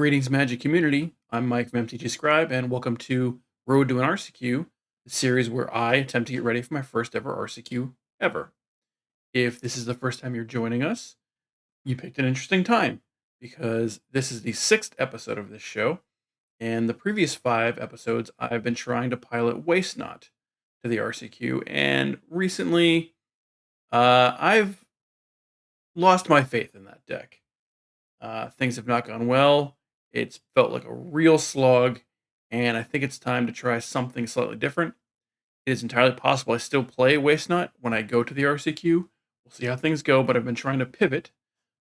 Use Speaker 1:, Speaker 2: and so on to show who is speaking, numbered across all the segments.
Speaker 1: Greetings, Magic Community. I'm Mike from MTG Scribe, and welcome to Road to an RCQ, the series where I attempt to get ready for my first ever RCQ ever. If this is the first time you're joining us, you picked an interesting time because this is the 6th episode of this show, and the previous 5 episodes I've been trying to pilot Waste Not to the RCQ, and recently I've lost my faith in that deck. Things have not gone well. It's felt like a real slog, and I think it's time to try something slightly different. It is entirely possible I still play Waste Not when I go to the RCQ. We'll see how things go, but I've been trying to pivot.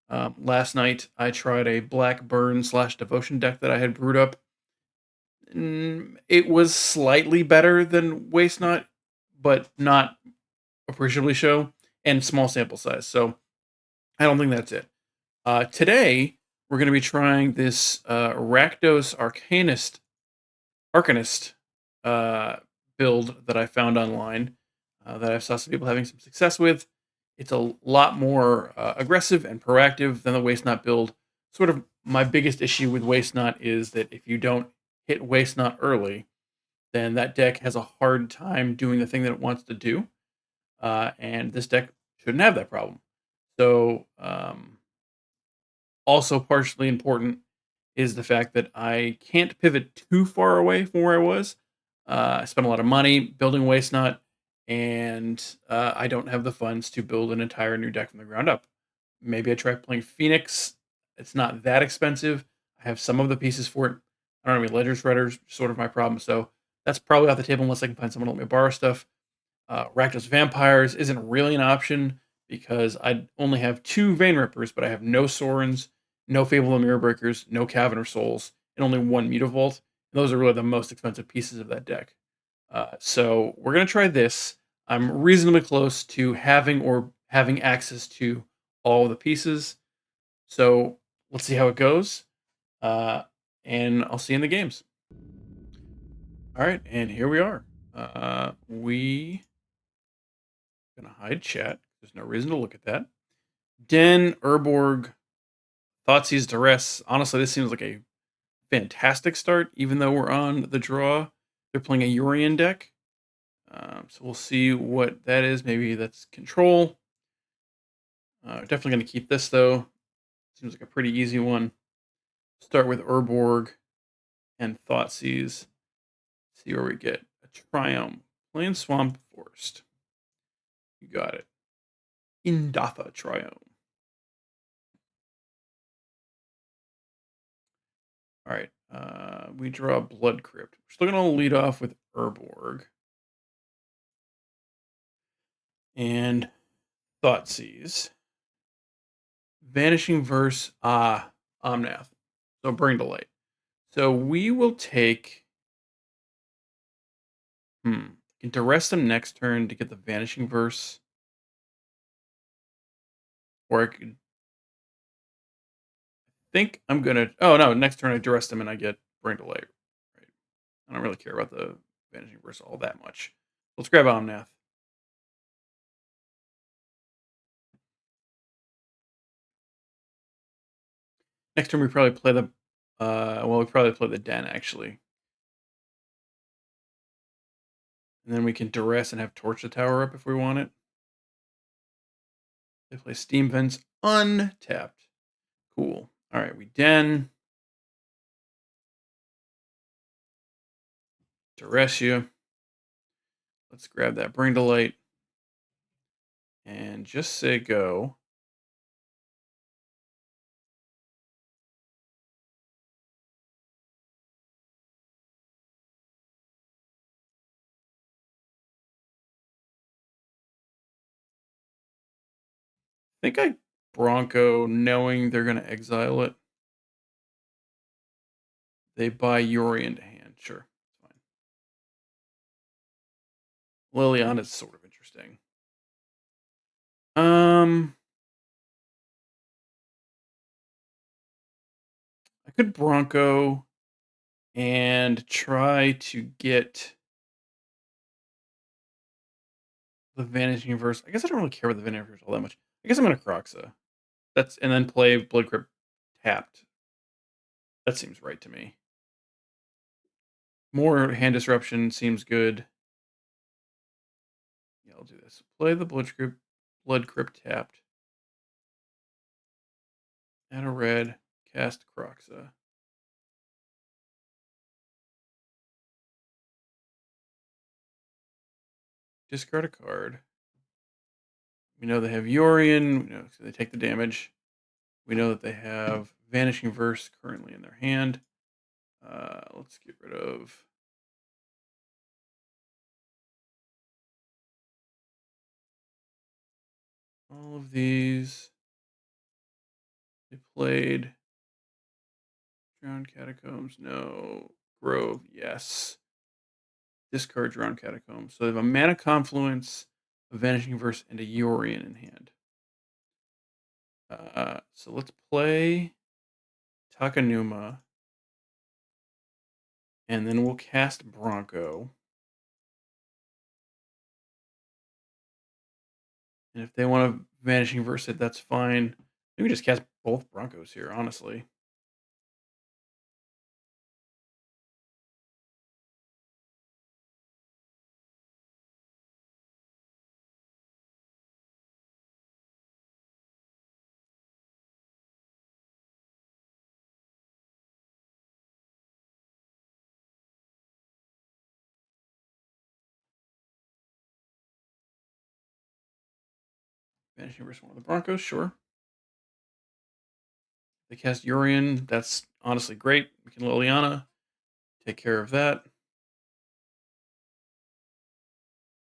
Speaker 1: Last night, I tried a black burn / devotion deck that I had brewed up. It was slightly better than Waste Not, but not appreciably so, and small sample size. So I don't think that's it. Today, we're going to be trying this Rakdos Arcanist build that I found online that I saw some people having some success with. It's a lot more aggressive and proactive than the Waste Not build. Sort of my biggest issue with Waste Not is that if you don't hit Waste Not early, then that deck has a hard time doing the thing that it wants to do. And this deck shouldn't have that problem. So, also partially important is the fact that I can't pivot too far away from where I was. I spent a lot of money building Waste Not, and I don't have the funds to build an entire new deck from the ground up. Maybe I try playing Phoenix. It's not that expensive. I have some of the pieces for it. I don't have any Ledger Shredders, sort of my problem. So that's probably off the table unless I can find someone to let me borrow stuff. Rakdos Vampires isn't really an option because I only have 2 Vein Rippers, but I have no Sorens, no Fable of Mirror Breakers, no Caverner Souls, and only 1 Mutavault. Those are really the most expensive pieces of that deck. So we're going to try this. I'm reasonably close to having access to all the pieces. So let's see how it goes. And I'll see you in the games. All right, and here we are. We gonna hide chat. There's no reason to look at that. Den, Urborg, Thoughtseize, Duress. Honestly, this seems like a fantastic start, even though we're on the draw. They're playing a Urian deck. So we'll see what that is. Maybe that's control. Definitely going to keep this, though. Seems like a pretty easy one. Start with Urborg and Thoughtseize. See where we get. A Triumph. Playing Swamp Forest. You got it. Indatha Triumph. All right. We draw Blood Crypt. We're still going to lead off with Urborg. And Thoughtseize. Vanishing Verse, Omnath. So Bring to Light. So we will take... Can Duress him next turn to get the Vanishing Verse. Or I could... think I'm going to... Oh, no. Next turn I Duress him and I get Bring to Light. Right. I don't really care about the Vanishing Verse all that much. Let's grab Omnath. Next turn we probably play the... we probably play the Den, actually. And then we can Duress and have Torch the Tower up if we want it. They play Steam Vents untapped. Cool. All right, we Den. Duress you. Let's grab that Bring to Light. And just say go. I think I Bronco, knowing they're going to exile it. They buy Yuri into hand. Sure. Fine. Liliana's sort of interesting. I could Bronco and try to get the Vanishing Verse. I guess I don't really care about the Vanishing Verse all that much. I guess I'm going to Croxa. And then play Blood Crypt tapped. That seems right to me. More hand disruption seems good. Yeah, I'll do this. Play the blood crypt tapped. Add a red. Cast Croxa. Discard a card. We know they have Yorion. We know so they take the damage. We know that they have Vanishing Verse currently in their hand. Let's get rid of all of these. They played Drowned Catacombs. No. Grove. Yes. Discard Drowned Catacombs. So they have a Mana Confluence, a Vanishing Verse, and a Yorion in hand. So let's play Takanuma. And then we'll cast Bronco. And if they want to Vanishing Verse it, that's fine. Maybe just cast both Broncos here, honestly. Vanishing Verse one of the Broncos, sure. They cast Urian. That's honestly great. We can Liliana. Take care of that.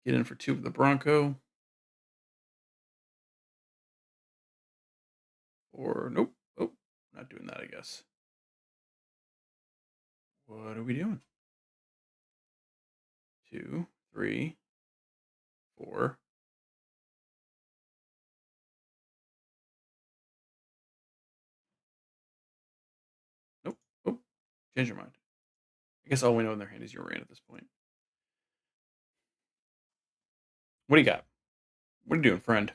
Speaker 1: Get in for 2 of the Bronco. Or nope. Oh, not doing that, I guess. What are we doing? 2, 3, 4. Nope. Oh, change your mind. I guess all we know in their hand is Urian at this point. What do you got? What are you doing, friend?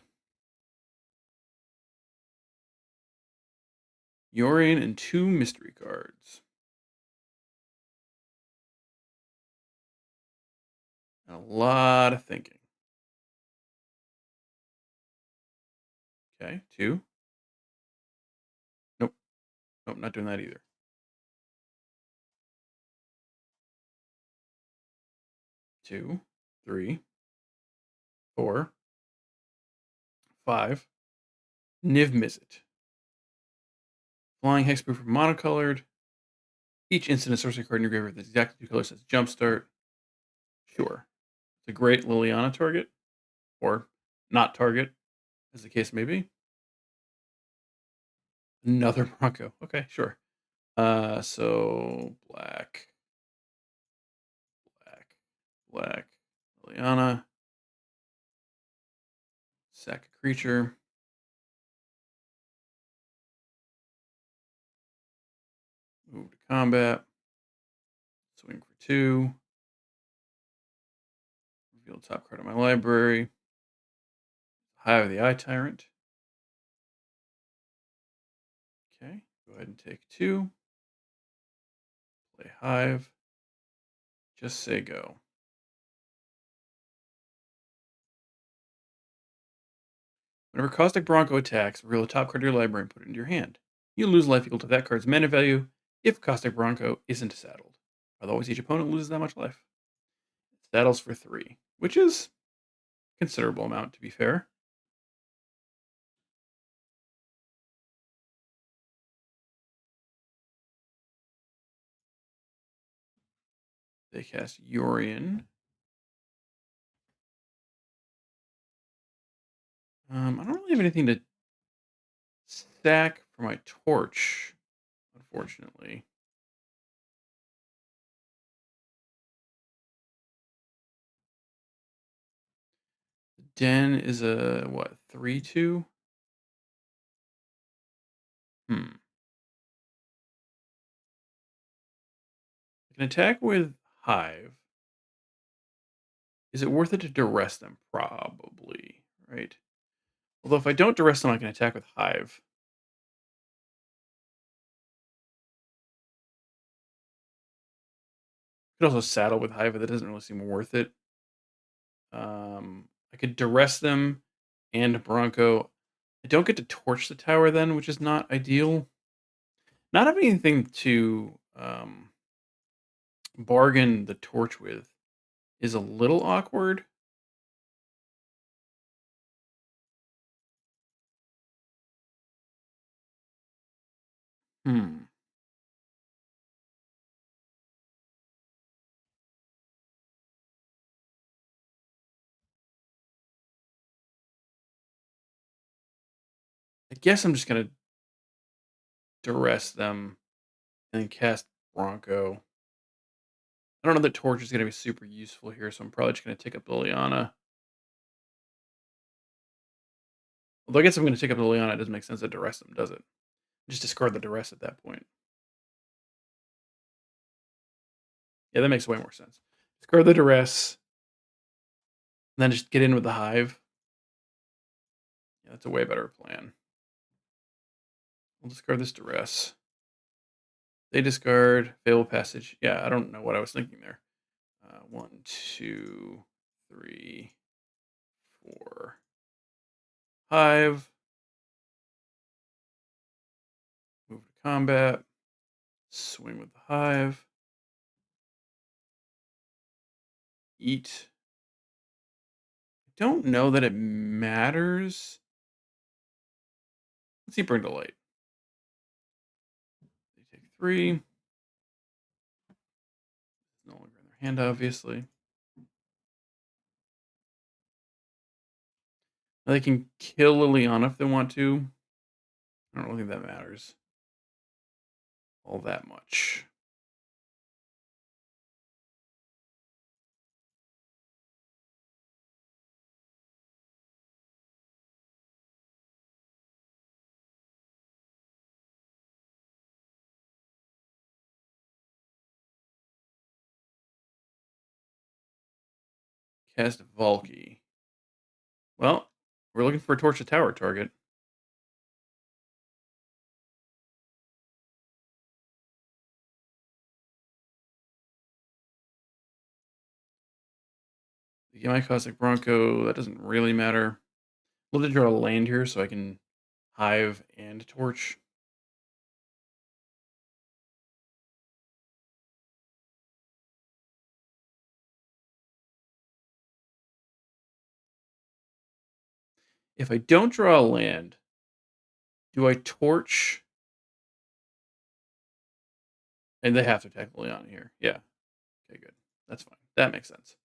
Speaker 1: Urian and 2 mystery cards. And a lot of thinking. Okay, 2. Nope. Nope, not doing that either. 2, 3, 4, 5. Niv Mizzet. Flying Hexproof for monocolored. Each instant and sorcery card in your graveyard that's exactly 2 colors has Jumpstart. Sure. It's a great Liliana target. Or not target, as the case may be. Another Bronco. Okay, sure. So black, black, black, Liliana. Sack a creature. Move to combat. Swing for 2. Reveal the top card of my library. Hive the Eye Tyrant. Okay, go ahead and take 2. Play Hive. Just say go. Whenever Caustic Bronco attacks, reveal the top card of your library and put it into your hand. You lose life equal to that card's mana value if Caustic Bronco isn't saddled. Otherwise, each opponent loses that much life. Saddles for 3, which is a considerable amount, to be fair. They cast Yorion. I don't really have anything to stack for my torch, unfortunately. Den is a what 3/2? Hmm. I can attack with Hive. Is it worth it to duress them? Probably, right? Although if I don't duress them, I can attack with Hive. Could also saddle with Hive, but that doesn't really seem worth it. I could duress them and Bronco. I don't get to torch the tower then, which is not ideal. Not having anything to bargain the torch with is a little awkward. Hmm. I guess I'm just gonna duress them and cast Bronco. I don't know that torch is gonna be super useful here, so I'm probably just gonna take up Liliana. Although I guess I'm gonna take up Liliana, it doesn't make sense to duress them, does it? Just discard the duress at that point. Yeah, that makes way more sense. Discard the duress, and then just get in with the hive. Yeah, that's a way better plan. We'll discard this duress. They discard fail passage. Yeah, I don't know what I was thinking there. One, two, three, four. Hive. Move to combat. Swing with the hive. Eat. Don't know that it matters. Let's see, Burn Delight. They take three. No longer in their hand, obviously. They can kill Liliana if they want to. I don't really think that matters all that much. Cast Valky. Well, we're looking for a Torch the Tower target. The my Cosmic Bronco, that doesn't really matter. We'll have to draw a land here so I can Hive and Torch. If I don't draw a land, do I Torch? And they have to technically on here. Yeah. Okay, good. That's fine. That makes sense.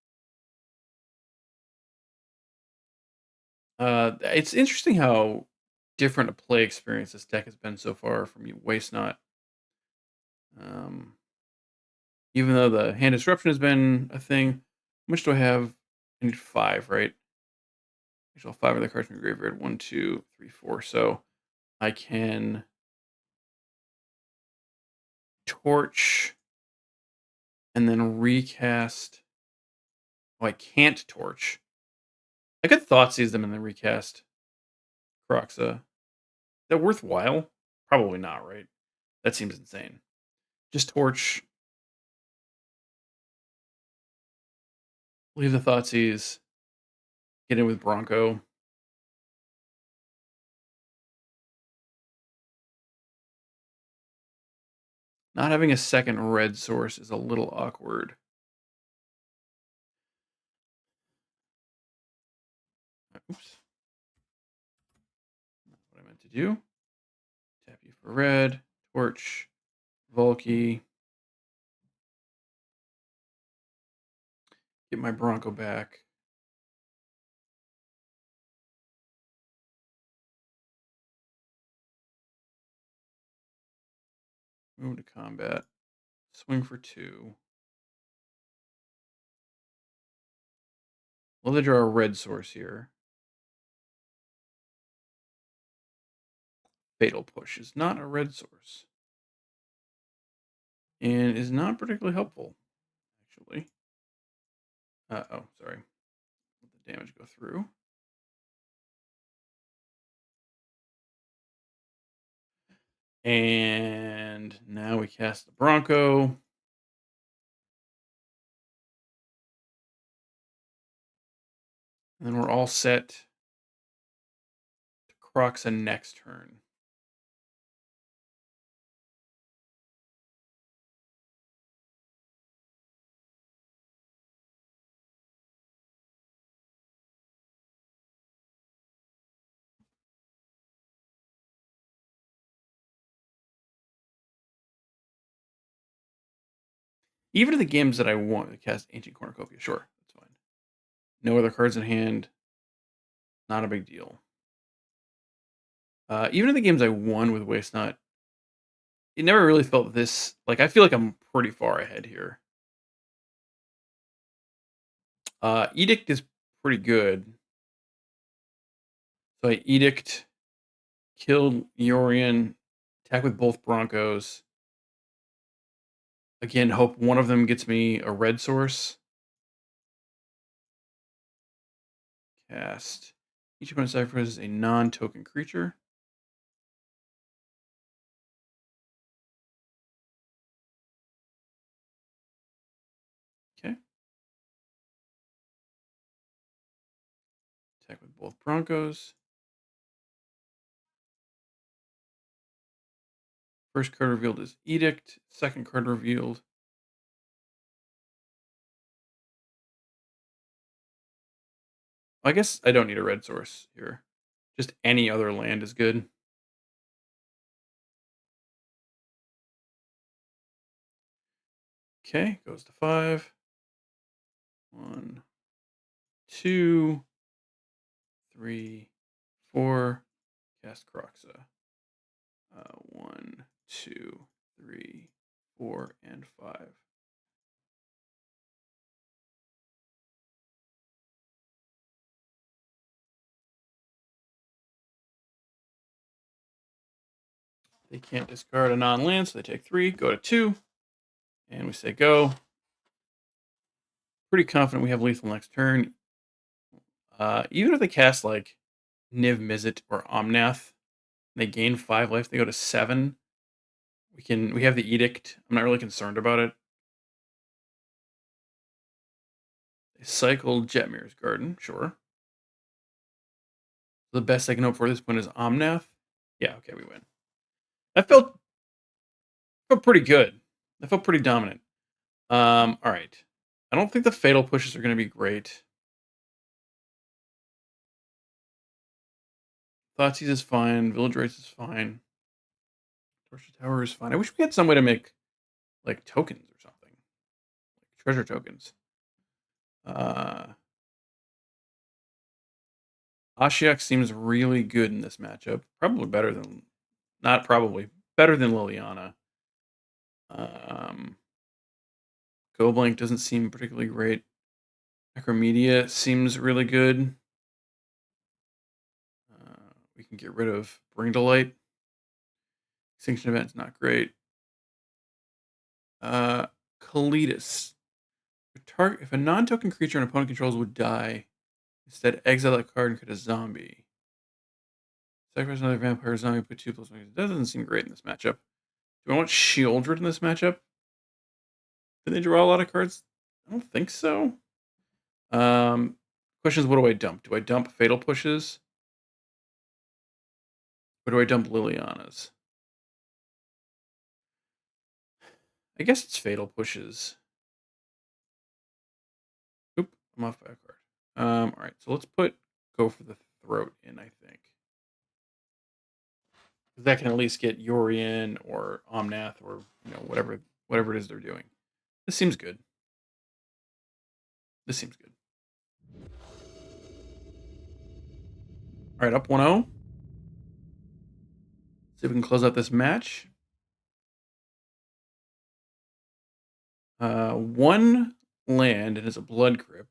Speaker 1: It's interesting how different a play experience this deck has been so far from you Waste Not. Um, Even though the hand disruption has been a thing, how much do I have? I need five, right? Actually, five of the cards from your graveyard. One, two, three, four. So I can torch and then recast. Oh, I can't torch. I could thought seize them and then recast Croxa. Is that worthwhile? Probably not, right? That seems insane. Just torch, leave the Thoughtseize, get in with Bronco. Not having a second red source is a little awkward. Oops. Not what I meant to do. Tap you for red, torch, Volky. Get my Bronco back. Move to combat. Swing for two. Well, they draw a red source here. Fatal Push is not a red source. And is not particularly helpful, actually. Oh, sorry. Let the damage go through. And now we cast the Bronco. And then we're all set to Croxa next turn. Even in the games that I want to cast Ancient Cornucopia, sure, that's fine. No other cards in hand, not a big deal. Even in the games I won with Waste Not, it never really felt this like I feel like I'm pretty far ahead here. Edict is pretty good. So I Edict, killed Yorion, attack with both Broncos. Again, hope one of them gets me a red source. Cast. Each opponent sacrifices a non-token creature. Okay. Attack with both Broncos. First card revealed is Edict. Second card revealed. I guess I don't need a red source here. Just any other land is good. Okay, goes to 5. 1, 2, 3, 4. Cast Croxa. 1, 2, 3, 4, and 5. They can't discard a non-land, so they take 3, go to 2, and we say go. Pretty confident we have lethal next turn. Even if they cast like Niv Mizzet or Omnath, they gain 5 life, they go to 7. We have the Edict. I'm not really concerned about it. They cycle Jetmir's Garden, sure. The best I can hope for at this point is Omnath. Yeah, okay, we win. That felt pretty good. That felt pretty dominant. All right. I don't think the fatal pushes are going to be great. Thoughtseize is fine. Village Race is fine. Torture Tower is fine. I wish we had some way to make like tokens or something, like treasure tokens. Ashiok seems really good in this matchup. Probably better than, not probably, better than Liliana. Goblank doesn't seem particularly great. Necromedia seems really good. We can get rid of Bring to Light. Extinction Event's not great. Kalidas. If a non-token creature an opponent controls would die, instead exile that card and create a zombie. Sacrifice another vampire zombie, put 2+1. That doesn't seem great in this matchup. Do I want Shieldred in this matchup? Did they draw a lot of cards? I don't think so. Question is, what do I dump? Do I dump Fatal Pushes? Or do I dump Liliana's? I guess it's Fatal Pushes. Oop, I'm off by a card. All right, so let's go for the Throat in, I think. That can at least get Yorion or Omnath or whatever it is they're doing. This seems good. This seems good. All right, up 1-0. See if we can close out this match. One land, and it's a Blood Crypt.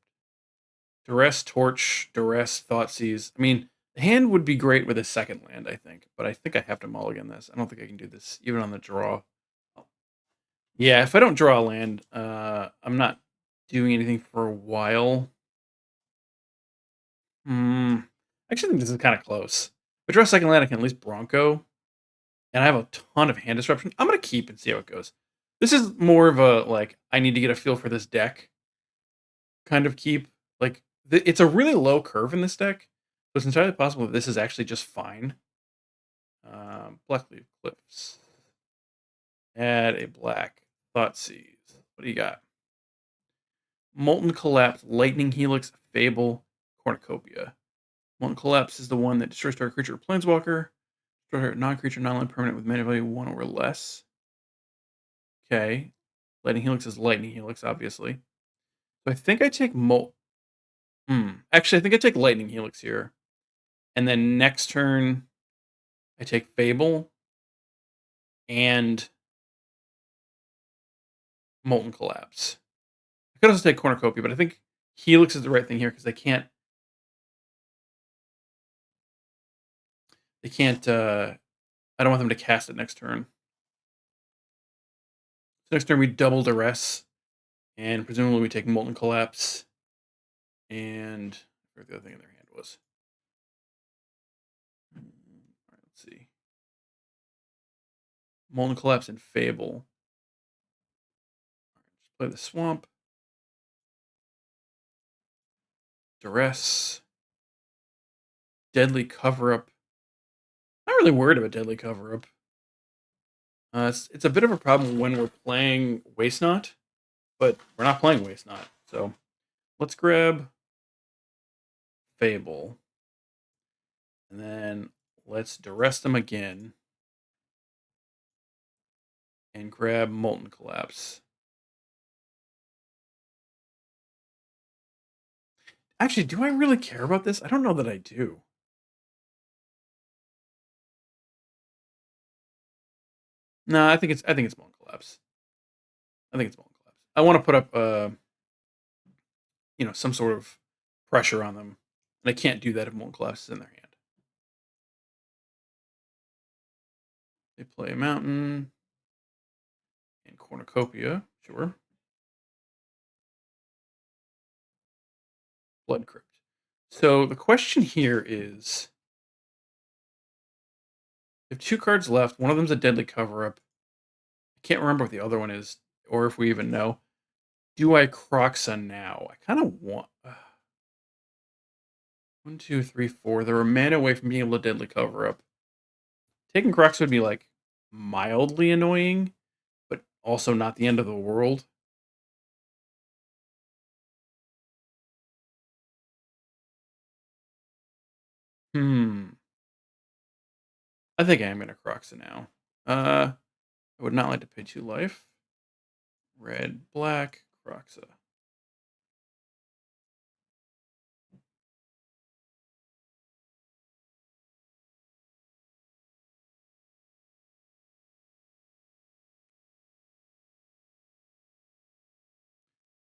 Speaker 1: Duress, Torch, Duress, Thoughtseize. I mean, the hand would be great with a second land, I think. But I think I have to mulligan this. I don't think I can do this, even on the draw. Yeah, if I don't draw a land, I'm not doing anything for a while. I actually think this is kind of close. If I draw a second land, I can at least Bronco. And I have a ton of hand disruption. I'm going to keep and see how it goes. This is more of a, like, I need to get a feel for this deck kind of keep. Like, It's a really low curve in this deck, so it's entirely possible that this is actually just fine. Blackleaf Cliffs. Add a black. Thoughtseize. What do you got? Molten Collapse, Lightning Helix, Fable, Cornucopia. Molten Collapse is the one that destroys target creature or planeswalker. Destroy non-creature, non-land permanent with mana value 1 or less. Okay. Lightning Helix is Lightning Helix, obviously. So I think I take Actually, I think I take Lightning Helix here. And then next turn, I take Fable and Molten Collapse. I could also take Cornucopia, but I think Helix is the right thing here because they can't. They can't. I don't want them to cast it next turn. So next turn we double Duress, and presumably we take Molten Collapse, and where the other thing in their hand was. All right, let's see. Molten Collapse and Fable. Just play the Swamp. Duress. Deadly Cover Up. Not really worried about Deadly Cover Up. It's a bit of a problem when we're playing Waste Not, but we're not playing Waste Not. So let's grab Fable. And then let's Duress them again. And grab Molten Collapse. Actually, do I really care about this? I don't know that I do. No, I think it's Molten Collapse. I think it's Molten Collapse. I want to put up some sort of pressure on them. And I can't do that if Molten Collapse is in their hand. They play a Mountain and Cornucopia, sure. Blood Crypt. So the question here is, if 2 cards left, one of them's a Deadly Cover-Up. I can't remember what the other one is, or if we even know. Do I Croxa now? I kind of want... 1, 2, 3, 4. They're a mana away from being able to Deadly Cover-Up. Taking Croxa would be, like, mildly annoying, but also not the end of the world. I think I am going to Croxa now. I would not like to pay 2 life. Red, black, Croxa.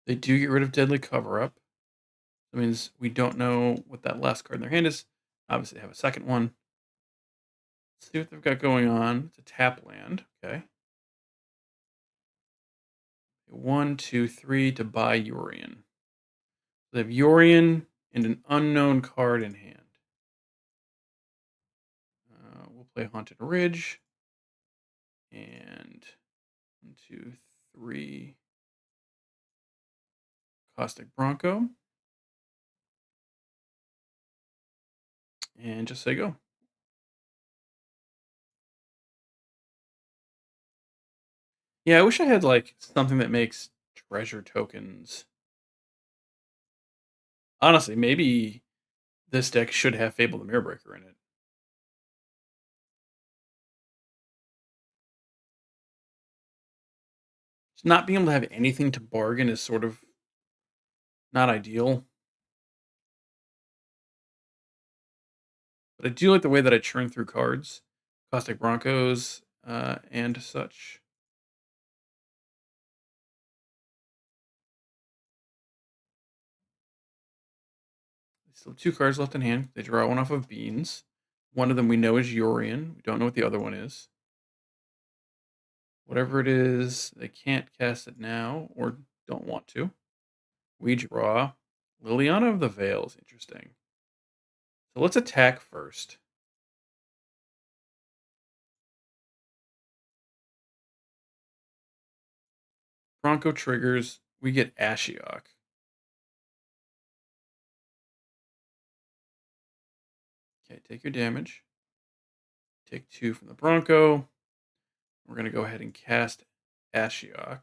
Speaker 1: They do get rid of Deadly Cover-Up. That means we don't know what that last card in their hand is. Obviously, they have a second one. Let's see what they've got going on. It's a tap land. Okay. 1, 2, 3 to buy Yorion. They have Yorion and an unknown card in hand. We'll play Haunted Ridge. And 1, 2, 3. Caustic Bronco. And just say go. Yeah, I wish I had like something that makes treasure tokens. Honestly, maybe this deck should have Fable the Mirrorbreaker in it. Just not being able to have anything to bargain is sort of not ideal. But I do like the way that I churn through cards. Caustic Broncos, and such. Still have 2 cards left in hand. They draw one off of Beans. One of them we know is Yorion. We don't know what the other one is. Whatever it is, they can't cast it now or don't want to. We draw Liliana of the Veils. Interesting. So let's attack first. Bronco triggers. We get Ashiok. Okay, take your damage. Take 2 from the Bronco. We're going to go ahead and cast Ashiok.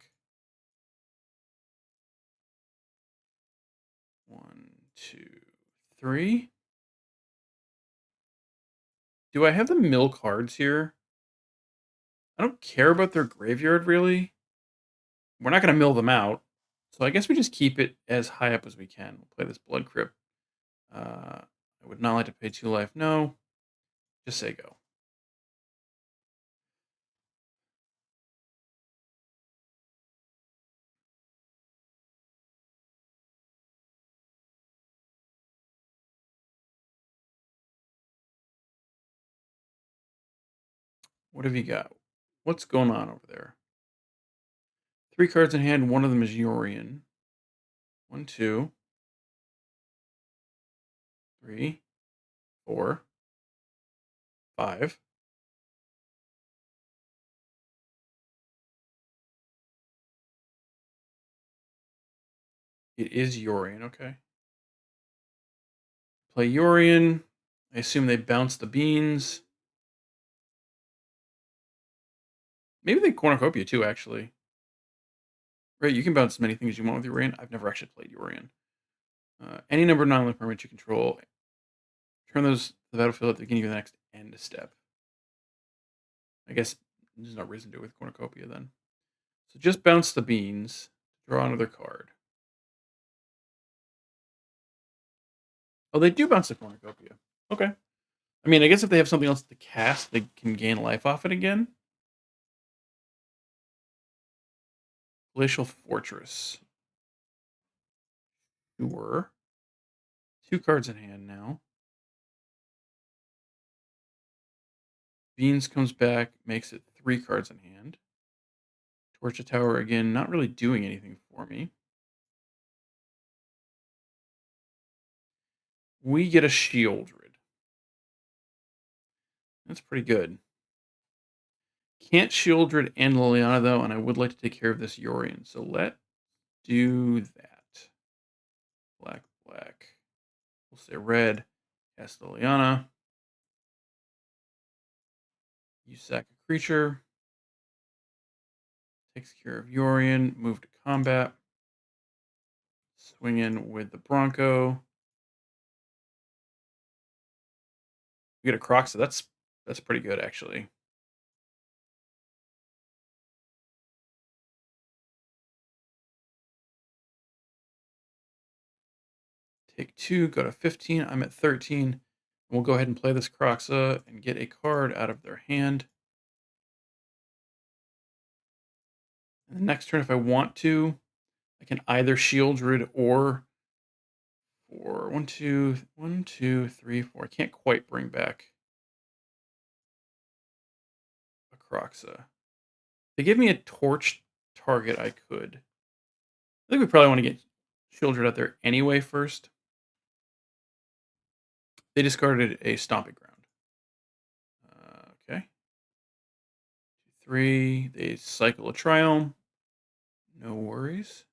Speaker 1: 1, 2, 3. Do I have the mill cards here? I don't care about their graveyard, really. We're not going to mill them out. So I guess we just keep it as high up as we can. We'll play this Blood Crypt. I would not like to pay 2 life. No. Just say go. What have you got? What's going on over there? 3 cards in hand. One of them is Yorion. 1, 2, 3, 4, 5. It is Yorion, okay. Play Yorion. I assume they bounce the beans. Maybe they cornucopia too, actually. Right, you can bounce as many things as you want with Yorion. I've never actually played Yorion. Any number of non-land permanents you control, turn those to the battlefield at the beginning of the next end step. I guess there's no reason to do it with cornucopia then. So just bounce the beans, draw another card. Oh, they do bounce the cornucopia. Okay. I mean, I guess if they have something else to cast, they can gain life off it again. Glacial Fortress. Sure. 2 cards in hand now. Beans comes back, makes it 3 cards in hand. Torch a Tower again, not really doing anything for me. We get a Shieldred. That's pretty good. Can't Shieldred and Liliana though, and I would like to take care of this Yorion. So let's do that. Black, black. We'll say red. Cast Liliana. You sack a creature. Takes care of Yorion. Move to combat. Swing in with the Bronco. We get a Croxa. That's pretty good, actually. Take 2, go to 15. I'm at 13. We'll go ahead and play this Croxa and get a card out of their hand. And the next turn, if I want to, I can either Shieldred or 4. 1, 2, 1, 2, 3, 4. I can't quite bring back a Croxa. They give me a torch target, I could. I think we probably want to get Shieldred out there anyway first. They discarded a Stomping Ground. Okay. 3. They cycle a Triome. No worries.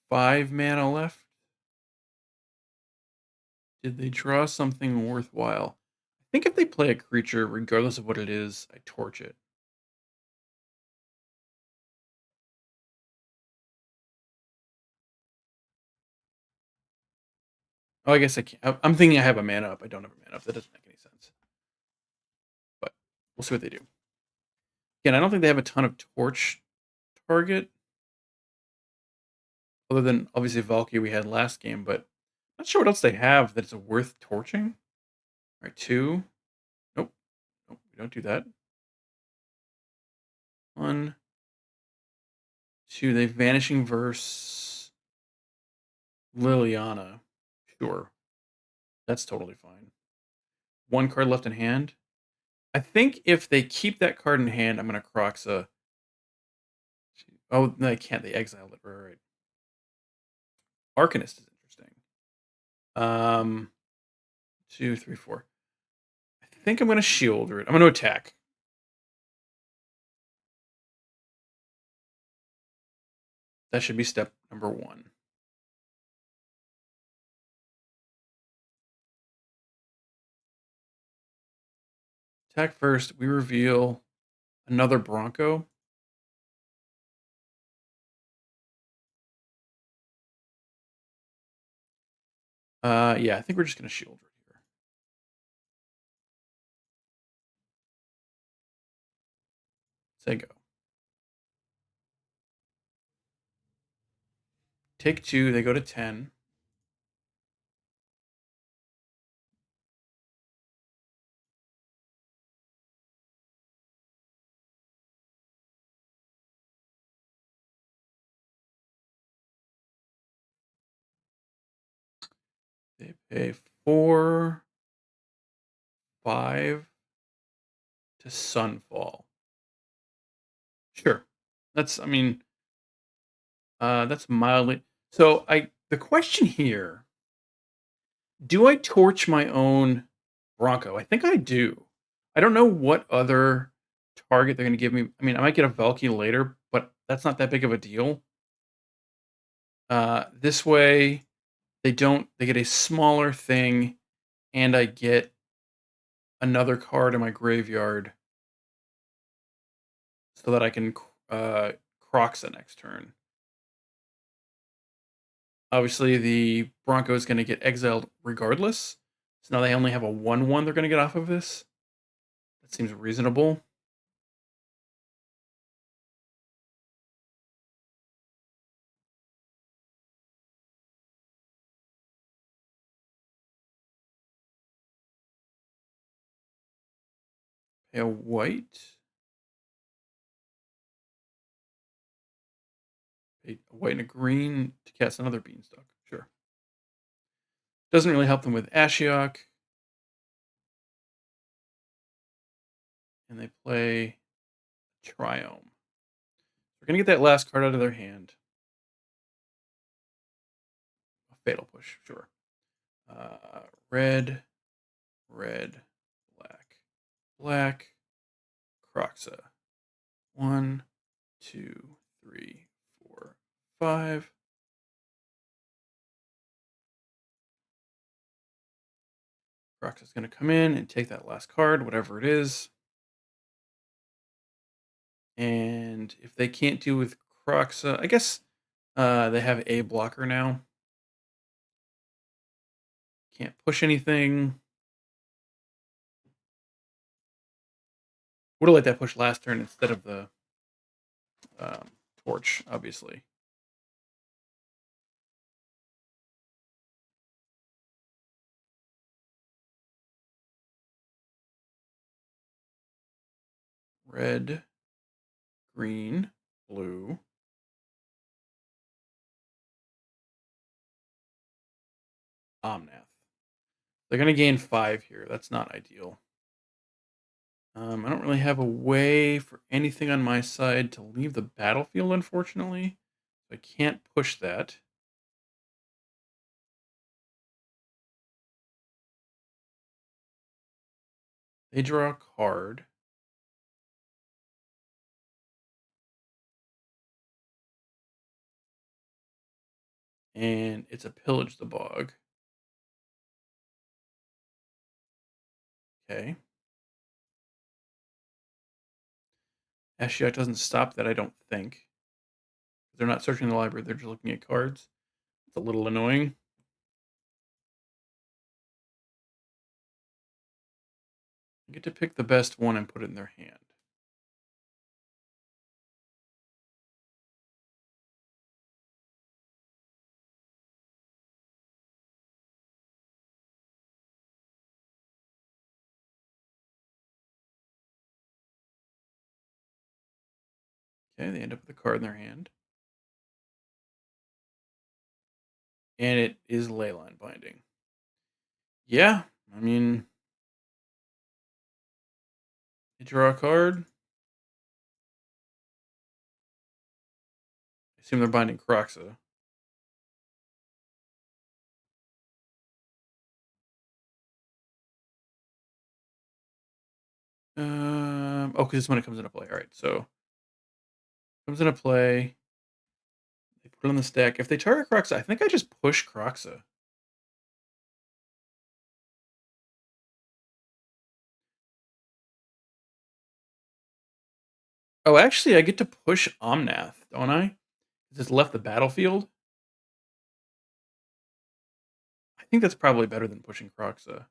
Speaker 1: Five mana left. Did they draw something worthwhile? I think if they play a creature, regardless of what it is, I torch it. Oh, I guess I can't. I'm thinking I have a mana up. I don't have a mana up. That doesn't make any sense. But we'll see what they do. Again, I don't think they have a ton of torch target. Other than, obviously, Valkyrie we had last game. But I'm not sure what else they have that's worth torching. All right, 2. Nope. Nope, we don't do that. 1, 2. They Vanishing Verse Liliana. Sure. That's totally fine. 1 card left in hand. I think if they keep that card in hand, I'm going to Croxa. Oh, no, they can't. They exiled it. Right. Arcanist is interesting. 2, 3, 4. I think I'm going to Shieldred. I'm going to attack. That should be step number 1. Attack first, we reveal another Bronco. Yeah, I think we're just gonna shield right here. Say go. Take 2, they go to 10. They pay 4, 5 to Sunfall. Sure. I mean, that's mildly. So the question here, do I torch my own Bronco? I think I do. I don't know what other target they're gonna give me. I mean, I might get a Valky later, but that's not that big of a deal. This way, they get a smaller thing, and I get another card in my graveyard so that I can Croxa next turn. Obviously, the Bronco is going to get exiled regardless. So now they only have a 1/1 they're going to get off of this. That seems reasonable. Pay a white. Pay a white and a green to cast another Beanstalk. Sure. Doesn't really help them with Ashiok. And they play Triome. We're going to get that last card out of their hand. A Fatal Push, sure. Red, red, black, black, Croxa. 1, 2, 3, 4, 5. Croxa's going to come in and take that last card, whatever it is. And if they can't do with Croxa, I guess they have a blocker now. Can't push anything. Would have let that push last turn instead of the torch, obviously. Red, green, blue. Omnath. They're going to gain 5 here. That's not ideal. I don't really have a way for anything on my side to leave the battlefield, unfortunately. I can't push that. They draw a card. And it's a Pillage the Bog. Okay. Ashiok doesn't stop that, I don't think. They're not searching the library, they're just looking at cards. It's a little annoying. You get to pick the best one and put it in their hand. Okay, they end up with a card in their hand. And it is Leyline Binding. Yeah, I mean, they draw a card. I assume they're binding Croxa. Oh, because it's when it comes into play. All right, so comes into play. They Put it on the stack. If they target Croxa, I think I just push Croxa. Oh, actually, I get to push Omnath, don't I? Just left the battlefield. I think that's probably better than pushing Croxa.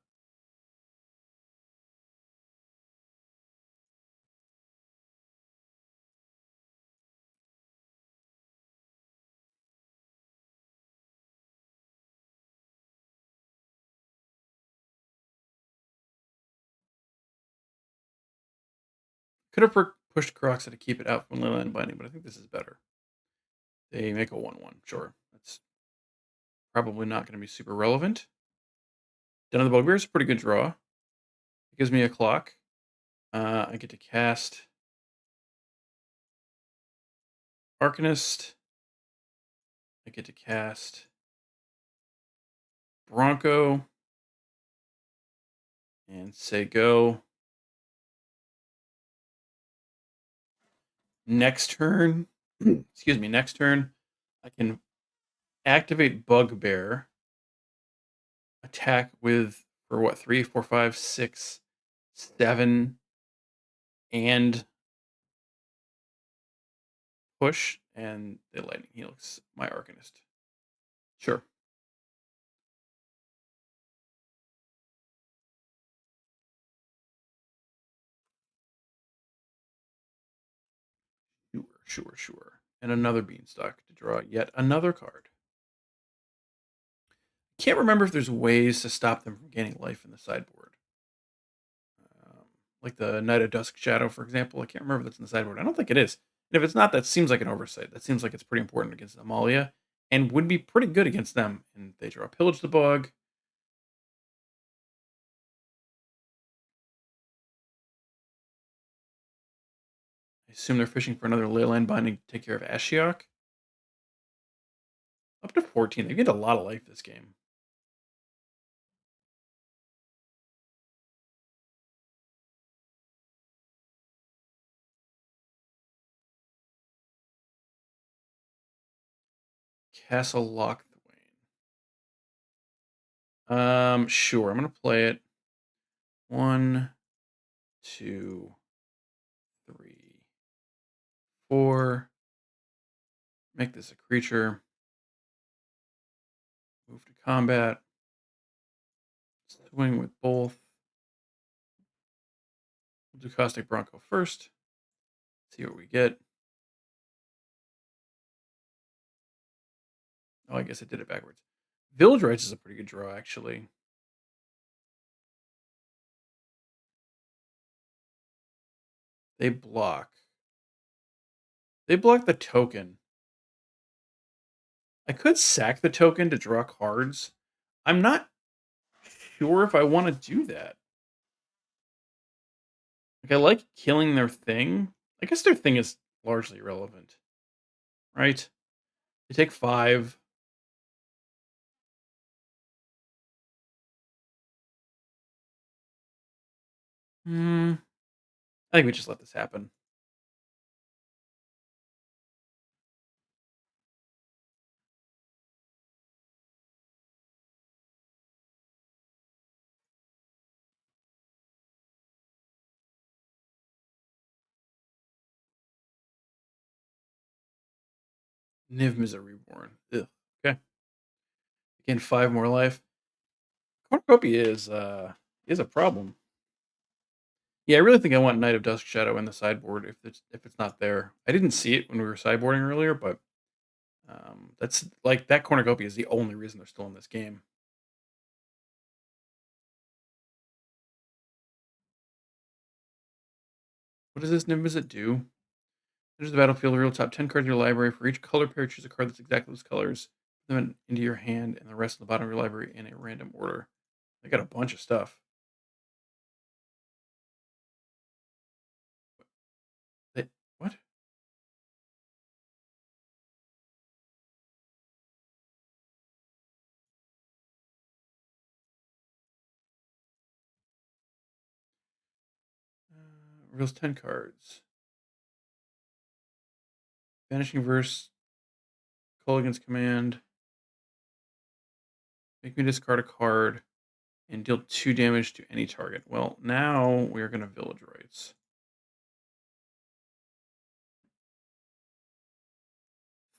Speaker 1: Could have pushed Croxa to keep it out from Leyline Binding, but I think this is better. They make a 1/1. Sure. That's probably not going to be super relevant. Den of the Bugbear is a pretty good draw. It gives me a clock. I get to cast Arcanist. I get to cast Bronco and say go. Next turn, excuse me, next turn, I can activate Bugbear, attack with for what 3, 4, 5, 6, 7, and push, and the Lightning Helix my Arcanist. Sure. Sure. And another Beanstalk to draw yet another card. Can't remember if there's ways to stop them from gaining life in the sideboard. Um, like the Knight of Dusk Shadow, for example. I can't remember if that's in the sideboard. I don't think it is. And if it's not, that seems like an oversight. That seems like it's pretty important against Amalia and would be pretty good against them. And they draw Pillage the Bog. I assume they're fishing for another Leyline Binding to take care of Ashiok. Up to 14. They get a lot of life this game. Castle Lock Thwain. Sure. I'm gonna play it. 1, 2, 3, 4. Make this a creature. Move to combat. Swing with both. We'll do Caustic Bronco first. See what we get. Oh, I guess I did it backwards. Village Rites is a pretty good draw, actually. They block. They block the token. I could sack the token to draw cards. I'm not sure if I want to do that. Like, I like killing their thing. I guess their thing is largely irrelevant, right? They take 5. Hmm. I think we just let this happen. Niv is a reborn. Ugh. Okay. Again, 5 more life. Cornucopia is a problem. Yeah, I really think I want Knight of Dusk Shadow in the sideboard if it's not there. I didn't see it when we were sideboarding earlier, but that's like that cornucopia is the only reason they're still in this game. What does this Nimbus do? There's the battlefield. Real top 10 cards in your library. For each color pair, choose a card that's exactly those colors. Put them into your hand, and the rest of the bottom of your library in a random order. I got a bunch of stuff. What? Reveals 10 cards. Vanishing Verse Mulligan's command. Make me discard a card and deal 2 damage to any target. Well, now we're going to Village Rites.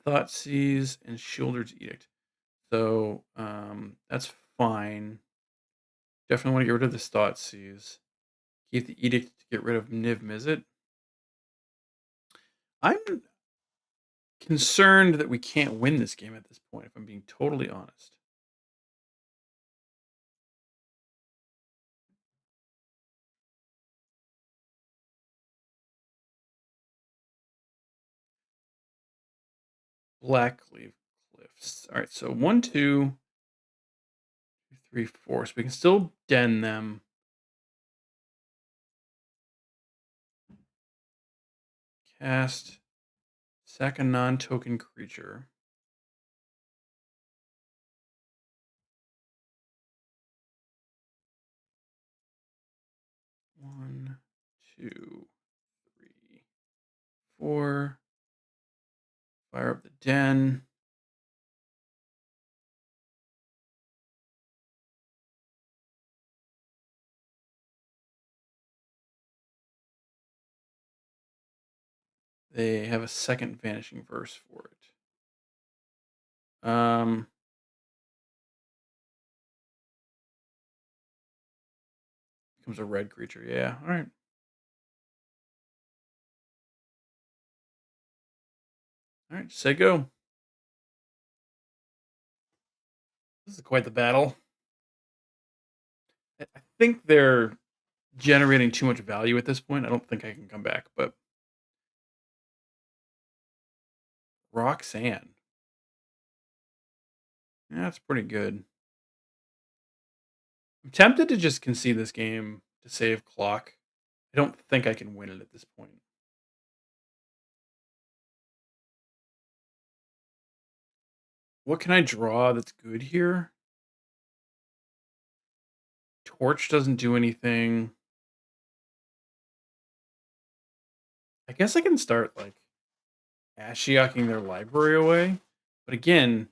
Speaker 1: Thoughtseize and Shielder's Edict. So that's fine. Definitely want to get rid of this Thoughtseize. Keep the Edict to get rid of Niv Mizzet. I'm concerned that we can't win this game at this point, if I'm being totally honest. Blackleaf Cliffs. All right, so 1, 2, 3, 4. So we can still den them. Cast. Sack a non-token creature. One, two, three, four. Fire up the den. They have a second Vanishing Verse for it. Becomes a red creature. Yeah. All right. All right. Say go. This is quite the battle. I think they're generating too much value at this point. I don't think I can come back, but Roxanne. Yeah, that's pretty good. I'm tempted to just concede this game to save clock. I don't think I can win it at this point. What can I draw that's good here? Torch doesn't do anything. I guess I can start like Ashiok-ing their library away. But again,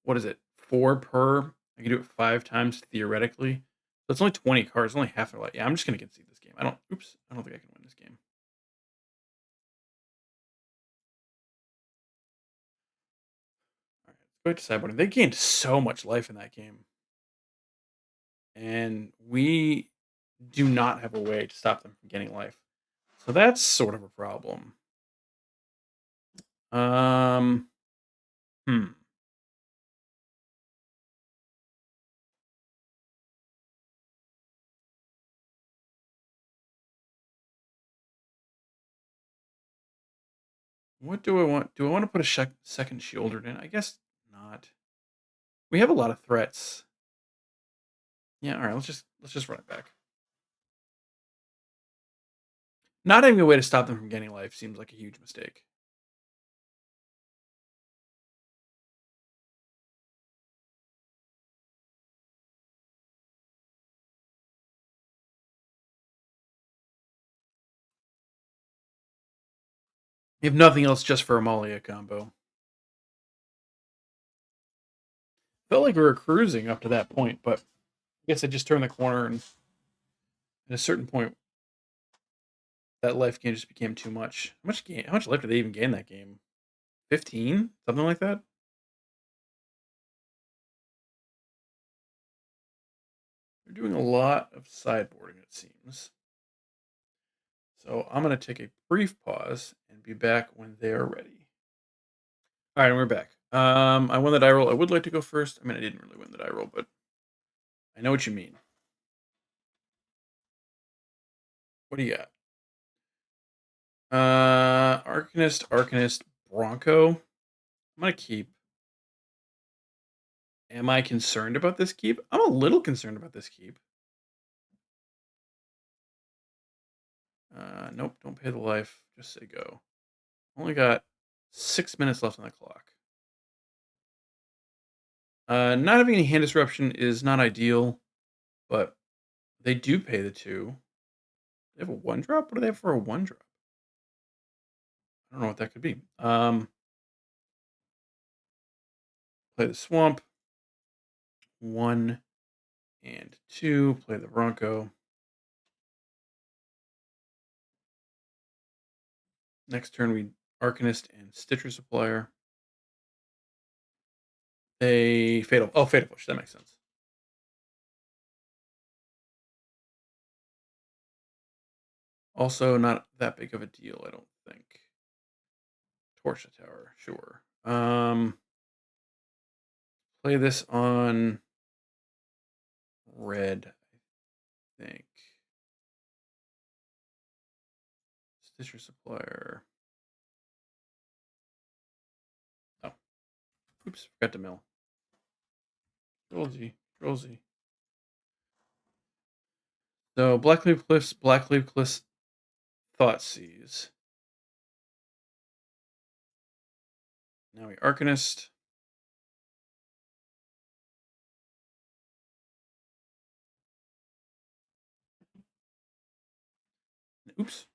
Speaker 1: what is it? 4 per. I can do it 5 times theoretically. So it's only 20 cards, only half their life. Yeah, I'm just gonna concede this game. I don't think I can win this game. All right, let's go to sideboarding. They gained so much life in that game. And we do not have a way to stop them from getting life. So that's sort of a problem. Um hmm. What do I want? Do I want to put a second Shielder in? I guess not. We have a lot of threats. Yeah, all right, let's just run it back. Not having a way to stop them from getting life seems like a huge mistake. If nothing else, just for Amalia combo. Felt like we were cruising up to that point, but I guess I just turned the corner, and at a certain point, that life gain just became too much. How much life did they even gain that game? 15? Something like that? They're doing a lot of sideboarding, it seems. So I'm going to take a brief pause and be back when they're ready. All right, and we're back. I won the die roll. I would like to go first. I mean, I didn't really win the die roll, but I know what you mean. What do you got? Arcanist, Bronco. I'm gonna keep. Am I concerned about this keep? I'm a little concerned about this keep. Nope, don't pay the life. Just say go. Only got 6 minutes left on the clock. Not having any hand disruption is not ideal, but they do pay the 2. They have a 1-drop? What do they have for a 1-drop? I don't know what that could be. Play the swamp. 1 and 2. Play the Bronco. Next turn, we Arcanist and Stitcher Supplier. They Fatal. Oh, Fatal Push. That makes sense. Also, not that big of a deal, I don't think. Torch the tower, sure. Play this on red, I think. Stitcher Supplier. Oh, oops, forgot to mill. Control Z, Control Z. So Blackleaf Cliffs, Thoughtseize. Now we Arcanist. Oops.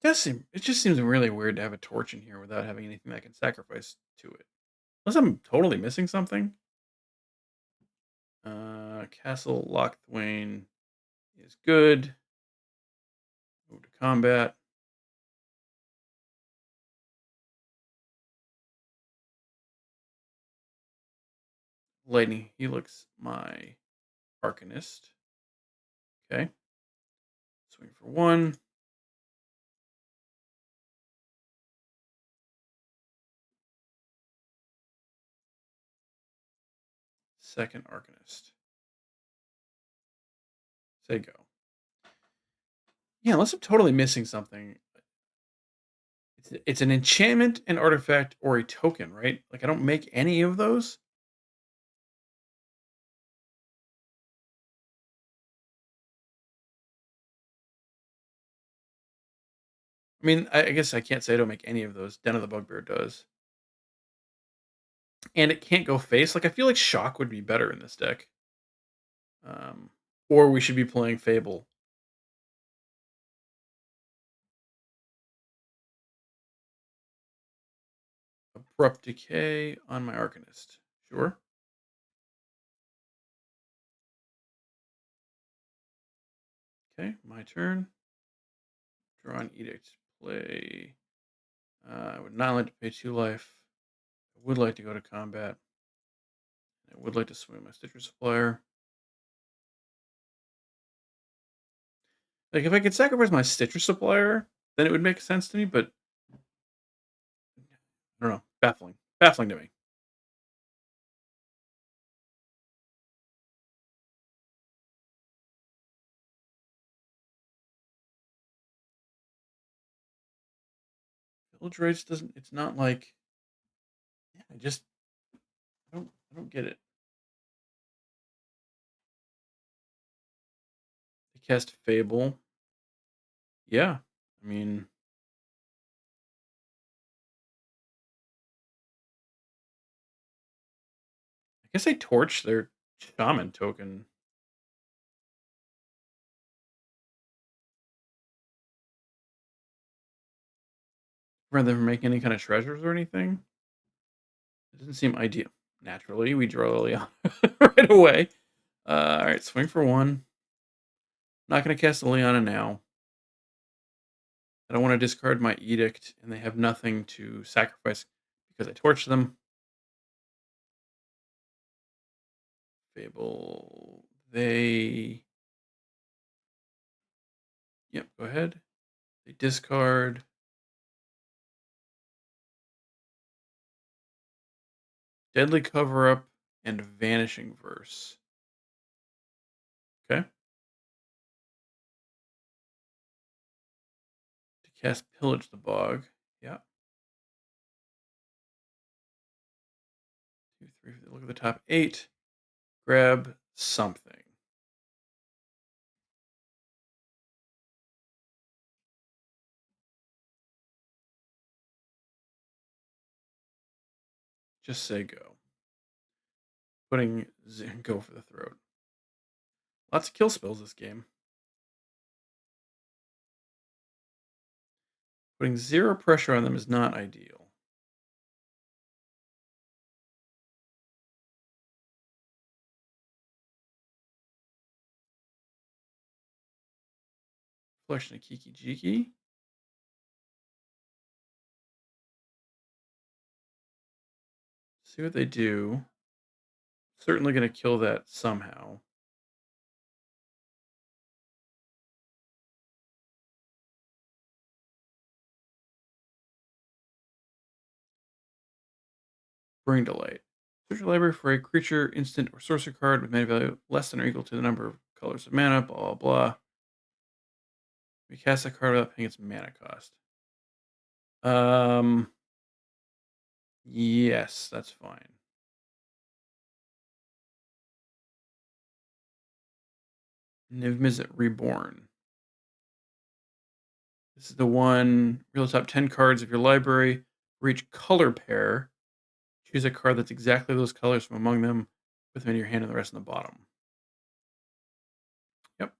Speaker 1: It just seems really weird to have a torch in here without having anything that can sacrifice to it. Unless I'm totally missing something. Castle Lochthwain is good. Move to combat. Lightning Helix, my Arcanist. Okay. Swing for 1. Second Arcanist. Say go. Yeah, unless I'm totally missing something. It's an enchantment, an artifact, or a token, right? Like, I don't make any of those. I mean, I guess I can't say I don't make any of those. Den of the Bugbear does. And it can't go face. Like, I feel like Shock would be better in this deck. Or we should be playing Fable. Abrupt Decay on my Arcanist. Sure. Okay, my turn. Draw an Edict. Play. I would not like to pay 2 life. I would like to go to combat. I would like to swing my Stitcher Supplier. Like, if I could sacrifice my Stitcher Supplier, then it would make sense to me, but I don't know. Baffling. Baffling to me. Village Rage doesn't. It's not like. Yeah, I don't get it. They cast Fable. Yeah, I mean, I guess they torch their shaman token. Rather than make any kind of treasures or anything. It doesn't seem ideal. Naturally, we draw Leon right away. All right, swing for 1. Not going to cast a Leona now. I don't want to discard my Edict, and they have nothing to sacrifice because I torched them. Fable. They. Yep, go ahead. They discard. Deadly Cover Up and Vanishing Verse. Okay. To cast Pillage the Bog. Yeah. 2, 3. Look at the top 8. Grab something. Just say go. Go for the throat. Lots of kill spells this game. Putting 0 pressure on them is not ideal. Collection of Kiki Jiki. See what they do. Certainly going to kill that somehow. Bring Delight. Search your library for a creature, instant, or sorcery card with mana value less than or equal to the number of colors of mana, blah, blah, blah. We cast a card without paying its mana cost. Yes, that's fine. Niv Mizzet Reborn. This is the one, reveal the top 10 cards of your library. For each color pair, choose a card that's exactly those colors from among them, with them in your hand and the rest in the bottom. Yep.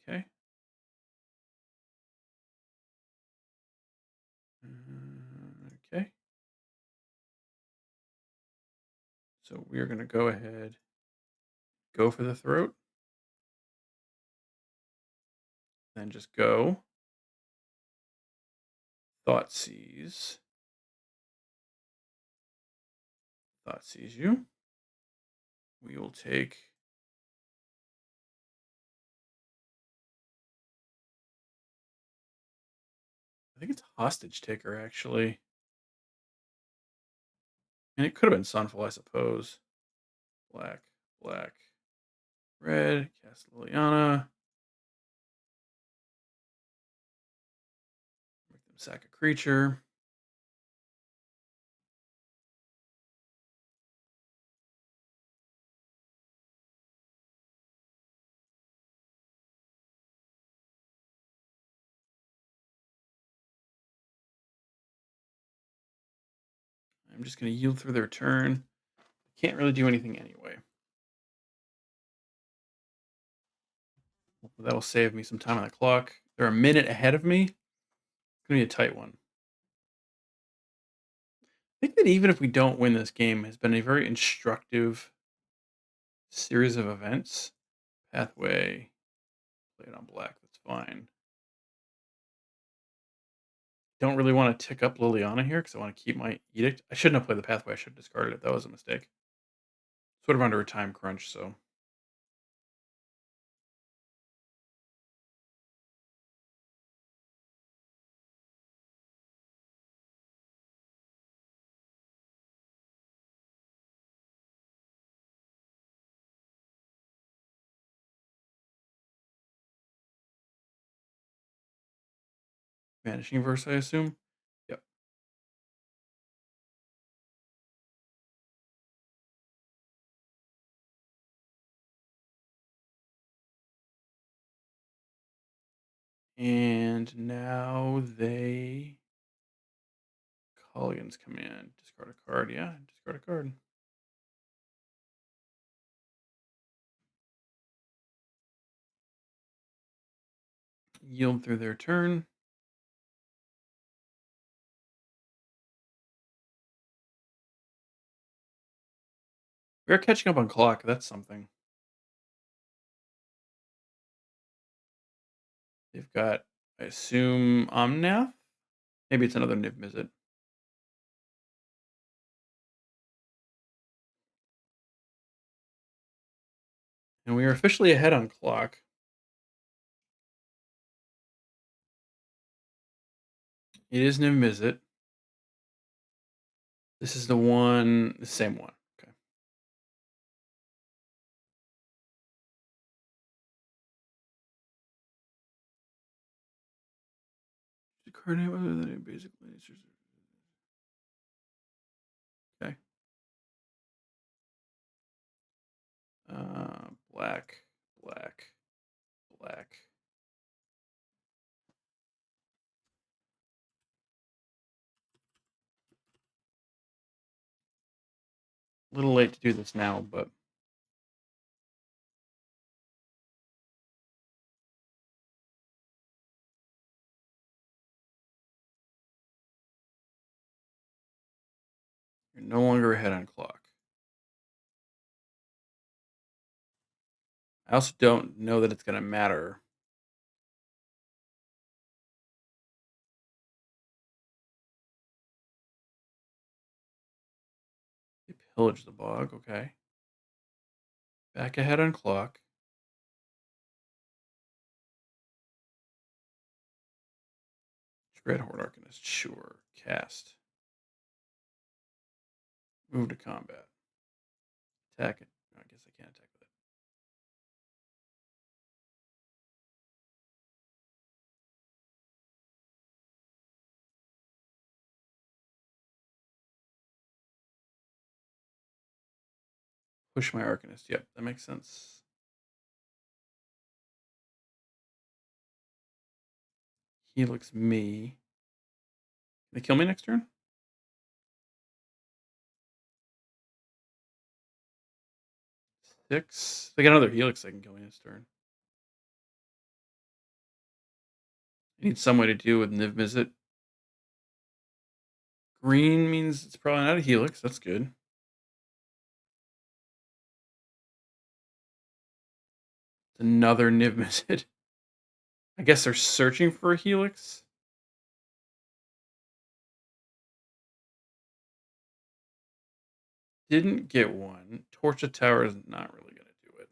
Speaker 1: Okay. Okay. So we are going to go ahead, go for the throat, then just go. Thought sees. Thought sees you. We will take. I think it's hostage taker actually, and it could have been Sunful, I suppose. Black, black, red. Cast Liliana. Make them sack a creature. I'm just going to yield through their turn. Can't really do anything anyway. That'll save me some time on the clock. They're a minute ahead of me. It's going to be a tight one. I think that even if we don't win this game, has been a very instructive series of events. Pathway, play it on black. That's fine. Don't really want to tick up Liliana here because I want to keep my edict. I shouldn't have played the pathway. I should have discarded it. That was a mistake. Sort of under a time crunch, so. Vanishing Verse, I assume. Yep. And now they. Colligan's command. Discard a card. Yeah, discard a card. Yield through their turn. We're catching up on clock. That's something. They've got, I assume, Omnath? Maybe it's another Niv Mizzet. And we are officially ahead on clock. It is Niv Mizzet. This is the same one. Okay. The card name other than it basically. Okay. Black, black, black. A little late to do this now, but you're no longer ahead on clock. I also don't know that it's going to matter. They pillage the bog. Okay. Back ahead on clock. Dreadhorde Arcanist. Sure. Cast. Move to combat. Attack it. I guess I can't attack that. Push my Arcanist. Yep, that makes sense. Helix me. Can they kill me next turn? 6. They got another Helix that can kill me this turn. I need some way to deal with Niv Mizzet. Green means it's probably not a Helix. That's good. It's another Niv Mizzet. I guess they're searching for a Helix. Didn't get one. Torch the Tower is not really going to do it.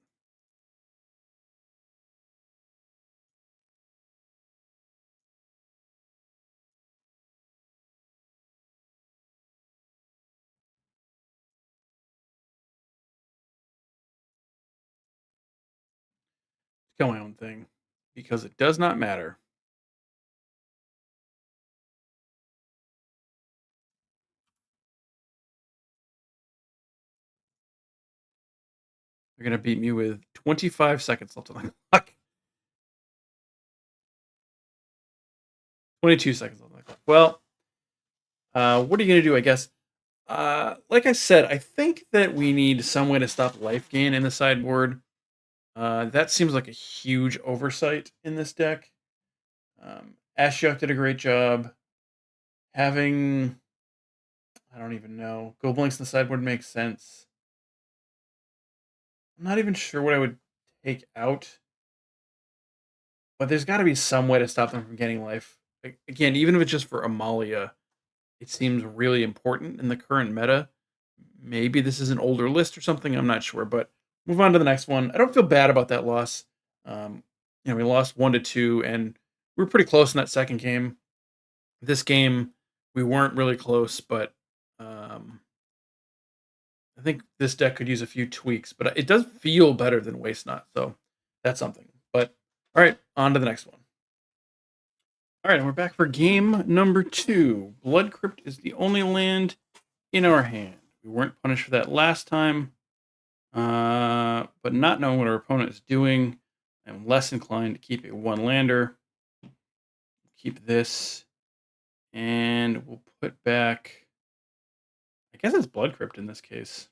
Speaker 1: Kill my own thing because it does not matter. They're going to beat me with 25 seconds left on the clock. 22 seconds left on the clock. Well, what are you going to do, I guess? Like I said, I think that we need some way to stop life gain in the sideboard. That seems like a huge oversight in this deck. Ashiok did a great job. Having, I don't even know, Go Blinks in the sideboard makes sense. I'm not even sure what I would take out. But there's got to be some way to stop them from getting life. Again, even if it's just for Amalia, it seems really important in the current meta. Maybe this is an older list or something. I'm not sure, but move on to the next one. I don't feel bad about that loss. We lost 1-2, and we were pretty close in that second game. This game, we weren't really close, but I think this deck could use a few tweaks. But it does feel better than Waste Not, so that's something. But all right, on to the next one. All right, and we're back for game number 2. Blood Crypt is the only land in our hand. We weren't punished for that last time, but not knowing what our opponent is doing, I'm less inclined to keep a one-lander. Keep this, and we'll put back, I guess it's Blood Crypt in this case.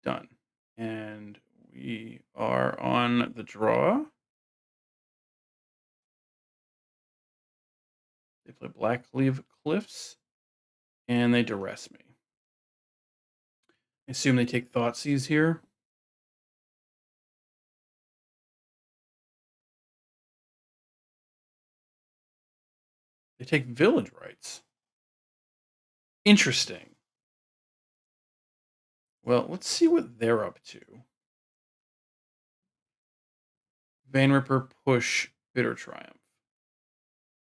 Speaker 1: Done. And we are on the draw. They play Blackleaf Cliffs, and they duress me. I assume they take Thoughtseize here. They take Village Rights. Interesting. Well, let's see what they're up to. Vein Ripper push Bitter Triumph.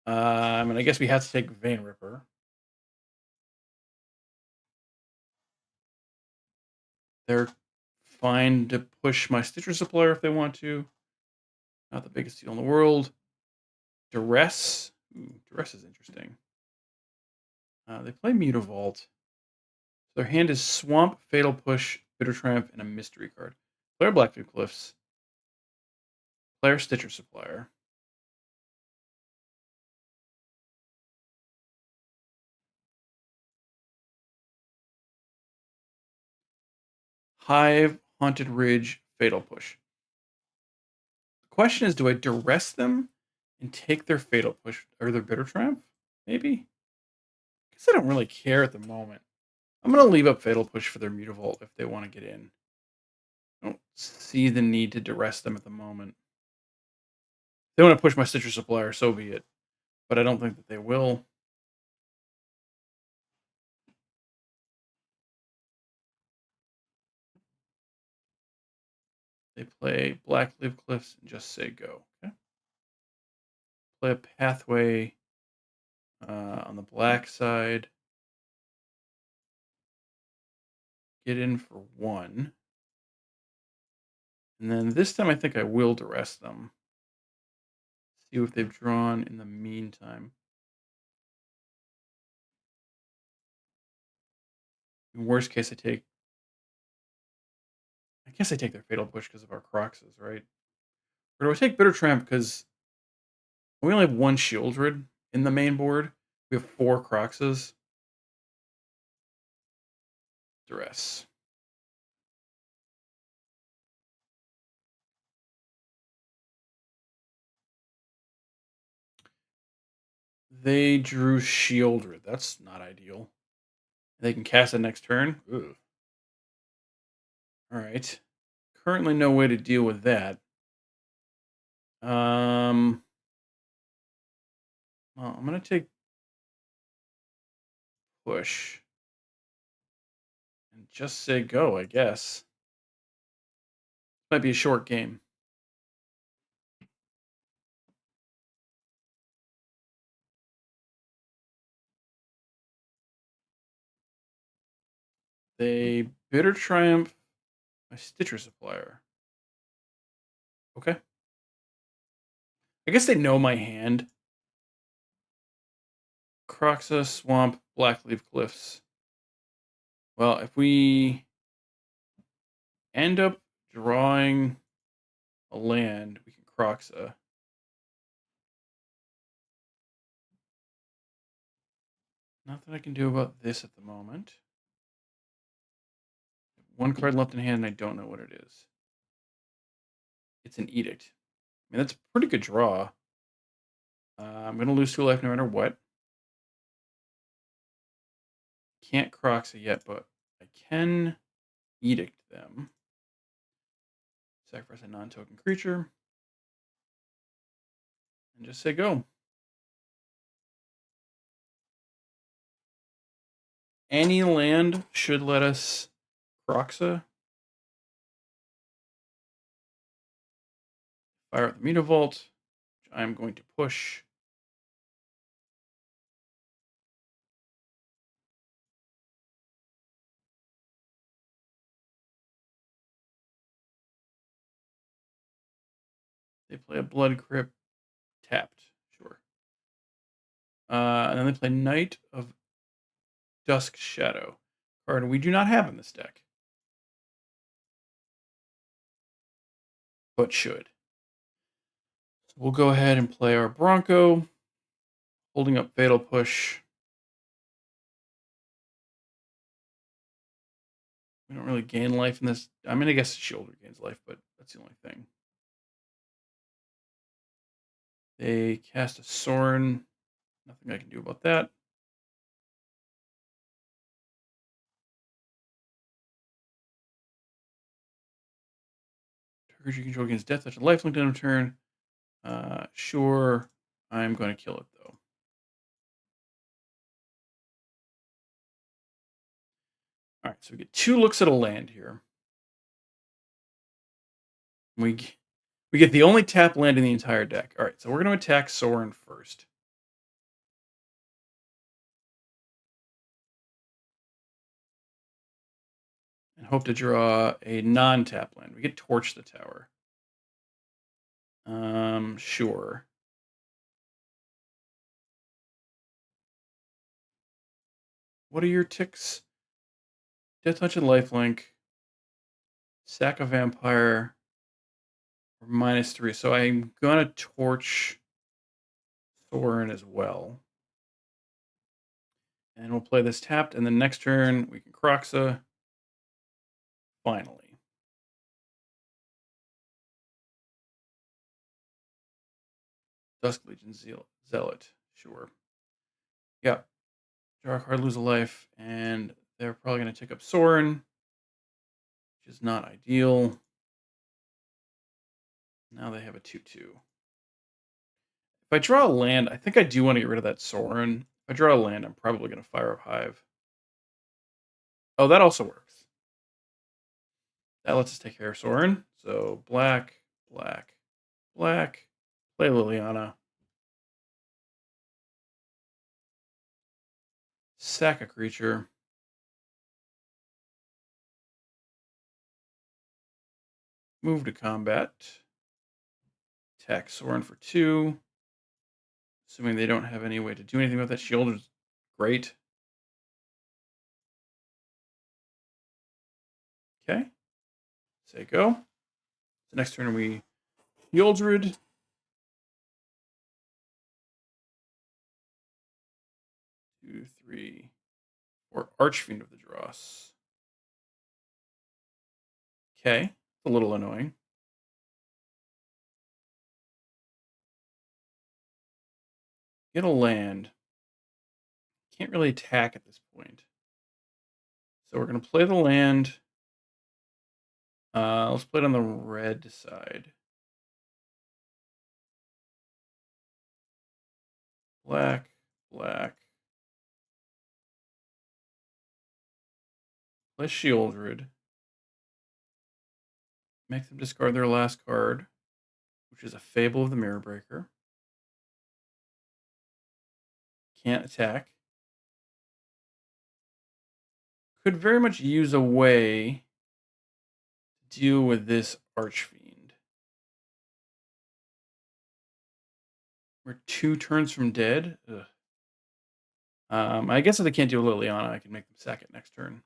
Speaker 1: I guess we have to take Vein Ripper. They're fine to push my Stitcher Supplier if they want to. Not the biggest deal in the world. Duress. Ooh, Duress is interesting. They play Mutavault. Their hand is Swamp, Fatal Push, Bitter Triumph, and a Mystery card. Player Blackleaf Cliffs. Player Stitcher Supplier. Hive, Haunted Ridge, Fatal Push. The question is, do I duress them and take their Fatal Push or their Bitter Triumph? Maybe. I guess I don't really care at the moment. I'm gonna leave up Fatal Push for their Mutavault if they want to get in. I don't see the need to duress them at the moment. If they want to push my Stitcher Supplier, so be it. But I don't think that they will. They play Black Live Cliffs and just say go. Okay. Play a Pathway on the black side. Get in for 1. And then this time I think I will duress them. See what they've drawn in the meantime. In worst case, I guess I take their Fatal Push because of our Croxes, right? Or do I take Bitter Tramp because we only have 1 Shieldred in the main board? We have 4 Croxes. Duress. They drew Shieldred. That's not ideal. They can cast it next turn. Ugh. All right. Currently, no way to deal with that. Well, I'm gonna take push and just say go. I guess might be a short game. They Bitter Triumph my Stitcher Supplier. Okay. I guess they know my hand. Croxa, Swamp, Blackleaf Cliffs. Well, if we end up drawing a land, we can Croxa. Nothing I can do about this at the moment. 1 card left in hand, and I don't know what it is. It's an Edict. I mean, that's a pretty good draw. I'm going to lose 2 life no matter what. Can't Croxa yet, but I can Edict them. Sacrifice a non-token creature. And just say go. Any land should let us Croxa. Fire at the Mutavault, which I'm going to push. They play a Blood Crypt tapped. Sure. And then they play Knight of Dusk Shadow. Card we do not have in this deck. But should. So we'll go ahead and play our Bronco. Holding up Fatal Push. We don't really gain life in this. I mean, I guess the Shoulder gains life, but that's the only thing. They cast a Sorin. Nothing I can do about that. Target you control against Death Touch and Lifelink end of turn. Sure. I'm going to kill it, though. All right, so we get 2 looks at a land here. We get the only tap land in the entire deck. All right, so we're going to attack Sorin first. And hope to draw a non-tap land. We get Torch the Tower. Sure. What are your ticks? Death Touch and Lifelink. Sack a Vampire. Or -3. So I'm going to Torch Sorin as well. And we'll play this tapped, and then next turn we can Croxa. Finally. Dusk Legion Zealot. Sure. Yeah. Draw a card, lose a life, and they're probably going to take up Sorin, which is not ideal. Now they have a 2/2. If I draw a land, I think I do want to get rid of that Sorin. If I draw a land, I'm probably going to fire up Hive. Oh, that also works. That lets us take care of Sorin. So black, black, black. Play Liliana. Sack a creature. Move to combat. Attack Sorin for 2. Assuming they don't have any way to do anything with that shield is great. Okay. Say go. The next turn we Yieldred. 2, 3, or Archfiend of the Dross. Okay. It's a little annoying. Get a land. Can't really attack at this point. So we're going to play the land. Let's play it on the red side. Black, black. Play Shieldred. Make them discard their last card, which is a Fable of the Mirror Breaker. Can't attack. Could very much use a way to deal with this Archfiend. We're 2 turns from dead. Ugh. I guess if they can't do Liliana, I can make them sack it next turn.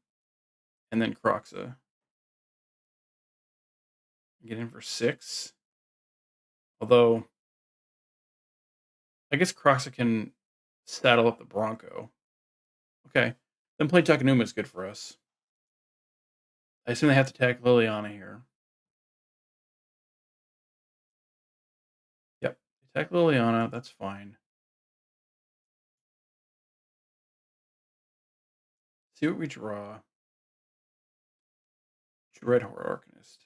Speaker 1: And then Croxa. Get in for 6. Although, I guess Croxa can saddle up the Bronco. Okay. Then play Takanuma is good for us. I assume they have to attack Liliana here. Yep. Attack Liliana, that's fine. See what we draw. Dreadhorde Arcanist.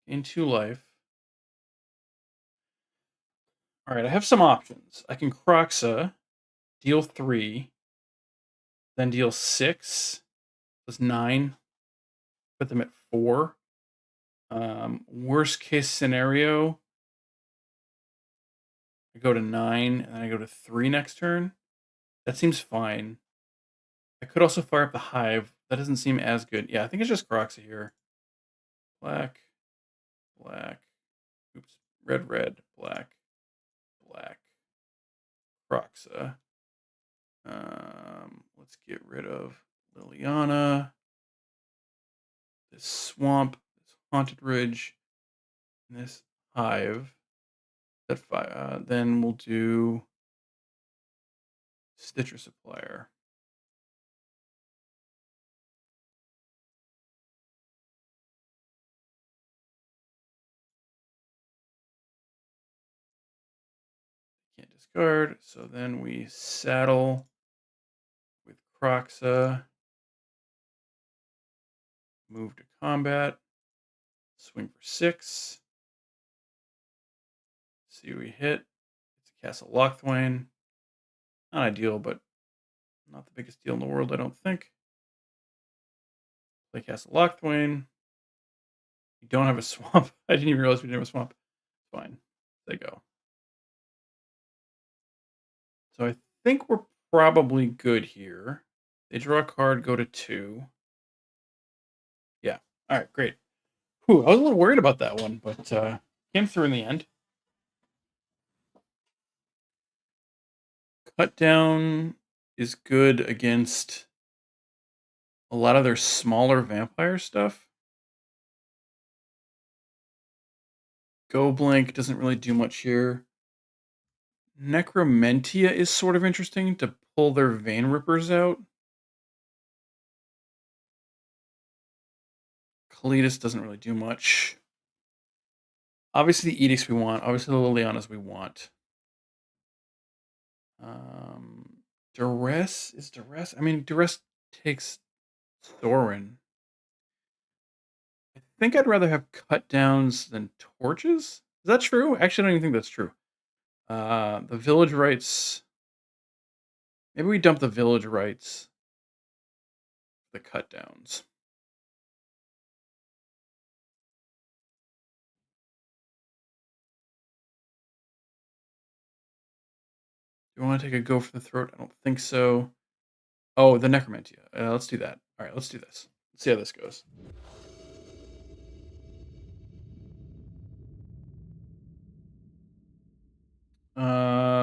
Speaker 1: Gain 2 life. Alright, I have some options. I can Croxa, deal 3, then deal 6. That's 9. Put them at 4. Worst case scenario, I go to 9, and then I go to 3 next turn. That seems fine. I could also fire up the Hive. That doesn't seem as good. Yeah, I think it's just Croxa here. Black, black, oops, red, red, black, black, Croxa. Let's get rid of Liliana, this swamp, this haunted ridge, and this hive. Then we'll do Stitcher Supplier. Can't discard, so then we saddle with Croxa, move to combat, swing for 6. See what we hit. It's a Castle Lochthwain. Not ideal, but not the biggest deal in the world, I don't think. Play Castle Lochthwain. We don't have a swamp. I didn't even realize we didn't have a swamp. Fine. They go. So I think we're probably good here. They draw a card, go to 2. Yeah. All right, great. Whew, I was a little worried about that one, but came through in the end. Cut down is good against a lot of their smaller vampire stuff. Go blank doesn't really do much here. Necromentia is sort of interesting to pull their Vein Rippers out. Kalidas doesn't really do much. Obviously, the Edicts we want. Obviously, the Lilianas we want. Um, Duress is Duress. I mean, Duress takes Thorin. I think I'd rather have cut downs than torches. Is that true? Actually, I don't even think that's true. The village rights. Maybe we dump the village rights. The cut downs. Do you want to take a go for the throat? I don't think so. Oh, the necromantia. Let's do that. All right, let's do this. Let's see how this goes.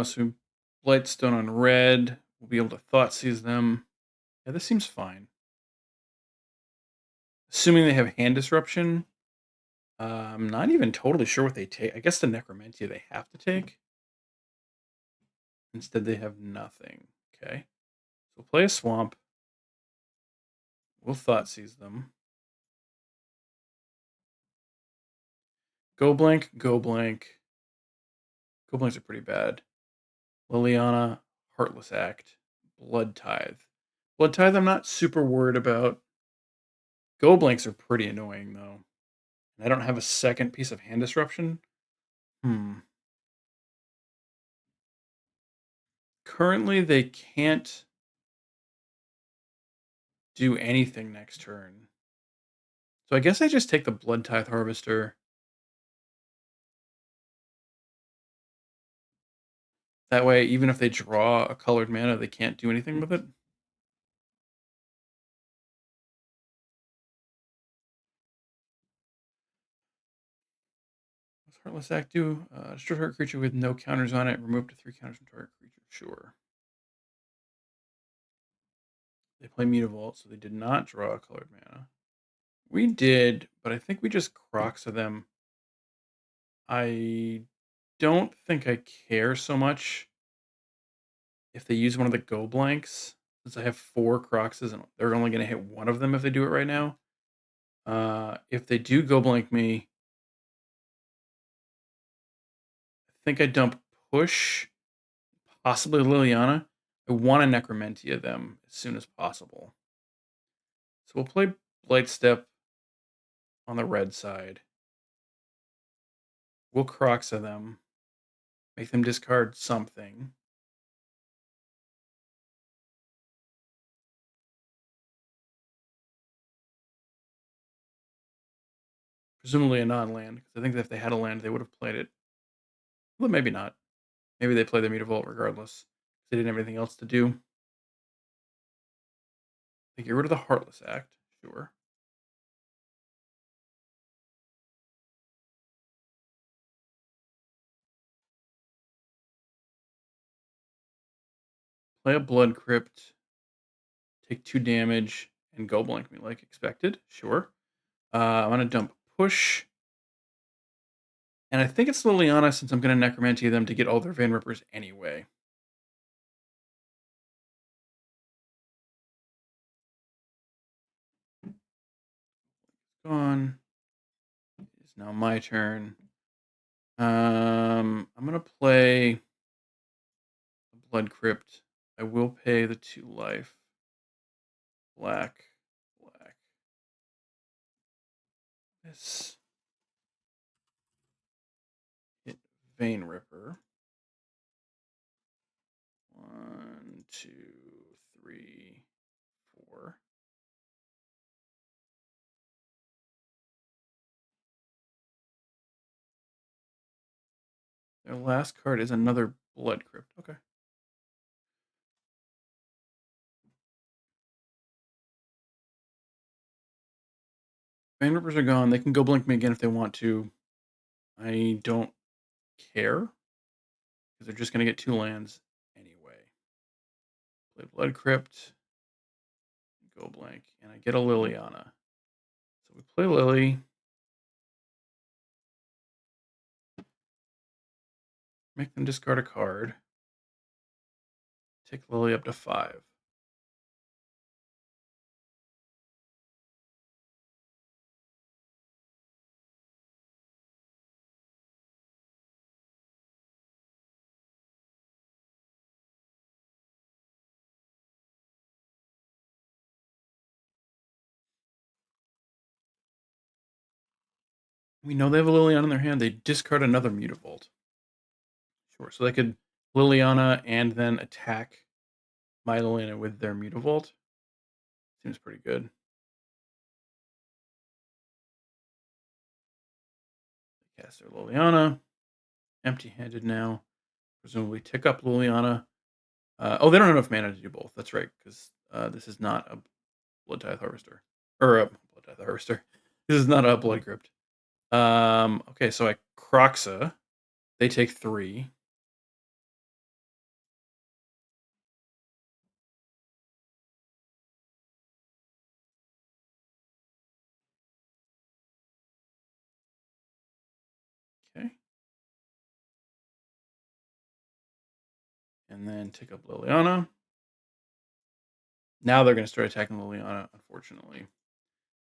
Speaker 1: So Blightstone on red. We'll be able to thought seize them. Yeah, this seems fine. Assuming they have hand disruption. I'm not even totally sure what they take. I guess the necromantia they have to take. Instead, they have nothing. Okay. So play a swamp. We'll thought seize them. Go blank, go blank. Go blanks are pretty bad. Liliana, Heartless Act, Blood Tithe. Blood Tithe, I'm not super worried about. Go blanks are pretty annoying, though. I don't have a second piece of hand disruption. Currently, they can't do anything next turn. So I guess I just take the Blood Tithe Harvester. That way, even if they draw a colored mana, they can't do anything with it. What's Heartless Act do? Destroy target creature with no counters on it. Remove to 3 counters from target creature. Sure. They play Mutavault, so they did not draw a colored mana. We did, but I think we just Crocs of them. I don't think I care so much if they use one of the go blanks, since I have 4 Croxes and they're only going to hit one of them if they do it right now. If they do go blank me, I think I dump push, possibly Liliana. I want to Necromentia them as soon as possible. So we'll play Blightstep on the red side. We'll Croxa them, make them discard something. Presumably a non-land, because I think that if they had a land, they would have played it. Well, maybe not. Maybe they play the Mutavault regardless. They didn't have anything else to do. They get rid of the Heartless Act, sure. Play a Blood Crypt, take 2 damage, and go blank me like expected, sure. I'm going to dump push. And I think it's Liliana since I'm going to Necromantia them to get all their Vein Rippers anyway. Gone. It's now my turn. I'm going to play Blood Crypt. I will pay the 2 life. Black. This hit Vein Ripper. 1, 2, 3, 4. Their last card is another Blood Crypt. Okay. Vein Rippers are gone. They can go blink me again if they want to. I don't care because they're just going to get 2 lands anyway. Play Blood Crypt, go blank, and I get a Liliana. So we play Lily. Make them discard a card. Take Lily up to 5. We know they have a Liliana in their hand. They discard another Mutavault. Sure. So they could Liliana and then attack my Liliana with their Mutavault. Seems pretty good. Cast their Liliana. Empty-handed now. Presumably tick up Liliana. Oh, they don't have enough mana to do both. That's right, because this is not a Blood Tithe Harvester. Or a Blood Tithe Harvester. This is not a Blood Crypt. Okay, so I Croxa. They take 3. Okay. And then tick up Liliana. Now they're going to start attacking Liliana, unfortunately.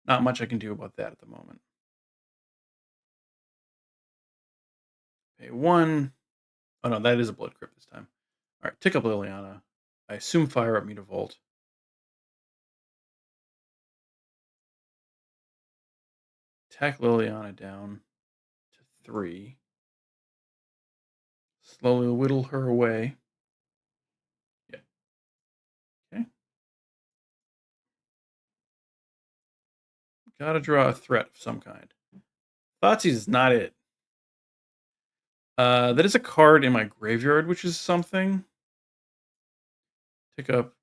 Speaker 1: Not much I can do about that at the moment. Pay 1. Oh, no, that is a Blood Crypt this time. All right, tick up Liliana. I assume fire up Mutavault. Attack Liliana down to 3. Slowly whittle her away. Yeah. Okay. Gotta draw a threat of some kind. Thoughtseize is not it. That is a card in my graveyard, which is something. Pick up,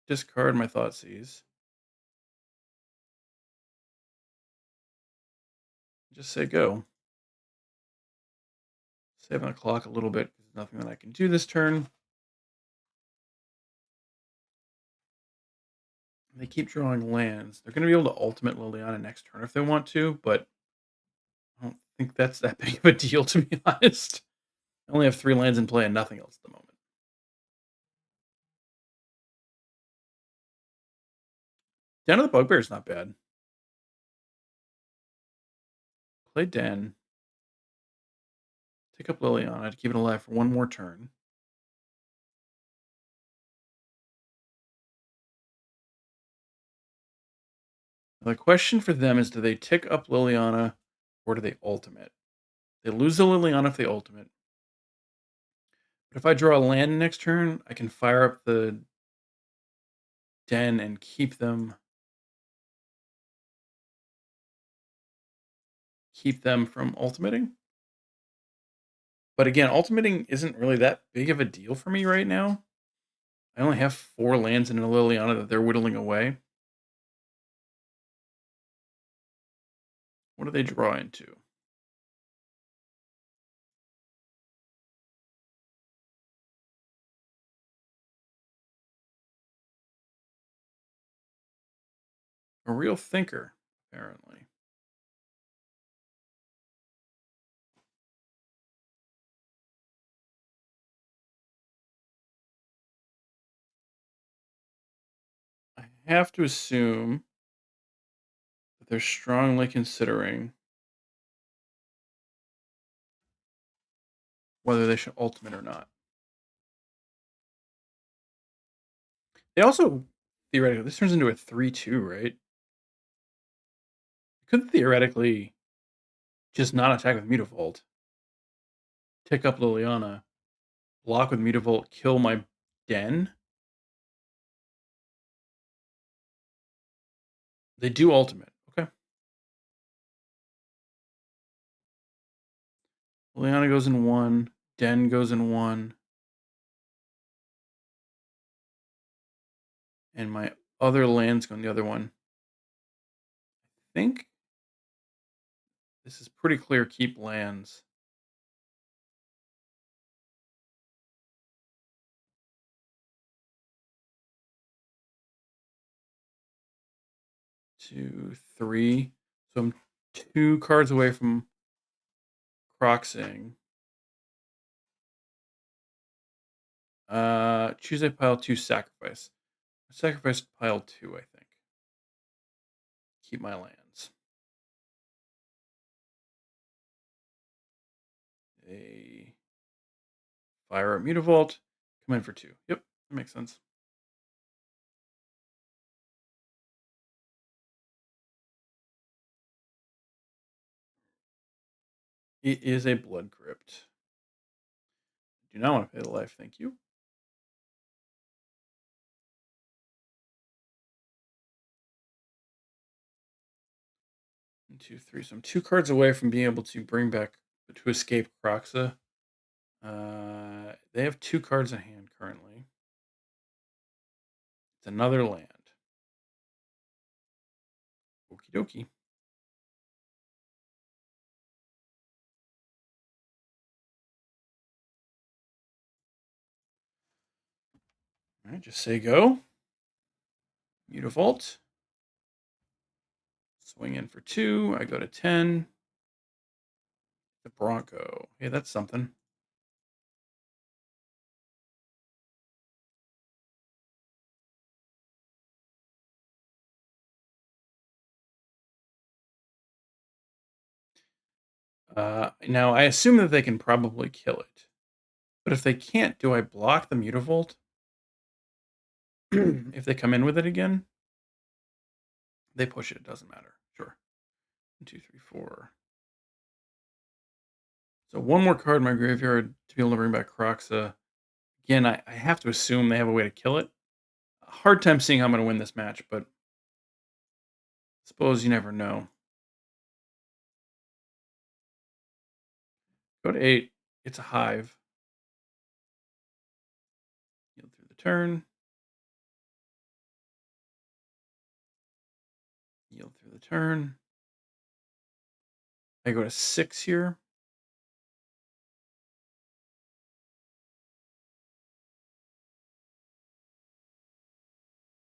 Speaker 1: discard my Thoughtseize. Just say go. Saving the clock a little bit because there's nothing that I can do this turn. They keep drawing lands. They're going to be able to ultimate Liliana next turn if they want to, but I don't think that's that big of a deal, to be honest. I only have 3 lands in play and nothing else at the moment. Den of the Bugbear is not bad. Play Den. Take up Liliana to keep it alive for 1 more turn. The question for them is, do they tick up Liliana or do they ultimate? They lose the Liliana if they ultimate. But if I draw a land next turn, I can fire up the Den and keep them from ultimating. But again, ultimating isn't really that big of a deal for me right now. I only have 4 lands in a Liliana that they're whittling away. What do they draw into? A real thinker, apparently. I have to assume that they're strongly considering whether they should ultimate or not. They also, theoretically, this turns into a 3-2, right? Could theoretically just not attack with Mutavault, tick up Liliana, block with Mutavault, kill my Den. They do ultimate. Okay. Liliana goes in 1. Den goes in 1. And my other lands go in the other one. I think this is pretty clear. Keep lands. Two, 3. So I'm 2 cards away from Croxing. Choose a pile 2, sacrifice. Sacrifice pile 2, I think. Keep my lands. A fire up Mutavault. Come in for 2. Yep, that makes sense. It is a blood crypt. Do not want to pay the life, thank you. 1, 2, 3. So I'm 2 cards away from being able to bring back to escape Croxa. They have 2 cards in hand currently. It's another land. Okie dokie. All right, just say go. Mutavault. Swing in for 2. I go to 10. The Bronco. Hey, that's something. Now, I assume that they can probably kill it. But if they can't, do I block the Mutavault? If they come in with it again? They push it, it doesn't matter. Sure. 1, 2, 3, 4. So one more card in my graveyard to be able to bring back Croxa. Again, I have to assume they have a way to kill it. Hard time seeing how I'm going to win this match, but suppose you never know. Go to 8. It's a hive. Yield through the turn. Yield through the turn. I go to 6 here.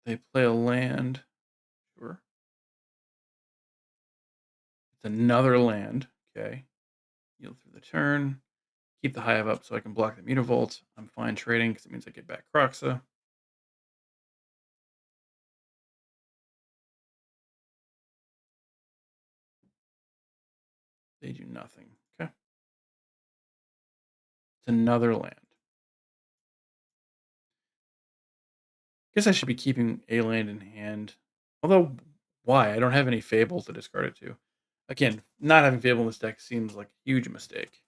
Speaker 1: They play a land. Sure. It's another land. Okay. Yield through the turn. Keep the hive up so I can block the Mutavault. I'm fine trading because it means I get back Croxa. They do nothing. Okay. It's another land. Guess I should be keeping a land in hand. Although, why? I don't have any Fable to discard it to. Again, not having Fable in this deck seems like a huge mistake.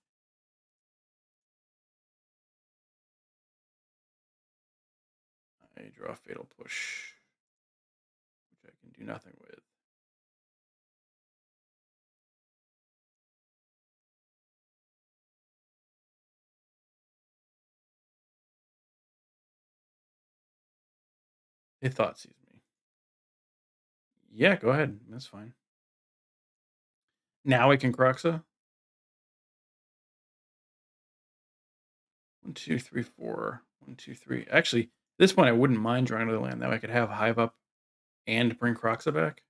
Speaker 1: I draw Fatal Push, which I can do nothing with. It thought sees me. Yeah, go ahead. That's fine. Now I can Croxa. 1, 2, 3, 4. 1, 2, 3. Actually, at this point, I wouldn't mind drawing another land. That way I could have Hive up and bring Croxa back.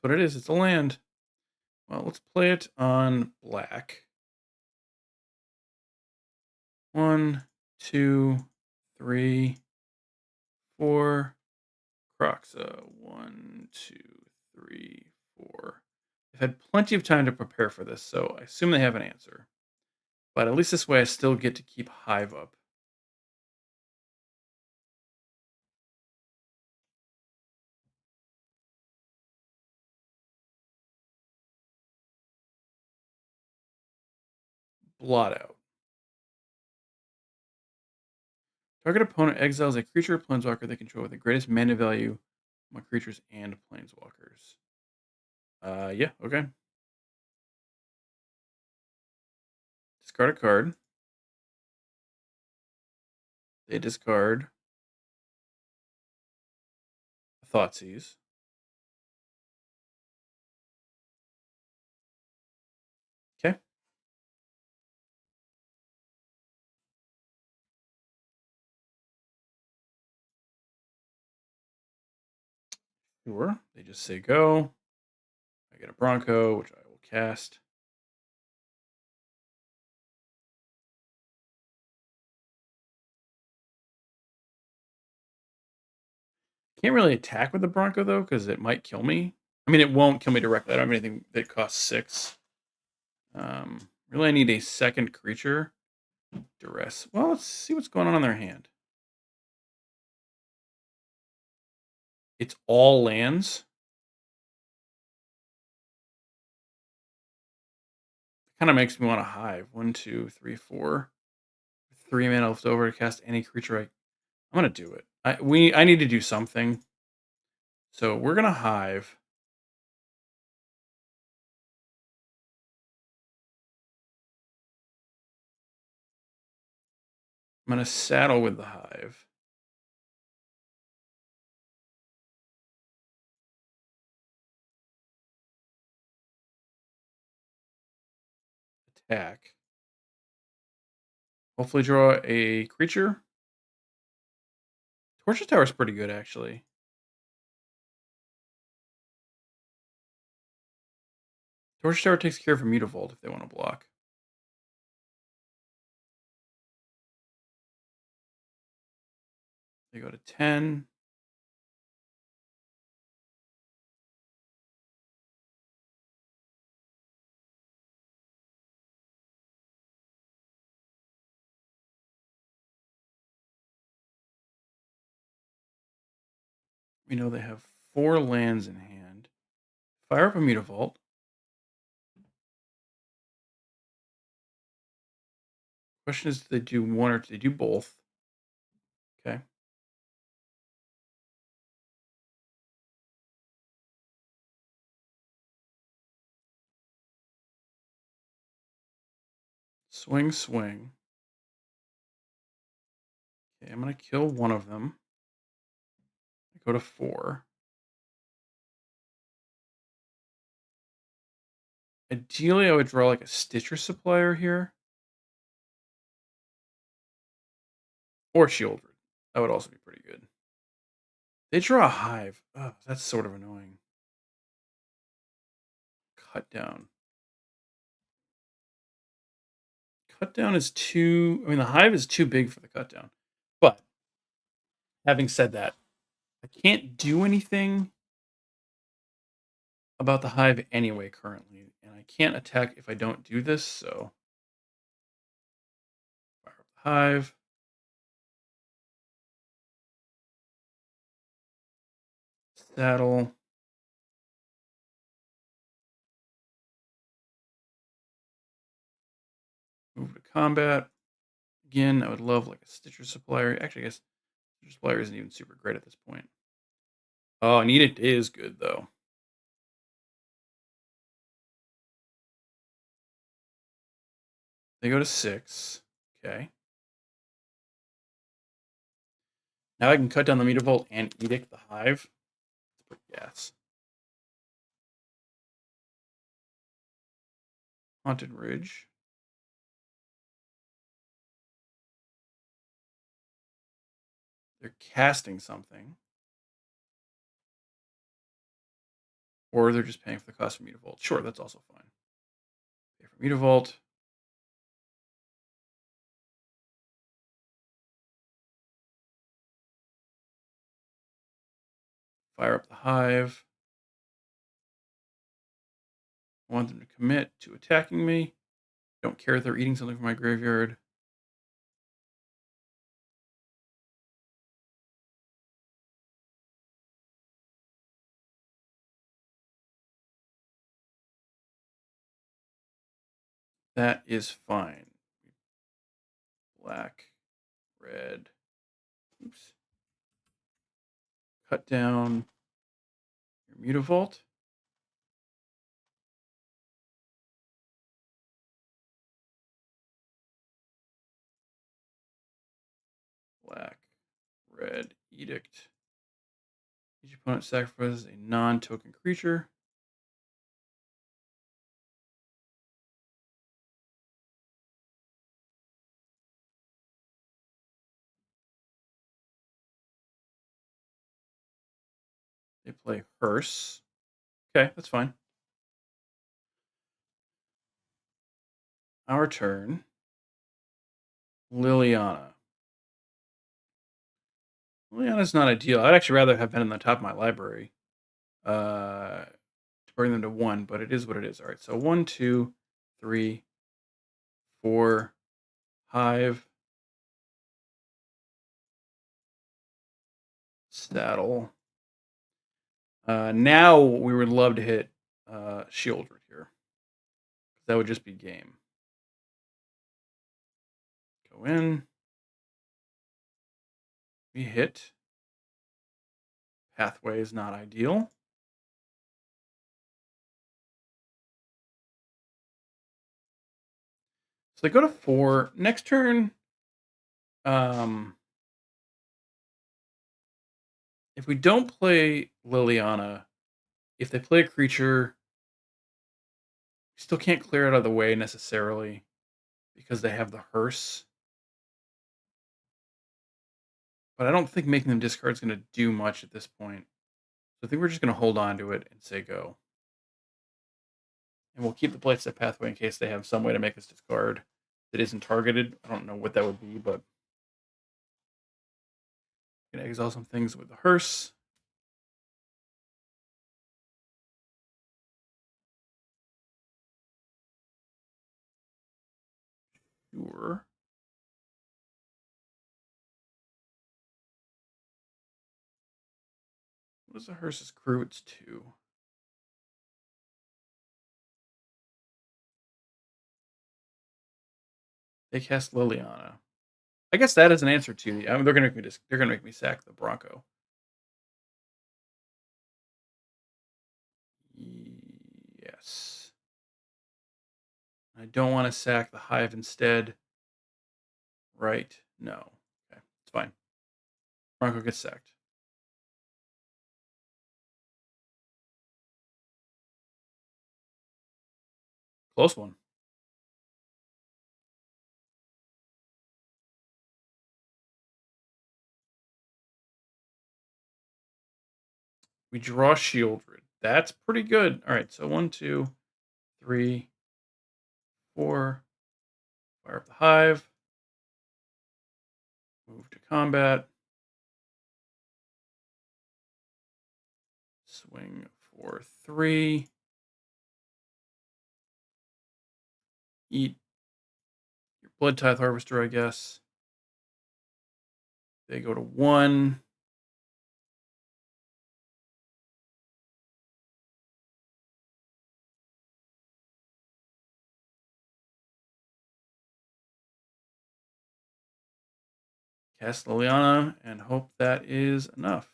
Speaker 1: That's what it is. It's a land. Well, let's play it on black. 1, 2, 3, 4. Croxa. 1, 2, 3, 4. I've had plenty of time to prepare for this, so I assume they have an answer. But at least this way I still get to keep Hive up. Blot out. Target opponent exiles a creature or planeswalker they control with the greatest mana value among creatures and planeswalkers. Yeah, okay. Discard a card. They discard a Thoughtseize. Okay. Sure. They just say go. I get a Bronco, which I will cast. Can't really attack with the Bronco though, because it might kill me. I mean, it won't kill me directly. I don't have anything that costs 6. Really, I need a second creature. Duress. Well, let's see what's going on in their hand. it's all lands. Kind of makes me want to hive. 1, 2, 3, 4. 3 mana left over to cast any creature. I'm gonna do it. I need to do something. So we're gonna hive. I'm gonna saddle with the hive. Attack. Hopefully draw a creature. Torch's Tower is pretty good, actually. Torch's Tower takes care of a Mutavault if they want to block. They go to 10. We know they have 4 lands in hand. Fire up a Mutavault. Question is, do they do one or do they do both? Okay. Swing, swing. Okay, I'm gonna kill one of them. I go to 4. Ideally, I would draw like a Stitcher Supplier here. Or Shieldred. That would also be pretty good. They draw a Hive. Oh, that's sort of annoying. Cut down. Cut down is too... I mean, the Hive is too big for the cut down. But, having said that, I can't do anything about the Hive anyway currently. And I can't attack if I don't do this, so... Fire up the Hive. Saddle. Move to combat. Again, I would love like a Stitcher Supplier. Actually, I guess Stitcher Supplier isn't even super great at this point. Oh, Need It is good, though. They go to 6. Okay. Now I can cut down the Mutavault and Edict the Hive. That's pretty gas. Haunted Ridge. They're casting something. Or they're just paying for the cost of Mutavault. Sure, that's also fine. Pay for Mutavault. Fire up the Hive. I want them to commit to attacking me. Don't care if they're eating something from my graveyard. That is fine. Black, red. Oops. Cut down your Mutavault. Black, red, Edict. Each opponent sacrifices a non-token creature. They play Hearse. Okay, that's fine. Our turn. Liliana. Liliana's not ideal. I'd actually rather have been in the top of my library to bring them to 1, but it is what it is. All right, so 1, 2, 3, 4, Hive, Saddle. Now we would love to hit Shieldred here. That would just be game. Go in. We hit. Pathway is not ideal. So they go to 4. Next turn, if we don't play Liliana, if they play a creature, we still can't clear it out of the way necessarily because they have the hearse. But I don't think making them discard is going to do much at this point. So I think we're just going to hold on to it and say go. And we'll keep the playset pathway in case they have some way to make us discard that isn't targeted. I don't know what that would be, but going to exile some things with the hearse. Sure. What is the hearse's crew? It's 2. They cast Liliana. I guess that is an answer to the. I mean, they're gonna make me sack the Bronco. Yes. I don't want to sack the Hive instead. Right? No. Okay, it's fine. Bronco gets sacked. Close one. We draw Shieldred. That's pretty good. All right, so 1, 2, 3, 4. Fire up the Hive. Move to combat. Swing for 3. Eat your Blood Tithe Harvester, I guess. They go to 1. Cast Liliana and hope that is enough.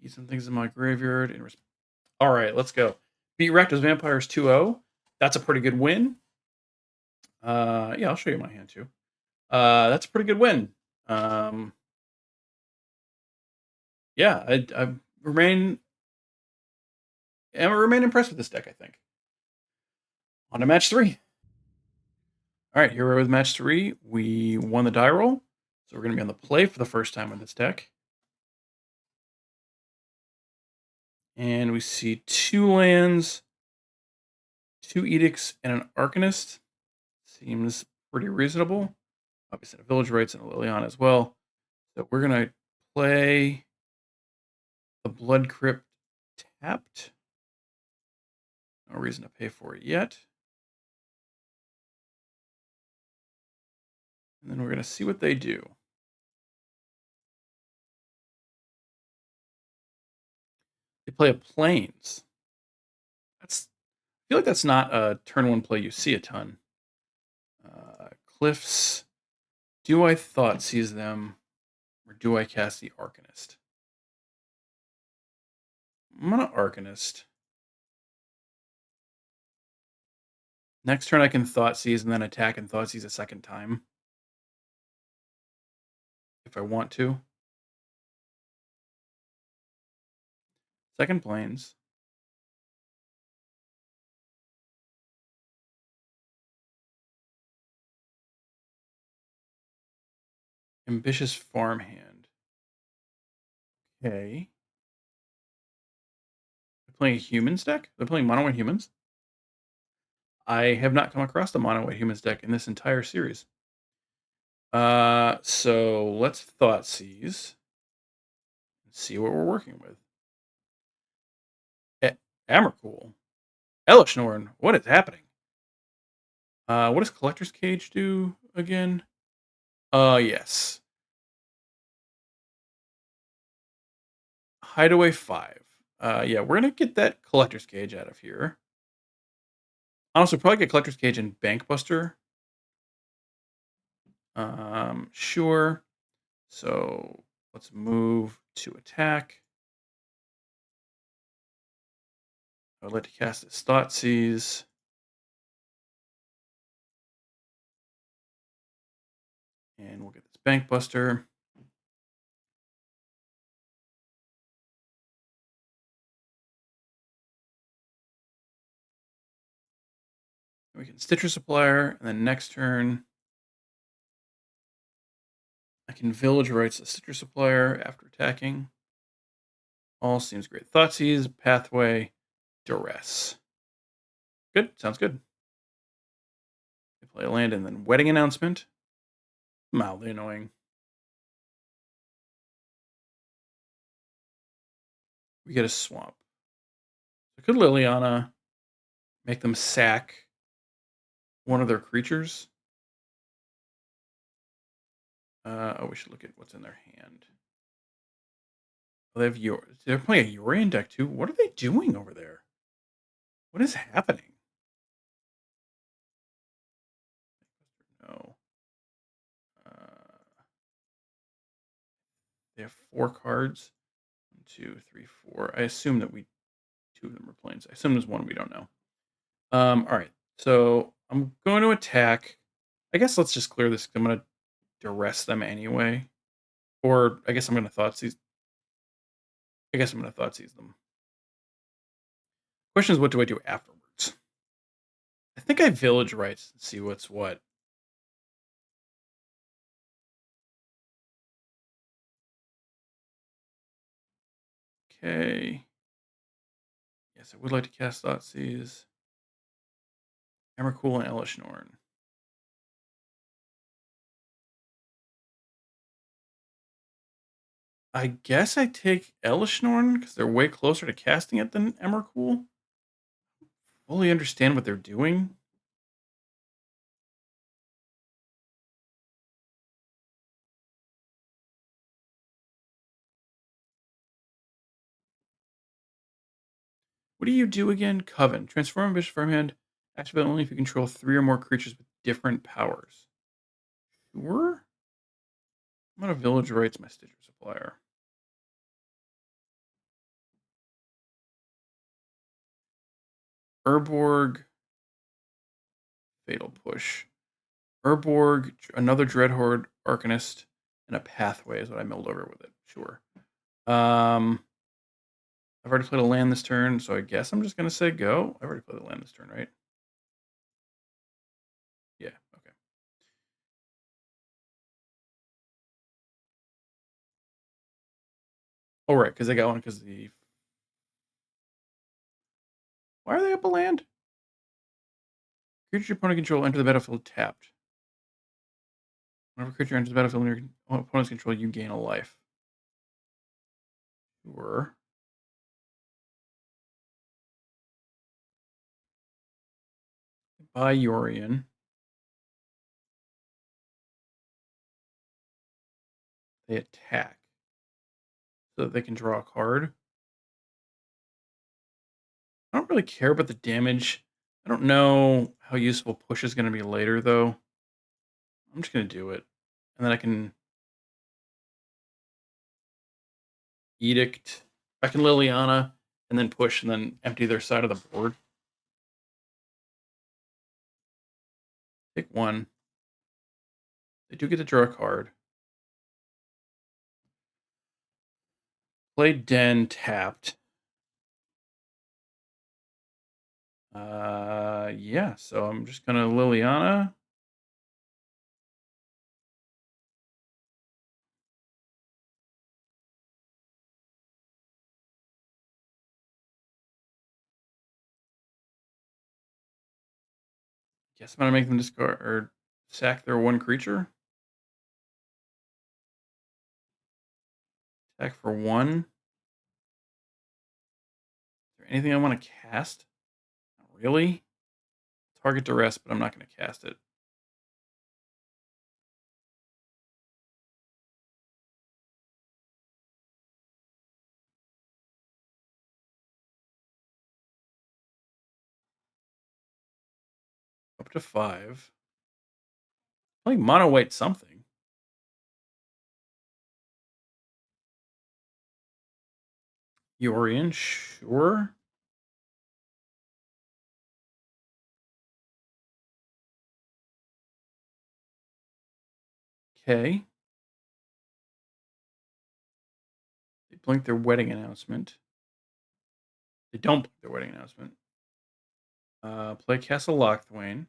Speaker 1: Eat some things in my graveyard. All right, let's go. Beat Rakdos Vampires 2-0. That's a pretty good win. Yeah, I'll show you my hand too. That's a pretty good win. Yeah, I remain impressed with this deck, I think. On to match 3. All right, here we're with match 3. We won the die roll, so we're going to be on the play for the first time with this deck. And we see 2 lands, 2 edicts, and an Arcanist. Seems pretty reasonable. Obviously, a Village Rites and a Liliana as well. So we're going to play the Blood Crypt tapped. No reason to pay for it yet. And then we're going to see what they do. They play a Plains. I feel like that's not a turn 1 play you see a ton. Cliffs. Do I Thoughtseize them, or do I cast the Arcanist? I'm going to Arcanist. Next turn I can Thoughtseize and then attack and Thoughtseize a second time. If I want to. Second Plains. Ambitious Farmhand. Okay. They're playing a Humans deck? They're playing Mono White Humans? I have not come across the Mono White Humans deck in this entire series. So let's Thoughtseize. See what we're working with. Amarcool. Elishnorn, what is happening? What does Collector's Cage do again? Yes. Hideaway 5. Yeah, we're gonna get that Collector's Cage out of here. Honestly, probably get Collector's Cage and Bank Buster. Sure. So let's move to attack. I would like to cast this Thoughtseize. And we'll get this Bank Buster. We can Stitcher Supplier, and then next turn, I can Village Rights the Stitcher Supplier after attacking. All seems great. Thoughtseize, Pathway, Duress. Good, sounds good. They play a land and then Wedding Announcement. Mildly annoying. We get a swamp. So could Liliana make them sack one of their creatures? We should look at what's in their hand. Oh, they have they're playing a Yorion deck too. What are they doing over there? What is happening? No. Uh, they have 4 cards. 1, 2, 3, 4. I assume that 2 of them are planes. I assume there's one we don't know. All right. So I'm going to attack. I guess let's just clear this. I'm going to duress them anyway. Or I guess I'm going to Thoughtseize. I guess I'm going to Thoughtseize them. Question is, what do I do afterwards? I think I Village Rights and see what's what. Okay. Yes, I would like to cast Thoughtseize. Emrakul and Elishnorn. I guess I take Elishnorn because they're way closer to casting it than Emrakul. Fully understand what they're doing. What do you do again? Coven. Transform a Bishop Farmhand. Activate only if you control 3 or more creatures with different powers. Sure. I'm gonna Village Rights my Stitcher Supplier. Urborg. Fatal Push. Urborg, another Dreadhorde, Arcanist, and a Pathway is what I milled over with it. Sure. I've already played a land this turn, so I guess I'm just gonna say go. I've already played a land this turn, right? Yeah, okay. Oh, right, because they got one because the... Why are they up a land? Creature your opponent control enter the battlefield tapped. Whenever a creature enters the battlefield under your opponent's control, you gain a life. Sure. By Yorion. They attack. So that they can draw a card. I don't really care about the damage. I don't know how useful push is going to be later, though. I'm just going to do it. And then I can Edict. I can Liliana, and then push, and then empty their side of the board. Pick one. They do get to draw a card. Play Den tapped. Yeah, so I'm just going to Liliana. Guess I'm going to make them discard or sack their one creature. Attack for 1. Is there anything I want to cast? Not really. Target to rest, but I'm not going to cast it. Up to 5. I like mono white something. Yorian, sure. Okay. They blink their wedding announcement. They don't blink their wedding announcement. Play Castle Lochthwain.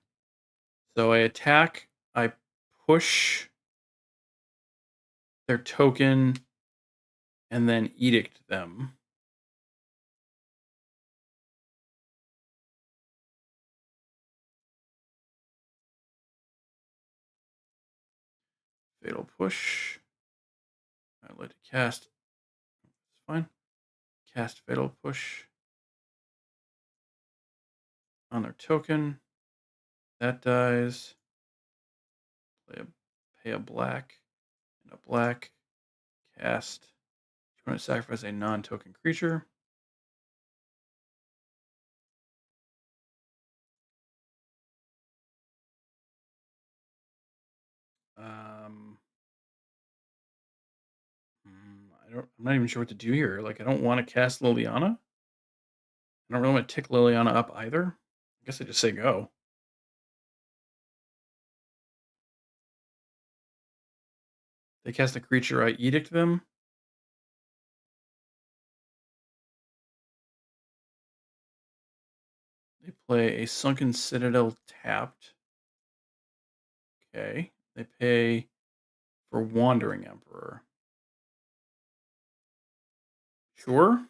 Speaker 1: So I attack. I push their token and then edict them. Fatal push. I'd like to cast. It's fine. Cast fatal push on their token. That dies. Pay a black and a black. Cast. You want to sacrifice a non-token creature. I'm not even sure what to do here. Like, I don't want to cast Liliana. I don't really want to tick Liliana up either. I guess I just say go. They cast a creature, I edict them. They play a Sunken Citadel tapped. Okay. They pay for Wandering Emperor. Sure.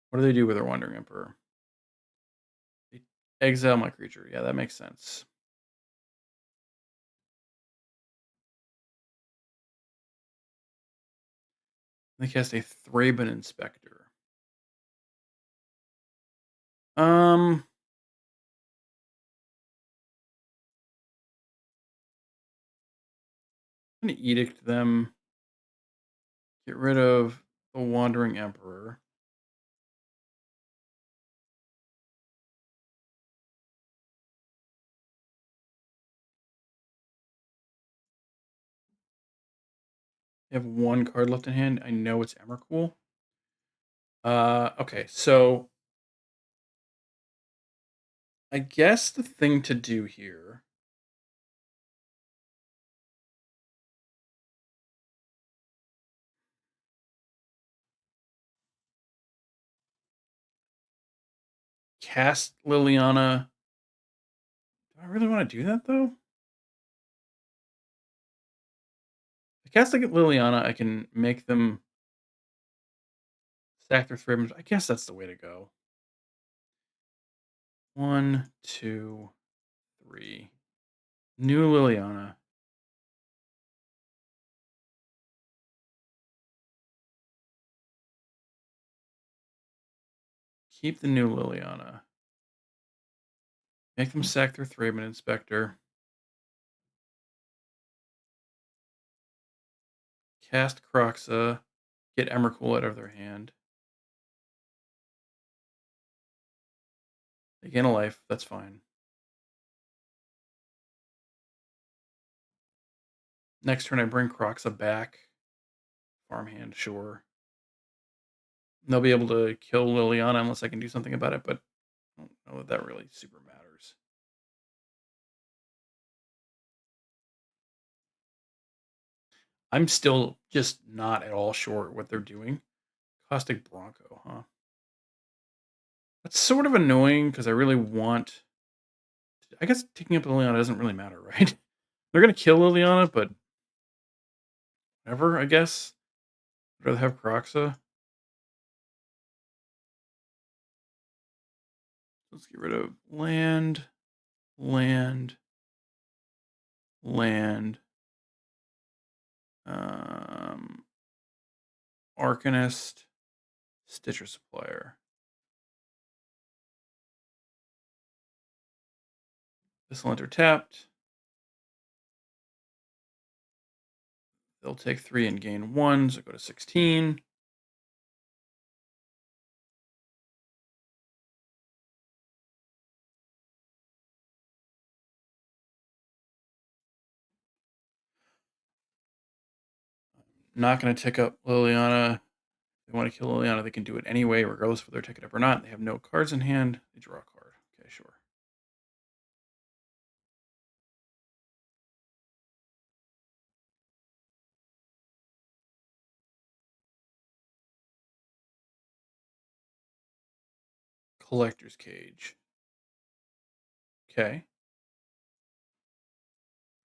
Speaker 1: What do they do with their Wandering Emperor? They exile my creature. Yeah, that makes sense. They cast a Thraben Inspector. I'm gonna edict them. Get rid of the Wandering Emperor. They have one card left in hand. I know it's Emrakul. Okay, so I guess the thing to do here. Cast Liliana. Do I really want to do that though? If I cast like Liliana, I can make them stack their Thraben. I guess that's the way to go. 1, 2, 3. New Liliana. Keep the new Liliana. Make them sack their Thraben Inspector. Cast Croxa. Get Emrakul out of their hand. They gain a life. That's fine. Next turn, I bring Croxa back. Farmhand, sure. They'll be able to kill Liliana unless I can do something about it, but I don't know that that really super matters. I'm still just not at all sure what they're doing. Caustic Bronco, huh? That's sort of annoying because I really want. I guess taking up Liliana doesn't really matter, right? They're gonna kill Liliana, but whatever, I guess. I'd rather have Croxa. Let's get rid of land, land, land. Arcanist, Stitcher Supplier. This will enter tapped. They'll take 3 and gain 1, so go to 16. Not going to tick up Liliana. If they want to kill Liliana, they can do it anyway, regardless of whether they're ticking up or not. They have no cards in hand. They draw a card. Okay, sure. Collector's Cage. Okay.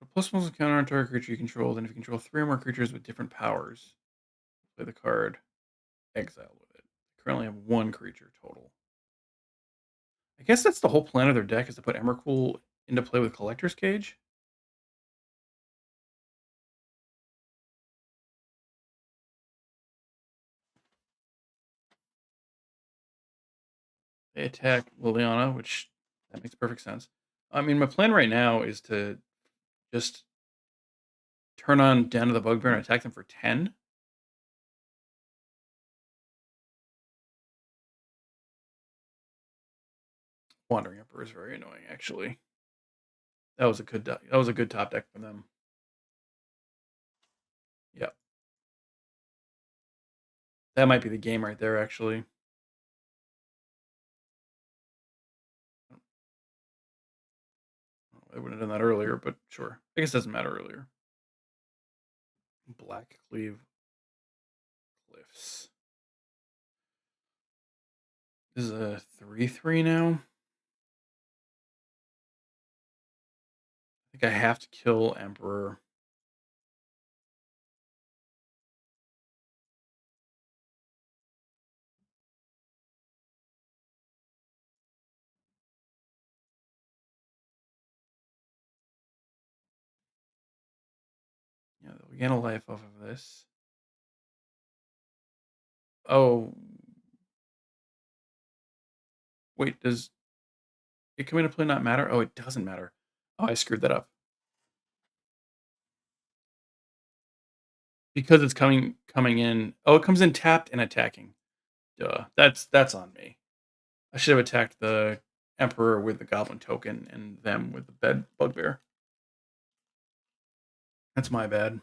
Speaker 1: A plus 1 counter on target creature you control. Then if you control 3 or more creatures with different powers, play the card, exile with it. They currently have 1 creature total. I guess that's the whole plan of their deck, is to put Emrakul into play with Collector's Cage. They attack Liliana, which that makes perfect sense. I mean, my plan right now is to just turn on Den of the Bugbear and attack them for 10. Wandering Emperor is very annoying, actually. That was a good top deck for them. Yeah, that might be the game right there, actually. I wouldn't have done that earlier, but sure. I guess it doesn't matter earlier. Black Cleave Cliffs. This is a 3/3 now. I think I have to kill Emperor. Yeah, they'll gain a life off of this. Oh, wait, does it come into play not matter? Oh, it doesn't matter. Oh, I screwed that up. Because it's coming in. Oh, it comes in tapped and attacking. Duh. That's on me. I should have attacked the Emperor with the Goblin token and them with the Bugbear. That's my bad.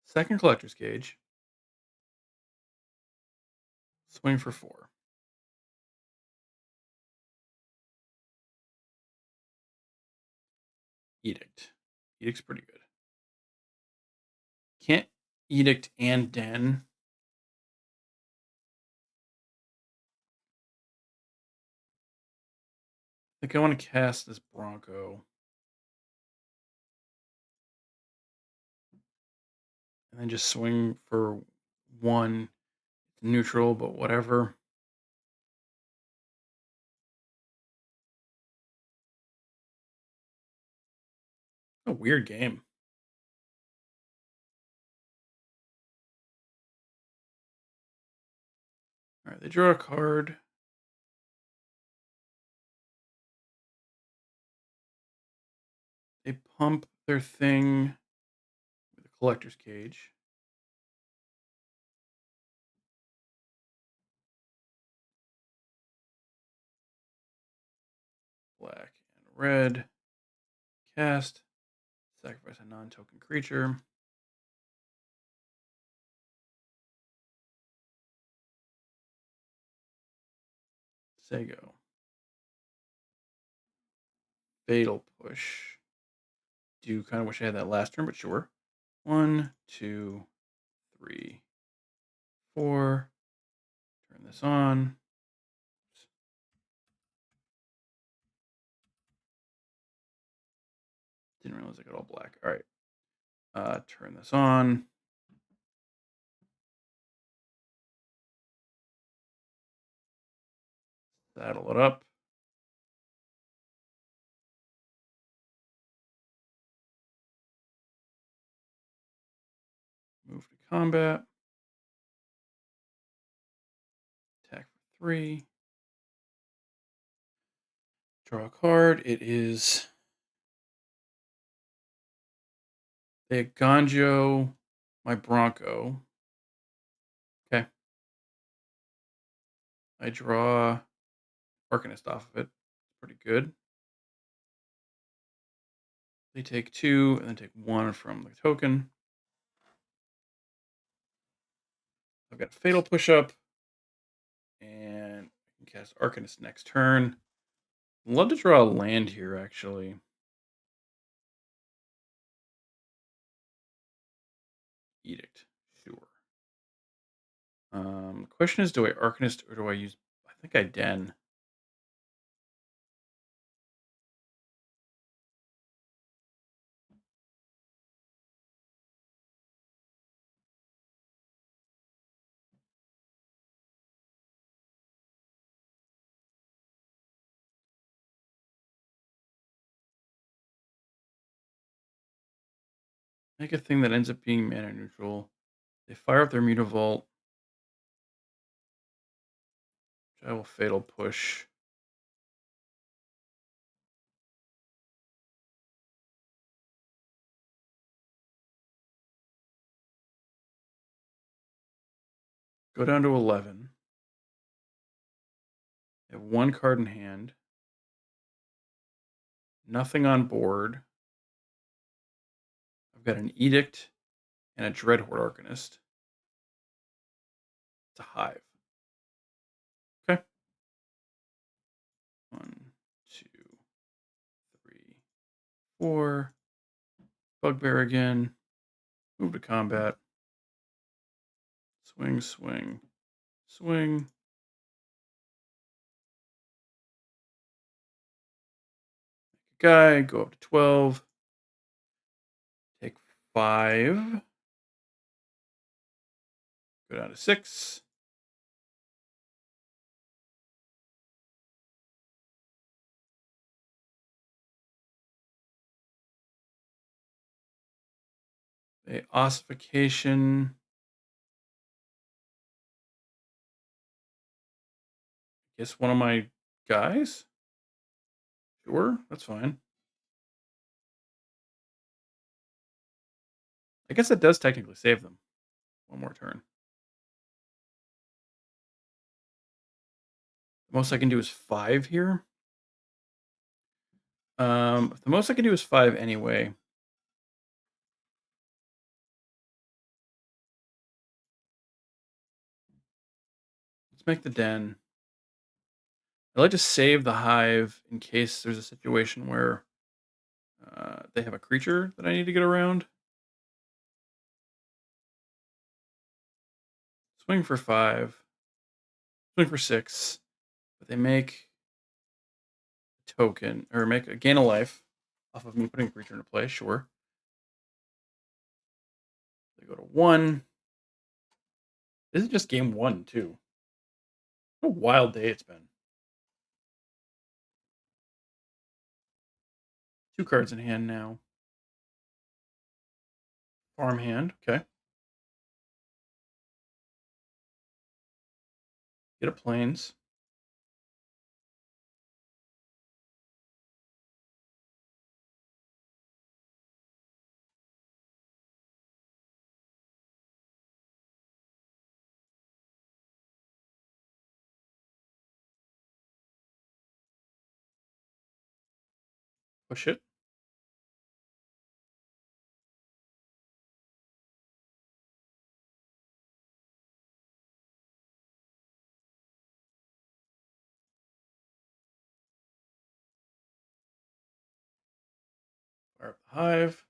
Speaker 1: Second Collector's Cage. Swing for 4. Edict. Edict's pretty good. Can't Edict and Den. I think I want to cast this Bronco. And then just swing for 1. Neutral, but whatever. A weird game. All right, they draw a card. They pump their thing with a Collector's Cage. Black and red. Cast. Sacrifice a non-token creature. Say go. Fatal Push. Do kind of wish I had that last turn, but sure. 1, 2, 3, 4. Turn this on. Didn't realize I got all black. All right. Turn this on. Saddle it up. Move to combat. Attack for 3. Draw a card. It is They Ganjo my Bronco. Okay. I draw Arcanist off of it. Pretty good. They take 2 and then take 1 from the token. I've got Fatal Push Up. And I can cast Arcanist next turn. I'd love to draw a land here, actually. Edict. Sure. The question is, do I Arcanist or do I use... I think I Den. Make a thing that ends up being mana neutral. They fire up their Mutavault. I will Fatal Push. Go down to 11. I have 1 card in hand. Nothing on board. I've got an Edict and a Dreadhorde Arcanist. It's a Hive. Okay. 1, 2, 3, 4. Bugbear again. Move to combat. Swing, swing, swing. Guy, go up to 12. Take 5. Go down to 6. A ossification. Guess one of my guys? Sure, that's fine. I guess that does technically save them. One more turn. The most I can do is 5 here. The most I can do is 5 anyway. Let's make the Den. I like to save the Hive in case there's a situation where they have a creature that I need to get around. Swing for 5. Swing for 6. But they make a token, or make a gain of life off of me putting a creature into play, sure. They go to 1. This is just game 1, too. What a wild day it's been. 2 cards in hand now. Farm hand, okay. Get a plains. Push it. Fire up the Hive.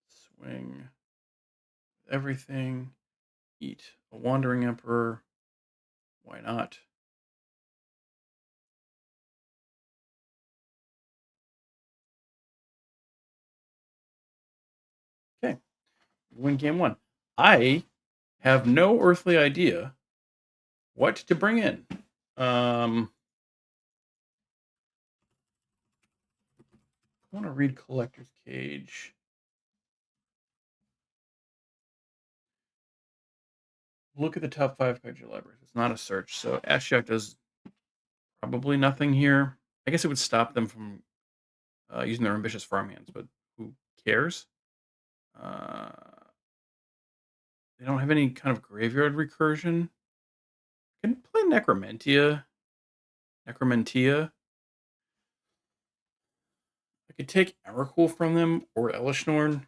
Speaker 1: Swing. Everything. Eat a Wandering Emperor. Why not? Okay. Win game 1. I have no earthly idea what to bring in. I want to read Collector's Cage. Look at the top 5 cards of your library. It's not a search, so Ashiok does probably nothing here. I guess it would stop them from using their ambitious farmhands, but who cares? Uh, they don't have any kind of graveyard recursion. Can play Necromentia. I could take Emrakul from them or Elishnorn.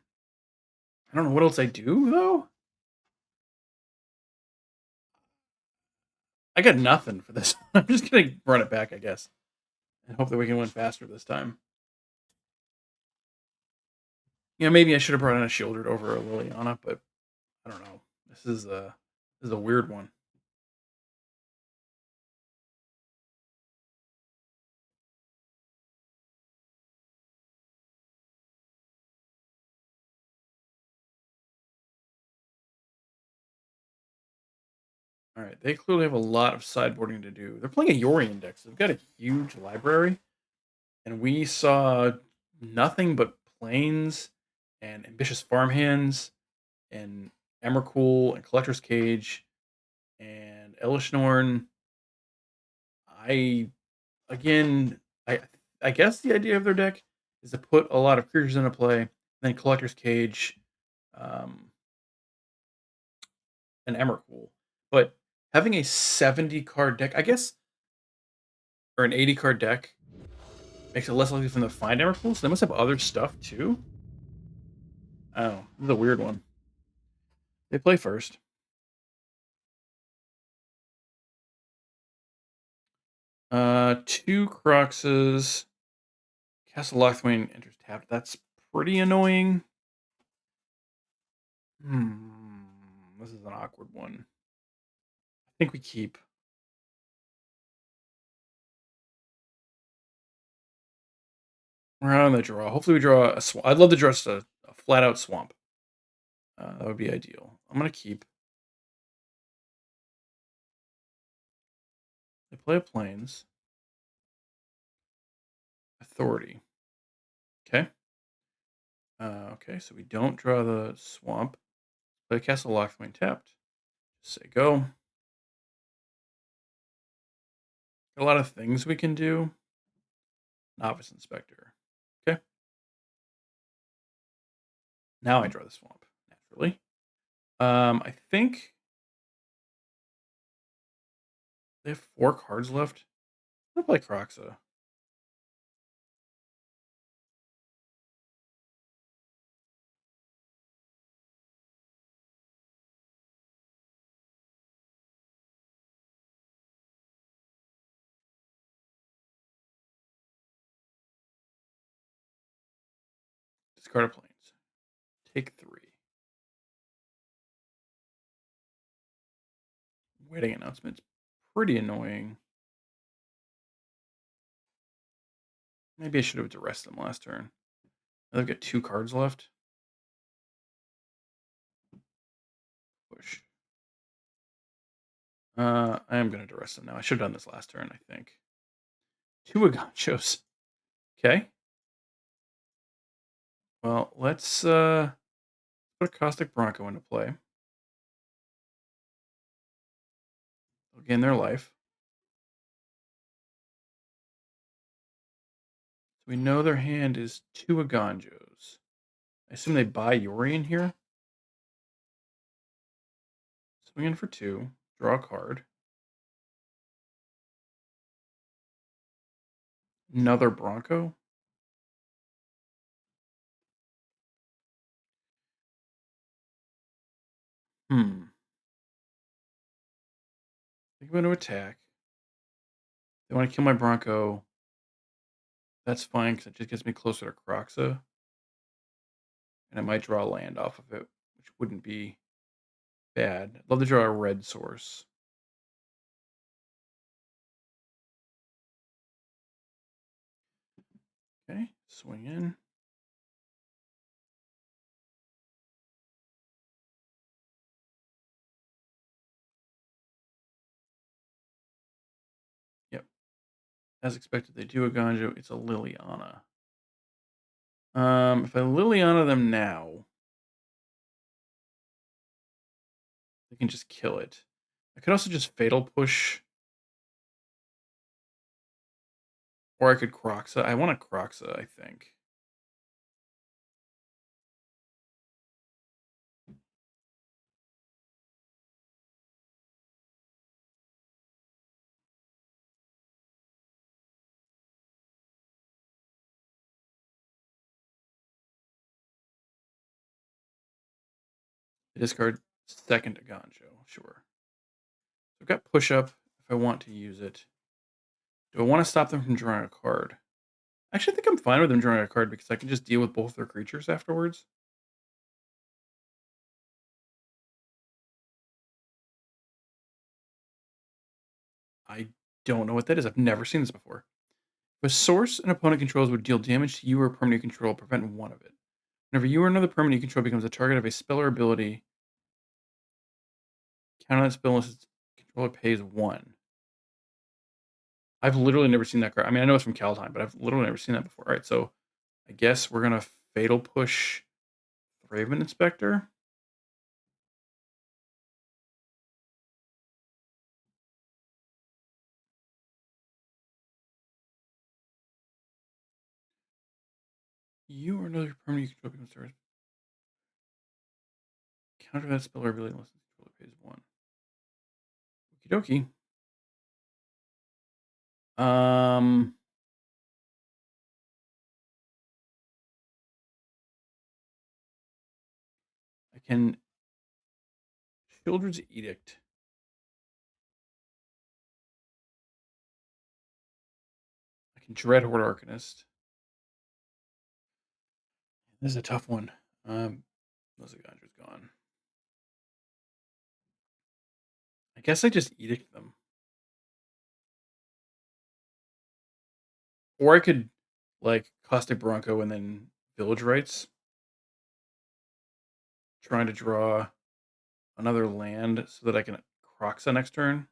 Speaker 1: I don't know what else I do though. I got nothing for this. I'm just gonna run it back, I guess, and hope that we can win faster this time. Yeah, maybe I should have brought in a Shieldred over a Liliana, but I don't know. This is a weird one. All right, they clearly have a lot of sideboarding to do. They're playing a Yorion deck, so they've got a huge library, and we saw nothing but planes and ambitious farmhands and Emrakul and Collector's Cage and Elishnorn. I again, I guess the idea of their deck is to put a lot of creatures into play, then Collector's Cage, um, and Emrakul. But having a 70 card deck, I guess, or an 80 card deck makes it less likely for them to find Emrakul. So they must have other stuff too. Oh, this is a weird one. They play first. Two Croxes. Castle Lochthwain enters tapped. That's pretty annoying. This is an awkward one. I think we keep. We're out on the draw. Hopefully we draw a swamp. I'd love to draw just a flat out swamp. That would be ideal. I'm going to keep. They play a plains. Authority. Okay. Okay, so we don't draw the swamp. Play Castle Lochthwain tapped. Just say go. Got a lot of things we can do. Novice Inspector. Okay. Now I draw the swamp, naturally. I think they have 4 cards left. I'm gonna play Croxa. Discard a planes. Take 3. Wedding announcement's pretty annoying. Maybe I should have duressed them last turn. They've got 2 cards left. Push. I am going to duress them now. I should have done this last turn, I think. 2 Aganchos. Okay. Well, let's put a Caustic Bronco into play. They'll gain their life. So we know their hand is 2 Aganjos. I assume they buy Yorion here. Swing in for 2. Draw a card. Another Bronco. They go into attack. They want to kill my Bronco. That's fine because it just gets me closer to Croxa. And I might draw land off of it, which wouldn't be bad. I'd love to draw a red source. Okay, swing in. Yep. As expected, they do a Ganjo. It's a Liliana. If I Liliana them now, they can just kill it. I could also just Fatal Push Or I could Croxa. I want a Croxa, I think. Discard second Ganjo. Sure. I've got push up if I want to use it. Do I want to stop them from drawing a card? Actually, I think I'm fine with them drawing a card because I can just deal with both their creatures afterwards. I don't know what that is. I've never seen this before. If a source an opponent controls would deal damage to you or a permanent you control, prevent one of it. Whenever you or another permanent you control becomes the target of a spell or ability, counter that spell unless its controller pays one. I've literally never seen that card. I mean, I know it's from Kaldheim, but I've literally never seen that before. All right, so I guess we're gonna Fatal Push Raven Inspector. You or another permanent you control becomes target. Counter that spell or ability unless its controller pays one. Okie dokie. I can Children's Edict. I can Dreadhorde Arcanist. This is a tough one. Most of Gandra's gone. I guess I just Edict them. Or I could, like, Caustic Bronco and then Village Rites. Trying to draw another land so that I can Croxa next turn.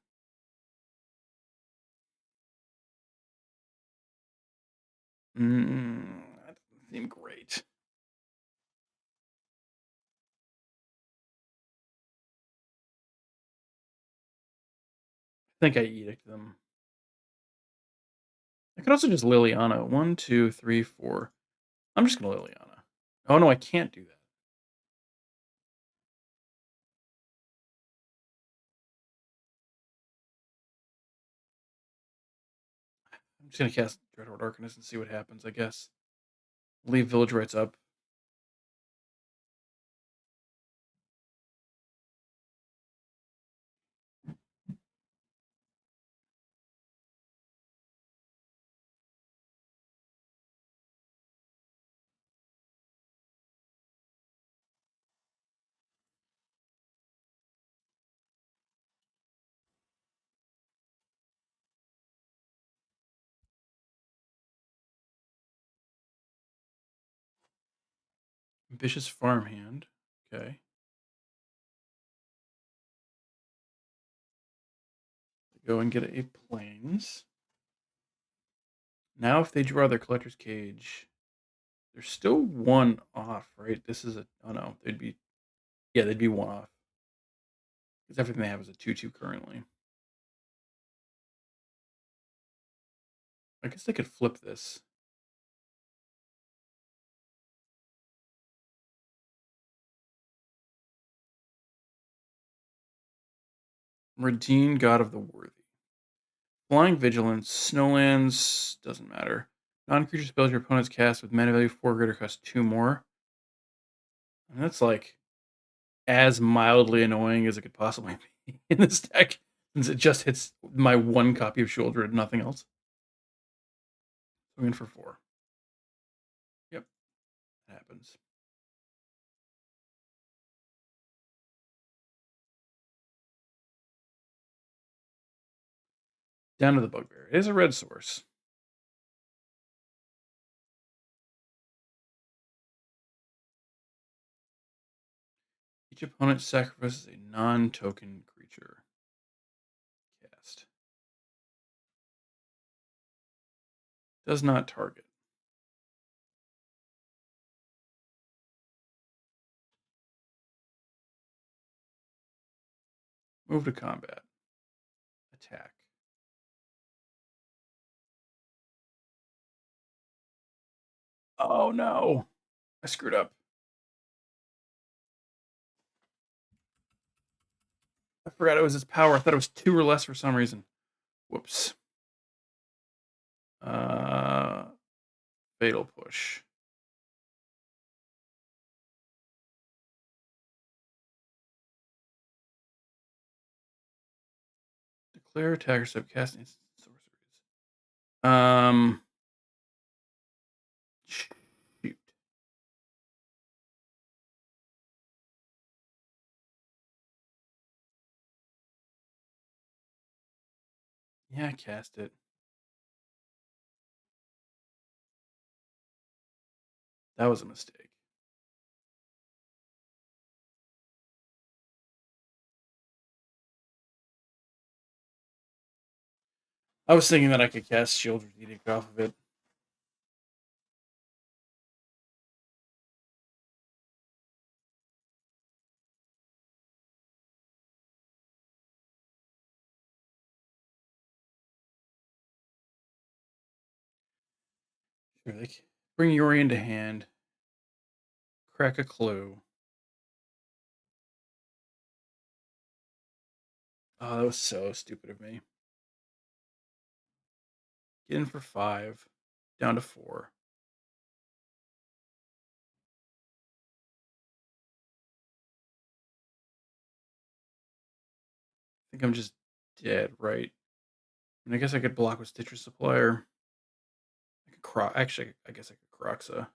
Speaker 1: That doesn't seem great. I think I Edict them. I could also just Liliana. 1, 2, 3, 4. I'm just gonna Liliana. Oh no, I can't do that. I'm just gonna cast Dreadhorde Arcanist and see what happens, I guess. Leave Village Rites up. Ambitious Farmhand. Okay. Go and get a Plains. Now if they draw their Collector's Cage, they're still one off, right? This is a... Oh no, they'd be... Yeah, they'd be one off. Because everything they have is a 2/2 currently. I guess they could flip this. Redeem God of the Worthy. Flying Vigilance. Snowlands. Doesn't matter. Non-creature spells your opponent's cast with mana value 4 greater cost 2 more. And that's like as mildly annoying as it could possibly be in this deck, since it just hits my one copy of Shoulder and nothing else. I'm in for 4. Yep, it happens. Down to the Bugbear. It is a red source. Each opponent sacrifices a non-token creature. Cast. Does not target. Move to combat. Attack. Oh no. I screwed up. I forgot it was its power. I thought it was 2 or less for some reason. Whoops. Uh, Fatal push. Declare attacker subcasting sorceries. Um, shoot. Yeah, I cast it. That was a mistake. I was thinking that I could cast Shieldred Edict off of it. Sure, like bring Yori into hand. Crack a clue. Oh, that was so stupid of me. Get in for 5. Down to 4. I think I'm just dead, right? And I guess I could block with Stitcher Supplier. I could Actually, I guess I could Croxa.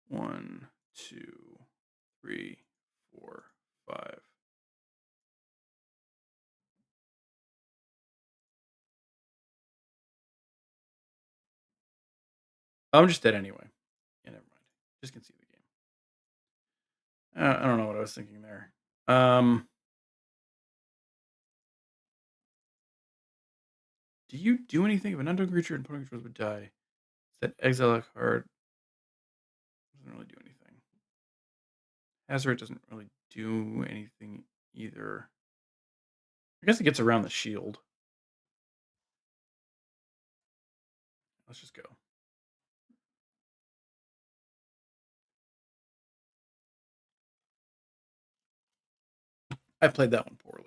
Speaker 1: One, two, three, 4, 5. I'm just dead anyway. Yeah, never mind. Just concede the game. I don't know what I was thinking there. Do you do anything if an unknown creature and opponent controls would die? That exile a card doesn't really do anything. Hazard doesn't really do anything either. I guess it gets around the shield. Let's just go. I played that one poorly.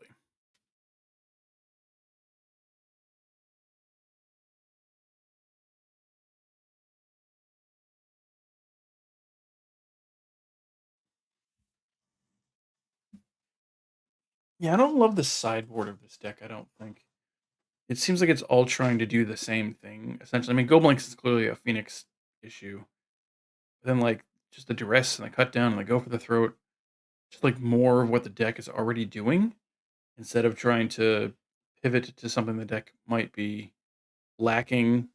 Speaker 1: Yeah, I don't love the sideboard of this deck, I don't think. It seems like it's all trying to do the same thing, essentially. I mean, Goblinks is clearly a Phoenix issue. But then, like, just the duress and the cut down and the go for the throat, just like more of what the deck is already doing instead of trying to pivot to something the deck might be lacking.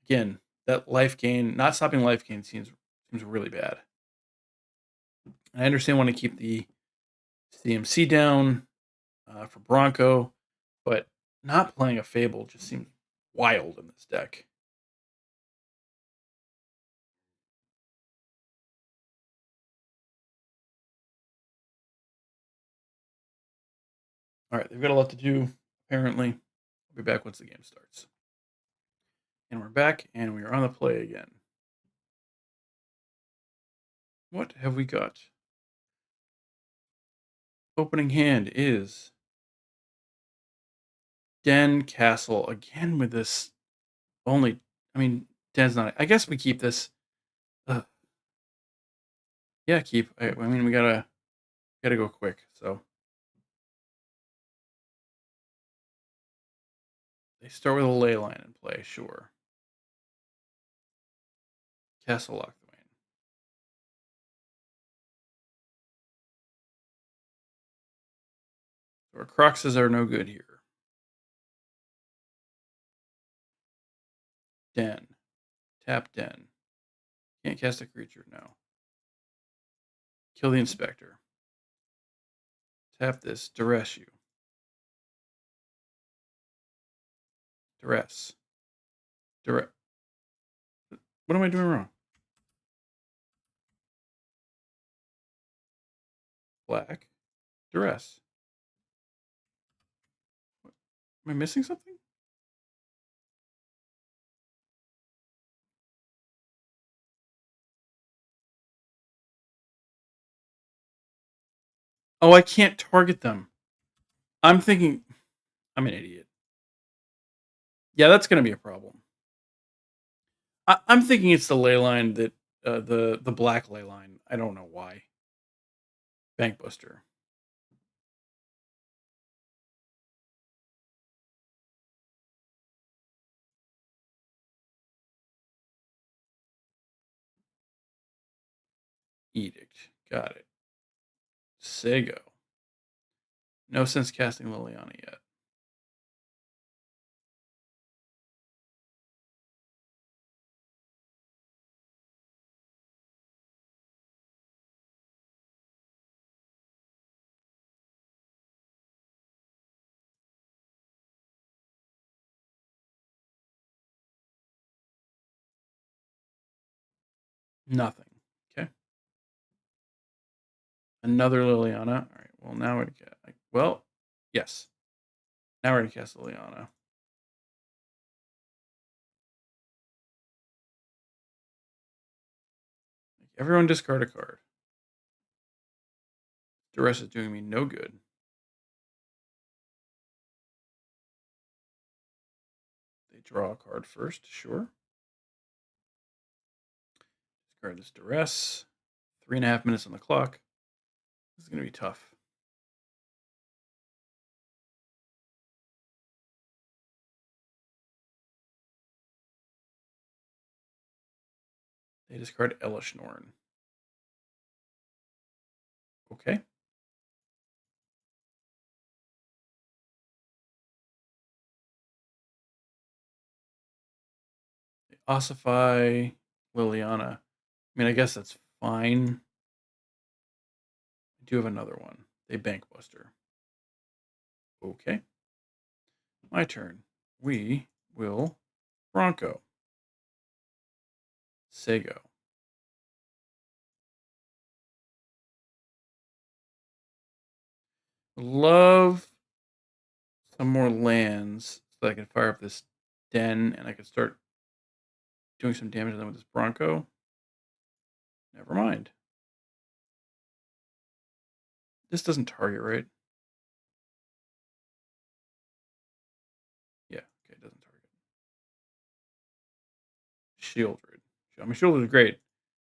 Speaker 1: Again, that life gain, not stopping life gain seems really bad. I understand want to keep the CMC down for Bronco, but not playing a Fable just seems wild in this deck. All right, they've got a lot to do, apparently. I'll be back once the game starts. And we're back, and we are on the play again. What have we got? Opening hand is Den Castle again with this only. I mean, Den's not. I guess we keep this. Yeah, keep. I mean, we gotta go quick. So they start with a ley line in play. Sure. Castle Lock the Wayne. So our Croxes are no good here. Den. Tap Den. Can't cast a creature. No. Kill the Inspector. Tap this. Duress you. Duress. Duress. What am I doing wrong? Black. Duress. Am I missing something? Oh, I can't target them. I'm thinking I'm an idiot. Yeah, that's gonna be a problem. I'm thinking it's the ley line that the black ley line. I don't know why. Bank Buster. Edict. Got it. Sego. No sense casting Liliana yet. Nothing. Okay. Another Liliana. All right. Well, now we're gonna well, yes. Now we're gonna cast Liliana. Everyone discard a card. Duress is doing me no good. They draw a card first, sure. Discard this Duress. 3.5 minutes on the clock. This is gonna be tough. They discard Elishnorn. Okay. They ossify Liliana. I mean, I guess that's fine. I do have another one. They Bank Buster. Okay. My turn. We will Bronco. Sego. Love some more lands so that I can fire up this den and I can start doing some damage to them with this Bronco. Never mind. This doesn't target, right? Yeah, okay, it doesn't target. Shieldred. I mean, Shieldred is great,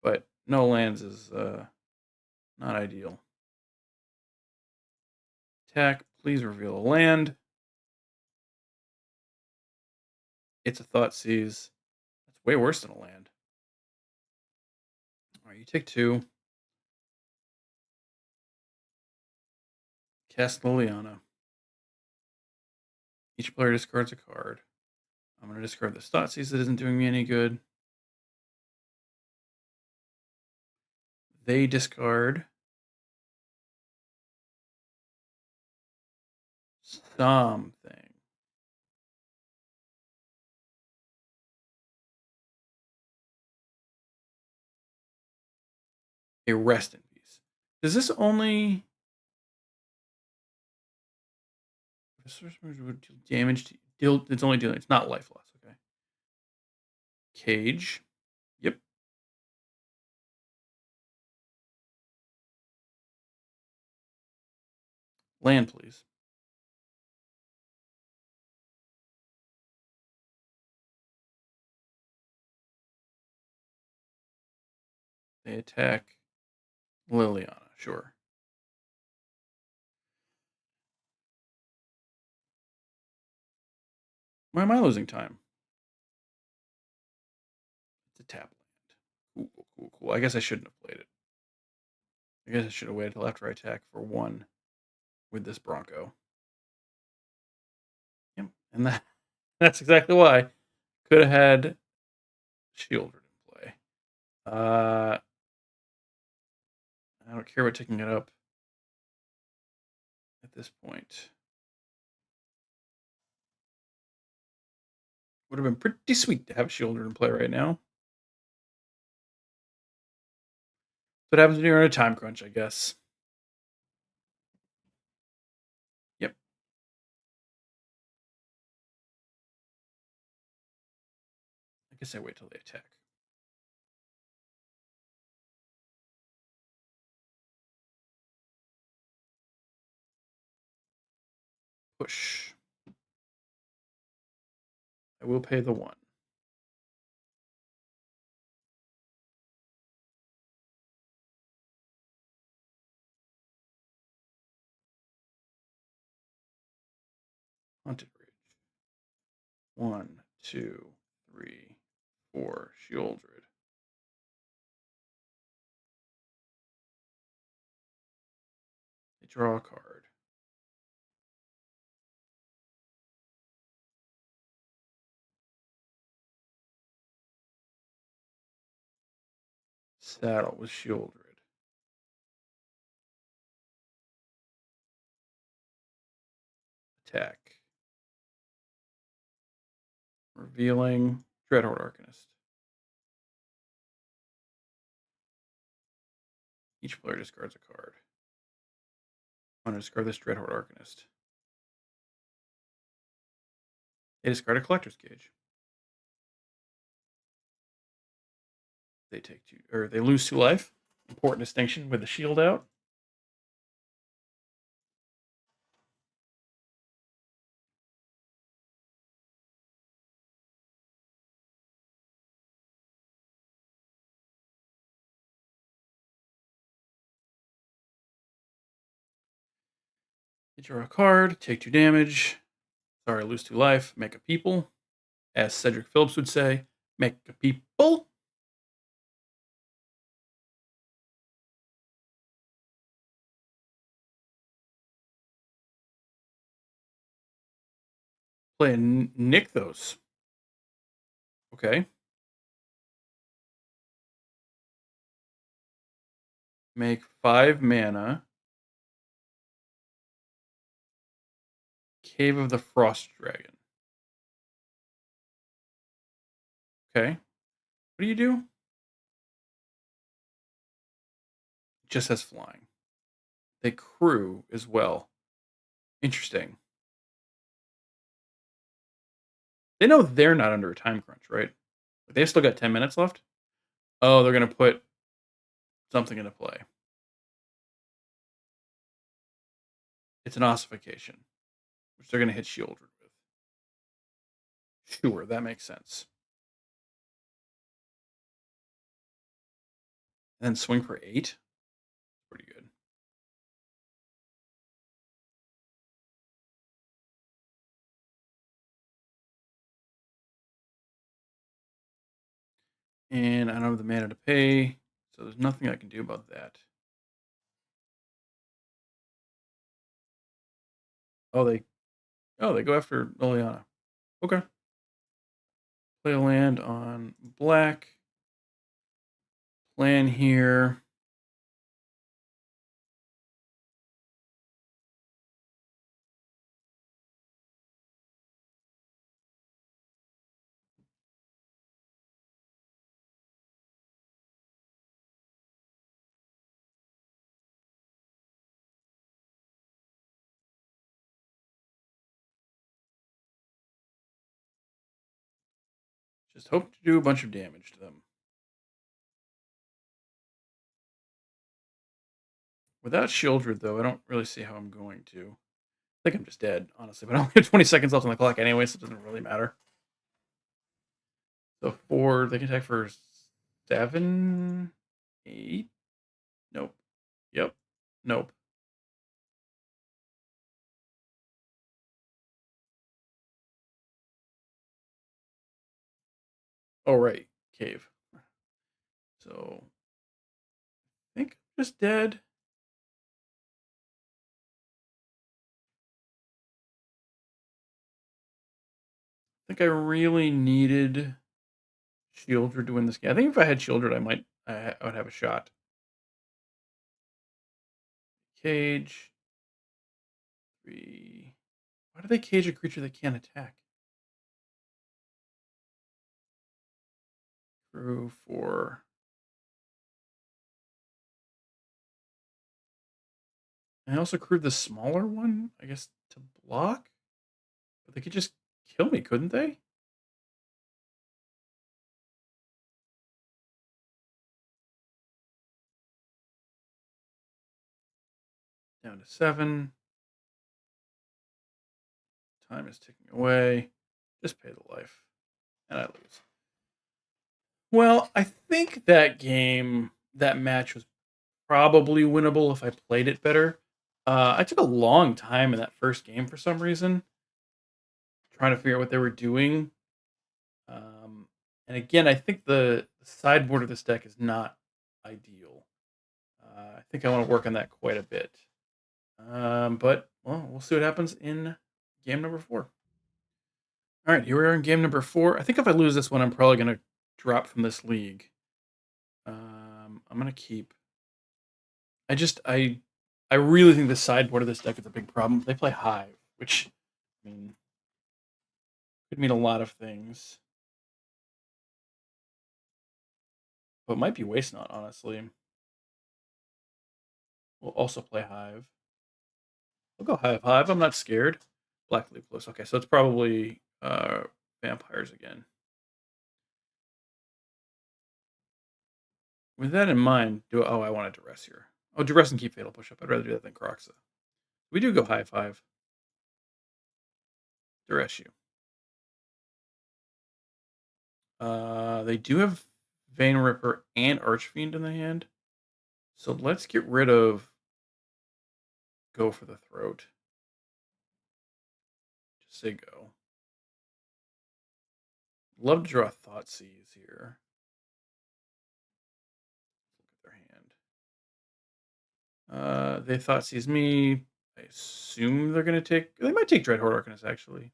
Speaker 1: but no lands is not ideal. Attack, please reveal a land. It's a Thoughtseize. That's way worse than a land. All right, you take 2. Cast Liliana. Each player discards a card. I'm going to discard the Thoughtseize that isn't doing me any good. They discard something. A rest in peace. Does this only damage to deal? It's only dealing. It's not life loss. Okay. Cage. Yep. Land, please. They attack Liliana. Sure. Why am I losing time? It's a tap land. Cool. I guess I shouldn't have played it. I guess I should have waited till after I attack for 1 with this Bronco. Yep. And that's exactly why. Could have had Shieldred in play. I don't care about taking it up at this point. Would have been pretty sweet to have Shieldred in play right now. What happens when you're in a time crunch, I guess. Yep. guess I wait till they attack. Push. I will pay the 1. Haunted Ridge. 1, 2, 3, 4. Shieldred. They draw a card. Saddle with Shieldred. Attack. Revealing Dreadhorde Arcanist. Each player discards a card. I'm going to discard this Dreadhorde Arcanist. They discard a Collector's Cage. They take 2, or they lose 2 life. Important distinction with the shield out. They draw a card, take 2 damage. Sorry, lose 2 life. Make a people. As Cedric Phillips would say, make a people. Play and nick those. Okay. Make 5 mana. Cave of the Frost Dragon. Okay. What do you do? Just has flying. They crew as well. Interesting. They know they're not under a time crunch, right? They've still got 10 minutes left. Oh, they're going to put something into play. It's an ossification, which they're going to hit Shieldred with. Sure, that makes sense. And then swing for 8. Pretty good. And I don't have the mana to pay, so there's nothing I can do about that. Oh, they go after Liliana. Okay. Play a land on black. Plan here. Just hope to do a bunch of damage to them. Without Shieldred, though, I don't really see how I'm going to. I think I'm just dead, honestly. But I only have 20 seconds left on the clock anyway, so it doesn't really matter. So 4, they can attack for 7, 8. Nope. Yep. Nope. Oh, right. Cave. So I think I'm just dead. I think I really needed Shieldred to win this game. I think if I had Shieldred, I would have a shot. Cage. 3. Why do they cage a creature that can't attack? Crew 4. I also crewed the smaller one, I guess, to block. But they could just kill me, couldn't they? Down to 7. Time is ticking away. Just pay the life. And I lose. Well, I think that match was probably winnable if I played it better. I took a long time in that first game for some reason, trying to figure out what they were doing. And again, I think the sideboard of this deck is not ideal. I think I want to work on that quite a bit. But well, we'll see what happens in game number 4. All right, here we are in game number 4. I think if I lose this one, I'm probably going to drop from this league. I'm going to keep. I really think the sideboard of this deck is a big problem. They play Hive, which I mean could mean a lot of things, but it might be Waste Not, honestly. We'll also play Hive. We'll go Hive. I'm not scared. Black Leafless. Okay, so it's probably vampires again. With that in mind, I wanted to rest here. Oh, Duress and keep Fatal Push Up. I'd rather do that than Croxa. We do go Hive. Duress you. They do have Vein Ripper and Archfiend in the hand. So let's get rid of Go for the Throat. Just say go. Love to draw Thoughtseize here. Look at their hand. They Thoughtseize me. I assume they're going to take... They might take Dreadhorde Arcanist, actually.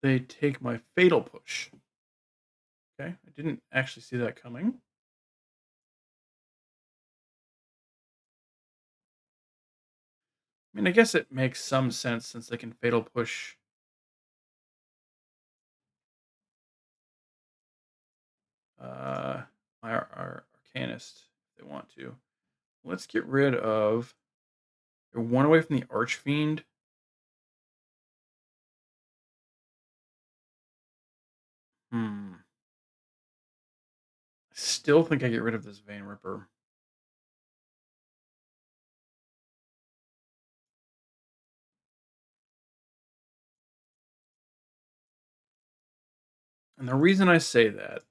Speaker 1: They take my Fatal Push. Okay, I didn't actually see that coming. I mean, I guess it makes some sense since they can Fatal Push our Arcanist if they want to. Let's get rid of... They're one away from the Archfiend. I still think I get rid of this Vein Ripper. And the reason I say that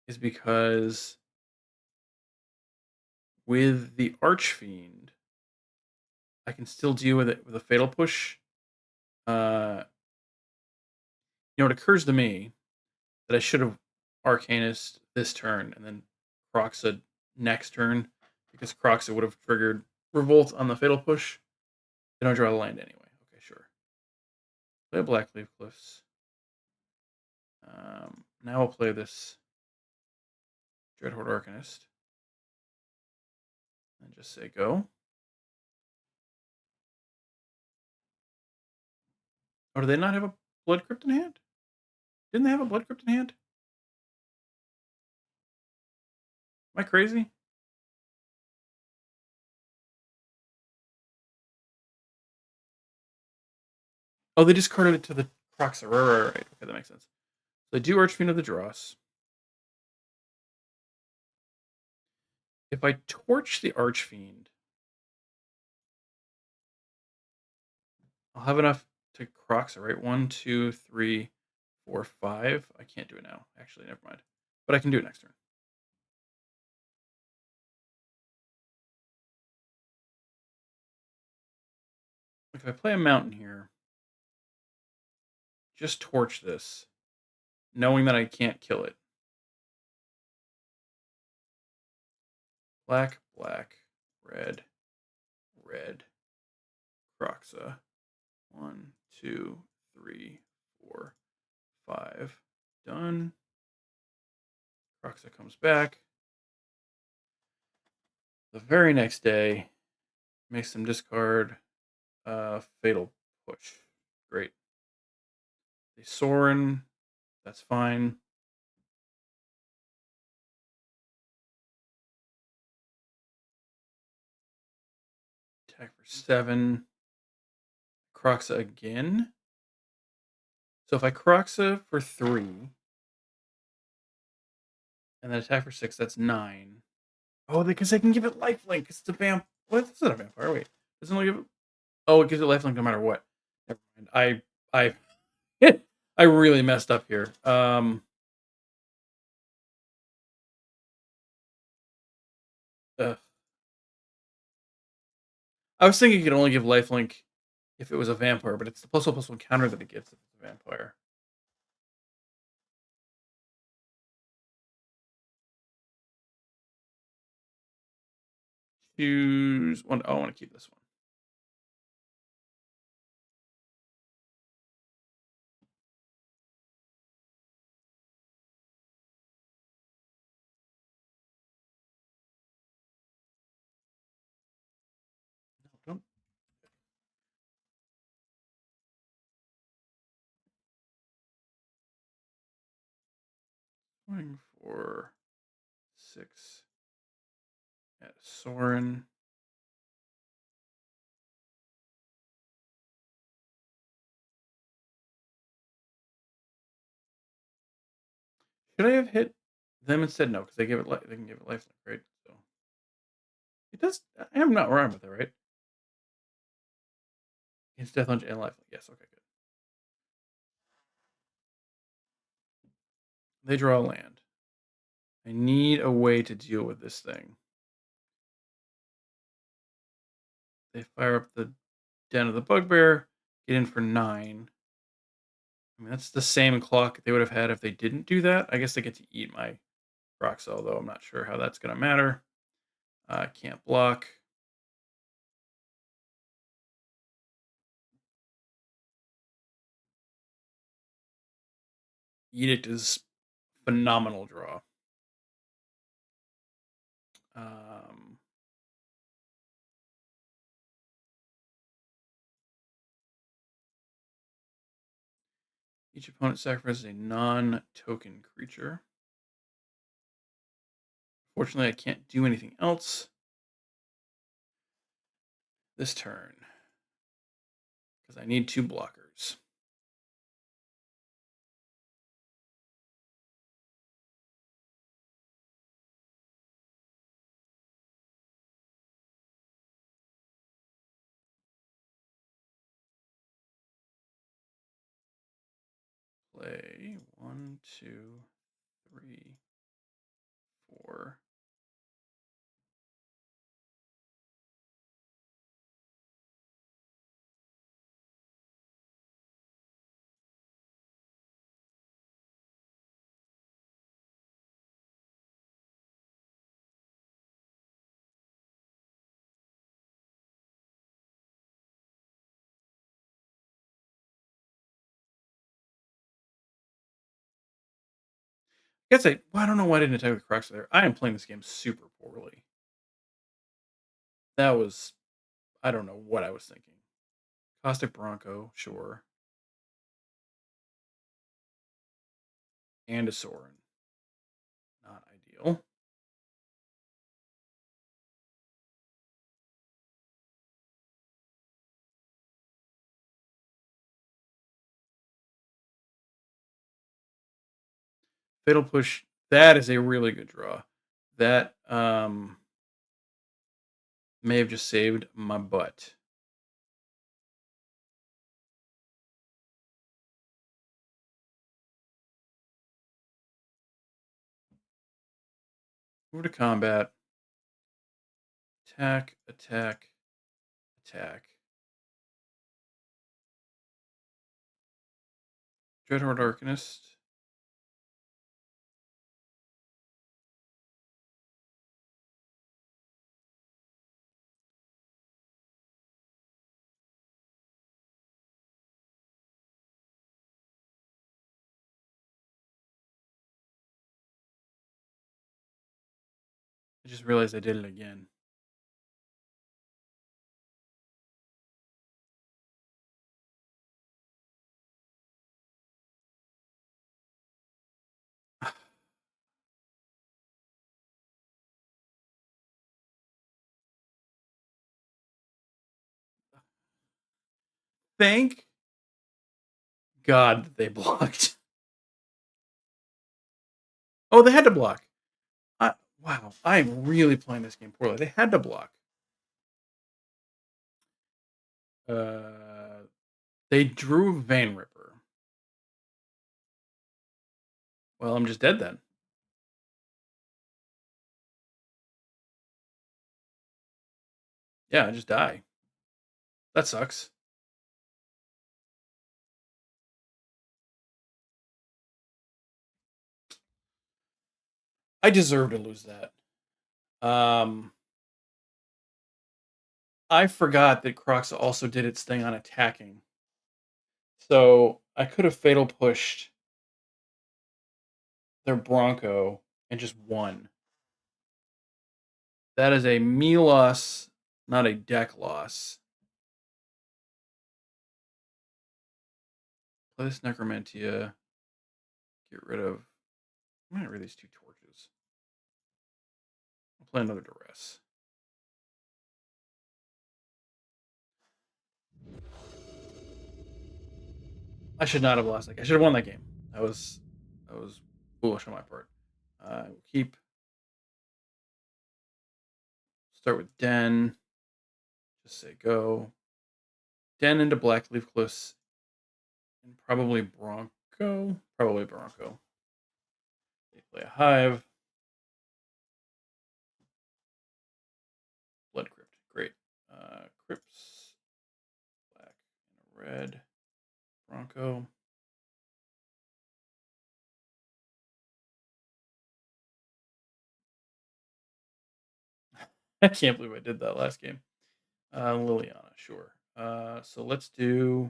Speaker 1: is because with the Archfiend, I can still deal with it with a Fatal Push. It occurs to me that I should have Arcanist this turn and then Croxa next turn, because Croxa would have triggered Revolt on the Fatal Push. They don't draw the land anyway. Okay, sure. Play a Black Leaf Cliffs. Now we'll play this Dreadhorde Arcanist. And just say go. Oh, do they not have a Blood Crypt in hand? Didn't they have a Blood Crypt in hand? Am I crazy? Oh, they discarded it to the Croxa. Right. Okay, that makes sense. So they do Archfiend of the Dross. If I torch the Archfiend, I'll have enough to Croxa, right? 1, 2, 3, 4, 5. I can't do it now. Actually, never mind. But I can do it next turn. If I play a mountain here, just torch this, knowing that I can't kill it. Black, red, Croxa. 1, 2, 3, 4, 5. Done. Croxa comes back. The very next day, makes them discard Fatal Push. Great. They Soren. That's fine. Attack for 7. Croxa again. So if I Croxa for 3 and then attack for 6, that's 9. Oh, because I can give it lifelink. It's a vamp. What? It's not a vampire. Wait, doesn't it give it? Oh, it gives it lifelink no matter what. Never mind. I I really messed up here. I was thinking you could only give lifelink if it was a vampire, but it's the +1/+1 counter that it gets if it's a vampire. Choose one. Oh, I want to keep this one. No, don't. Going for 6 at Soren. Should I have hit them instead? No, because they give it they can give it lifelink, right? So it does. I am not wrong with that, right? It's Death Lunge and lifelink. Yes. Okay. Good. They draw a land. I need a way to deal with this thing. They fire up the Den of the Bugbear. Get in for 9. I mean, that's the same clock they would have had if they didn't do that. I guess they get to eat my rocks, although I'm not sure how that's going to matter. I can't block. Edict is phenomenal draw. Um, each opponent sacrifices a non-token creature. Fortunately, I can't do anything else this turn because I need 2 blockers. Play 1, 2, 3, 4. I don't know why I didn't attack with Crocs there. I am playing this game super poorly. That was, I don't know what I was thinking. Caustic Bronco, sure. And a Soren. Not ideal. Fatal Push, that is a really good draw. That may have just saved my butt. Move to combat. Attack, attack, attack. Dreadhorde Arcanist. I just realized I did it again. Thank God that they blocked. Oh, they had to block. Wow, I'm really playing this game poorly. They had to block. Uh, they drew Vein Ripper. Well, I'm just dead then. Yeah, I just die. That sucks. I deserve to lose that. I forgot that Crocs also did its thing on attacking. So I could have fatal pushed their Bronco and just won. That is a me loss, not a deck loss. Play this Necromantia. Get rid of. I'm gonna rid of these 2 torches. I'll play another Duress. I should not have lost that. I should have won that game. That was foolish on my part. We'll keep. Start with Den. Just say go. Den into Black Leaf Cliffs. And probably Bronco. Probably Bronco. They play a Hive. Blood Crypt. Great. Crypts. Black and a red. Bronco. I can't believe I did that last game. Liliana, sure. So let's do.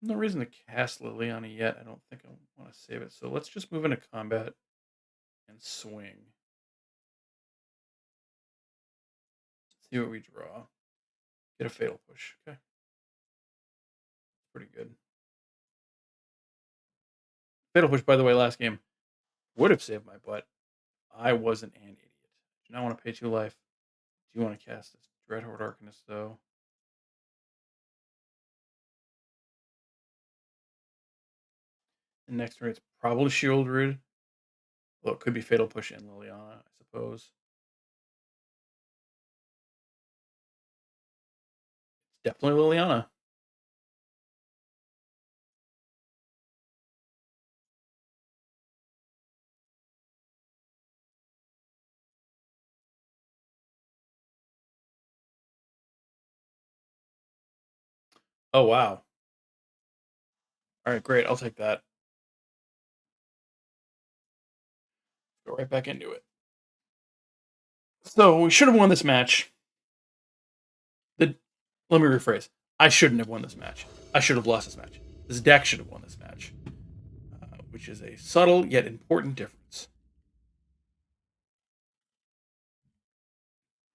Speaker 1: No reason to cast Liliana yet. I don't think I want to save it. So let's just move into combat and swing. See what we draw. Get a fatal push. Okay. Pretty good. Fatal push, by the way, last game would have saved my butt. I wasn't an idiot. Do not want to pay 2 life. Do you want to cast this Dreadhorde Arcanist, though? And next turn, it's probably Shieldred. Well, it could be Fatal Push and Liliana, I suppose. It's definitely Liliana. Oh, wow. All right, great. I'll take that. Go right back into it. So we should have won this match. Let me rephrase. I shouldn't have won this match. I should have lost this match. This deck should have won this match, which is a subtle yet important difference.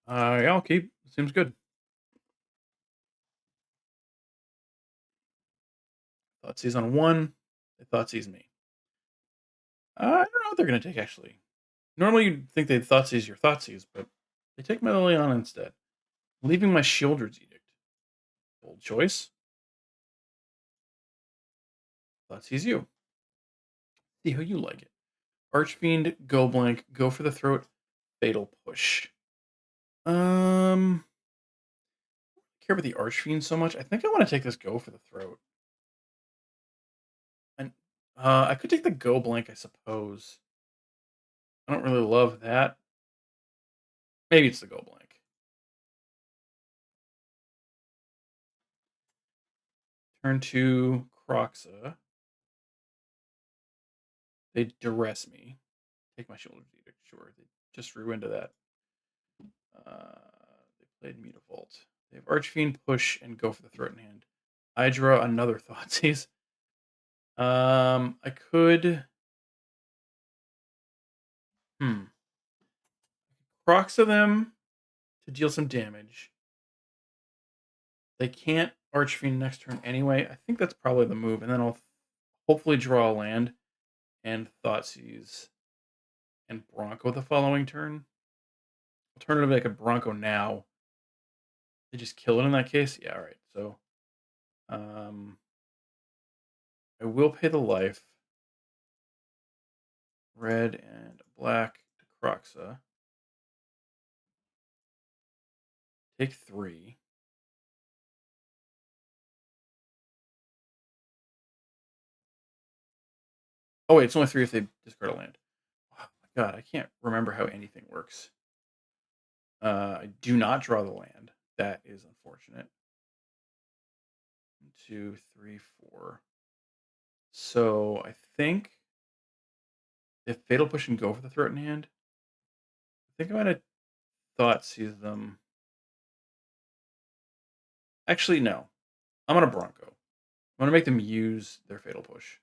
Speaker 1: Yeah, I'll keep. Seems good. Thoughtseize on 1. They Thoughtseize me. I don't know what they're going to take, actually. Normally, you'd think they'd Thoughtseize your Thoughtseize, but they take my Liliana instead, leaving my Shieldred's Edict. Bold choice. Thoughtseize you. See how you like it. Archfiend, go blank, go for the throat, fatal push. Care about the Archfiend so much. I think I want to take this go for the throat. And I could take the go blank, I suppose. I don't really love that. Maybe it's the go blank. Turn to Croxa. They duress me. Take my Shieldred's Edict. Sure, they just drew into that. They played Mutavault. They have Archfiend, push, and go for the throat in hand. I draw another Thoughtseize. I could. Croxa them to deal some damage. They can't Archfiend next turn anyway. I think that's probably the move, and then I'll hopefully draw a land and Thoughtseize and Bronco the following turn. Alternatively, I could Bronco now. They just kill it in that case? Yeah, alright. So Um, I will pay the life. Red and black to Croxa. Take 3. Oh wait, it's only 3 if they discard a land. Oh my god, I can't remember how anything works. I do not draw the land. That is unfortunate. 1, 2, 3, 4. So I think if Fatal Push and go for the threatened hand, I think I might have thought seize them. Actually, no. I'm gonna Bronco. I'm gonna make them use their Fatal Push.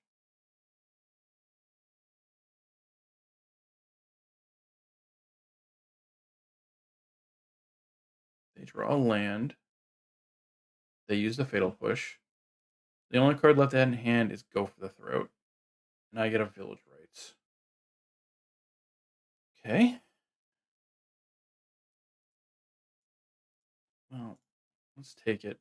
Speaker 1: They draw a land. They use the Fatal Push. The only card left in hand is Go for the Throat. And I get a Village Rights. Okay. Well, let's take it.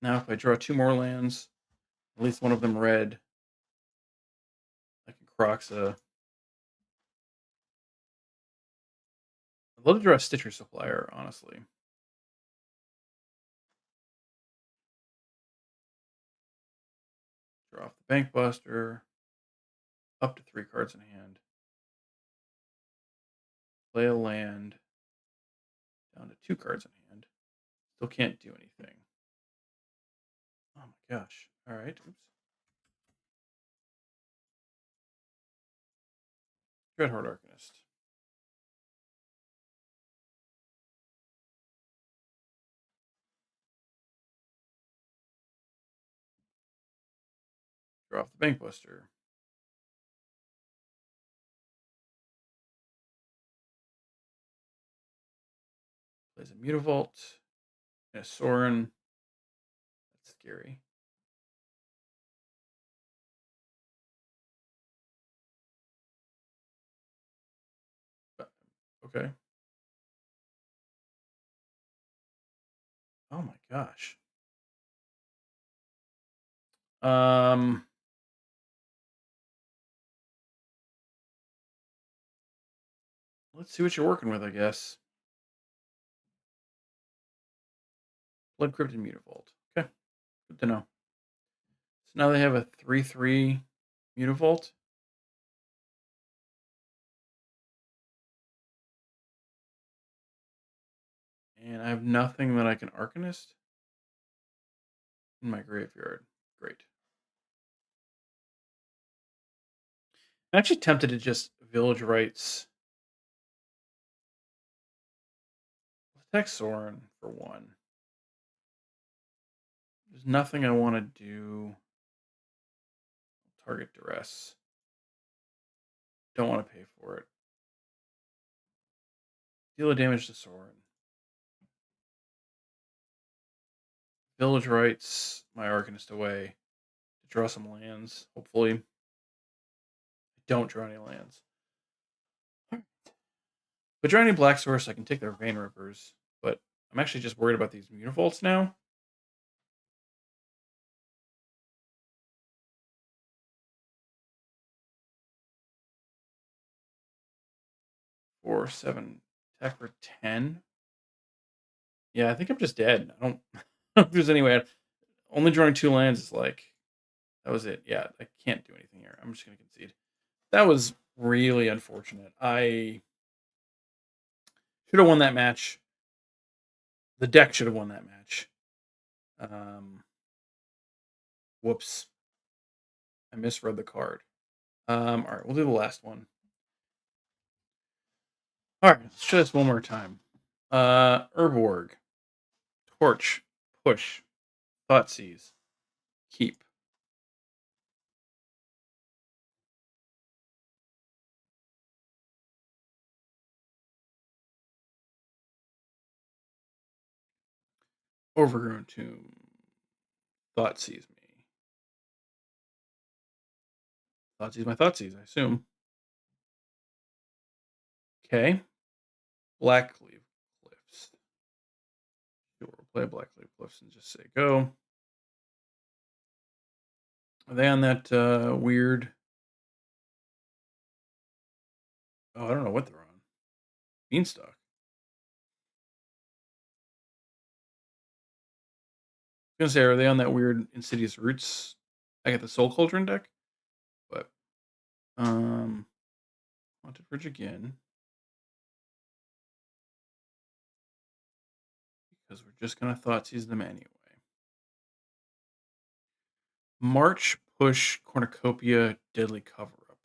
Speaker 1: Now, if I draw 2 more lands, at least one of them red, I can Croxa. I'd love to draw a Stitcher Supplier, honestly. Draw off the Bank Buster. Up to 3 cards in hand. Play a land. Down to 2 cards in hand. Still can't do anything. Oh my gosh. Alright. Oops. Dreadhorde Arcanist. Draw off the Bank Buster. Plays a Mutavault. And a Sorin. That's scary. Okay. Oh my gosh. Um, let's see what you're working with, I guess. Blood Crypt and Mutavault. Okay, good to know. So now they have a 3/3 Mutavault. And I have nothing that I can Arcanist in my graveyard. Great. I'm actually tempted to just Village Rights. Attack Sorin for 1. There's nothing I want to do. Target Duress. Don't want to pay for it. Deal a damage to Sorin. Village Rights my Arcanist away to draw some lands. Hopefully, I don't draw any lands. But draw any Black Source, I can take their Vein Rippers. But I'm actually just worried about these Mutavaults now. Four, 7, attack for 10. Yeah, I think I'm just dead. I don't know if there's any way. Only drawing 2 lands is like, that was it. Yeah, I can't do anything here. I'm just going to concede. That was really unfortunate. I should have won that match. The deck should have won that match. Whoops. I misread the card. All right, we'll do the last one. All right, let's try this one more time. Urborg. Torch. Push. Thoughtseize. Keep. Overgrown Tomb. Thoughtseize me. Thoughtseize my Thoughtseize, I assume. Okay. Blackleaf Cliffs. Sure, we'll play Blackleaf Cliffs and just say go. Are they on that weird? Oh, I don't know what they're on. Beanstalk. I was gonna say, are they on that weird Insidious Roots? I got the Soul Cauldron deck, but Haunted Bridge again because we're just gonna Thoughtseize them anyway. March push Cornucopia Deadly Cover Up.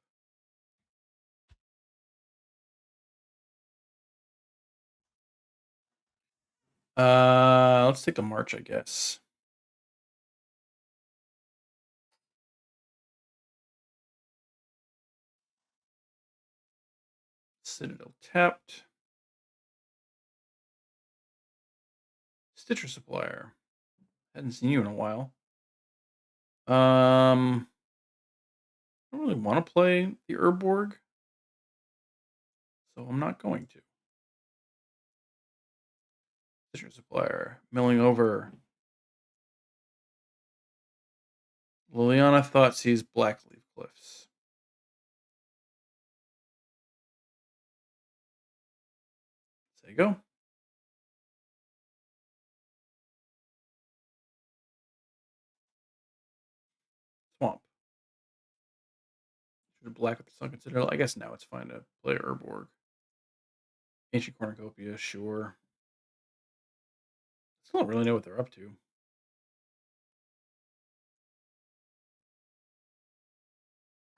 Speaker 1: Let's take the March, I guess. Citadel tapped. Stitcher Supplier. Hadn't seen you in a while. I don't really want to play the Urborg, so I'm not going to. Stitcher Supplier. Milling over. Liliana Thoughtseize Blackleaf Cliffs. There you go. Swamp. Should have black with the Sunken Citadel. I guess now it's fine to play Urborg. Ancient Cornucopia, sure. Still don't really know what they're up to.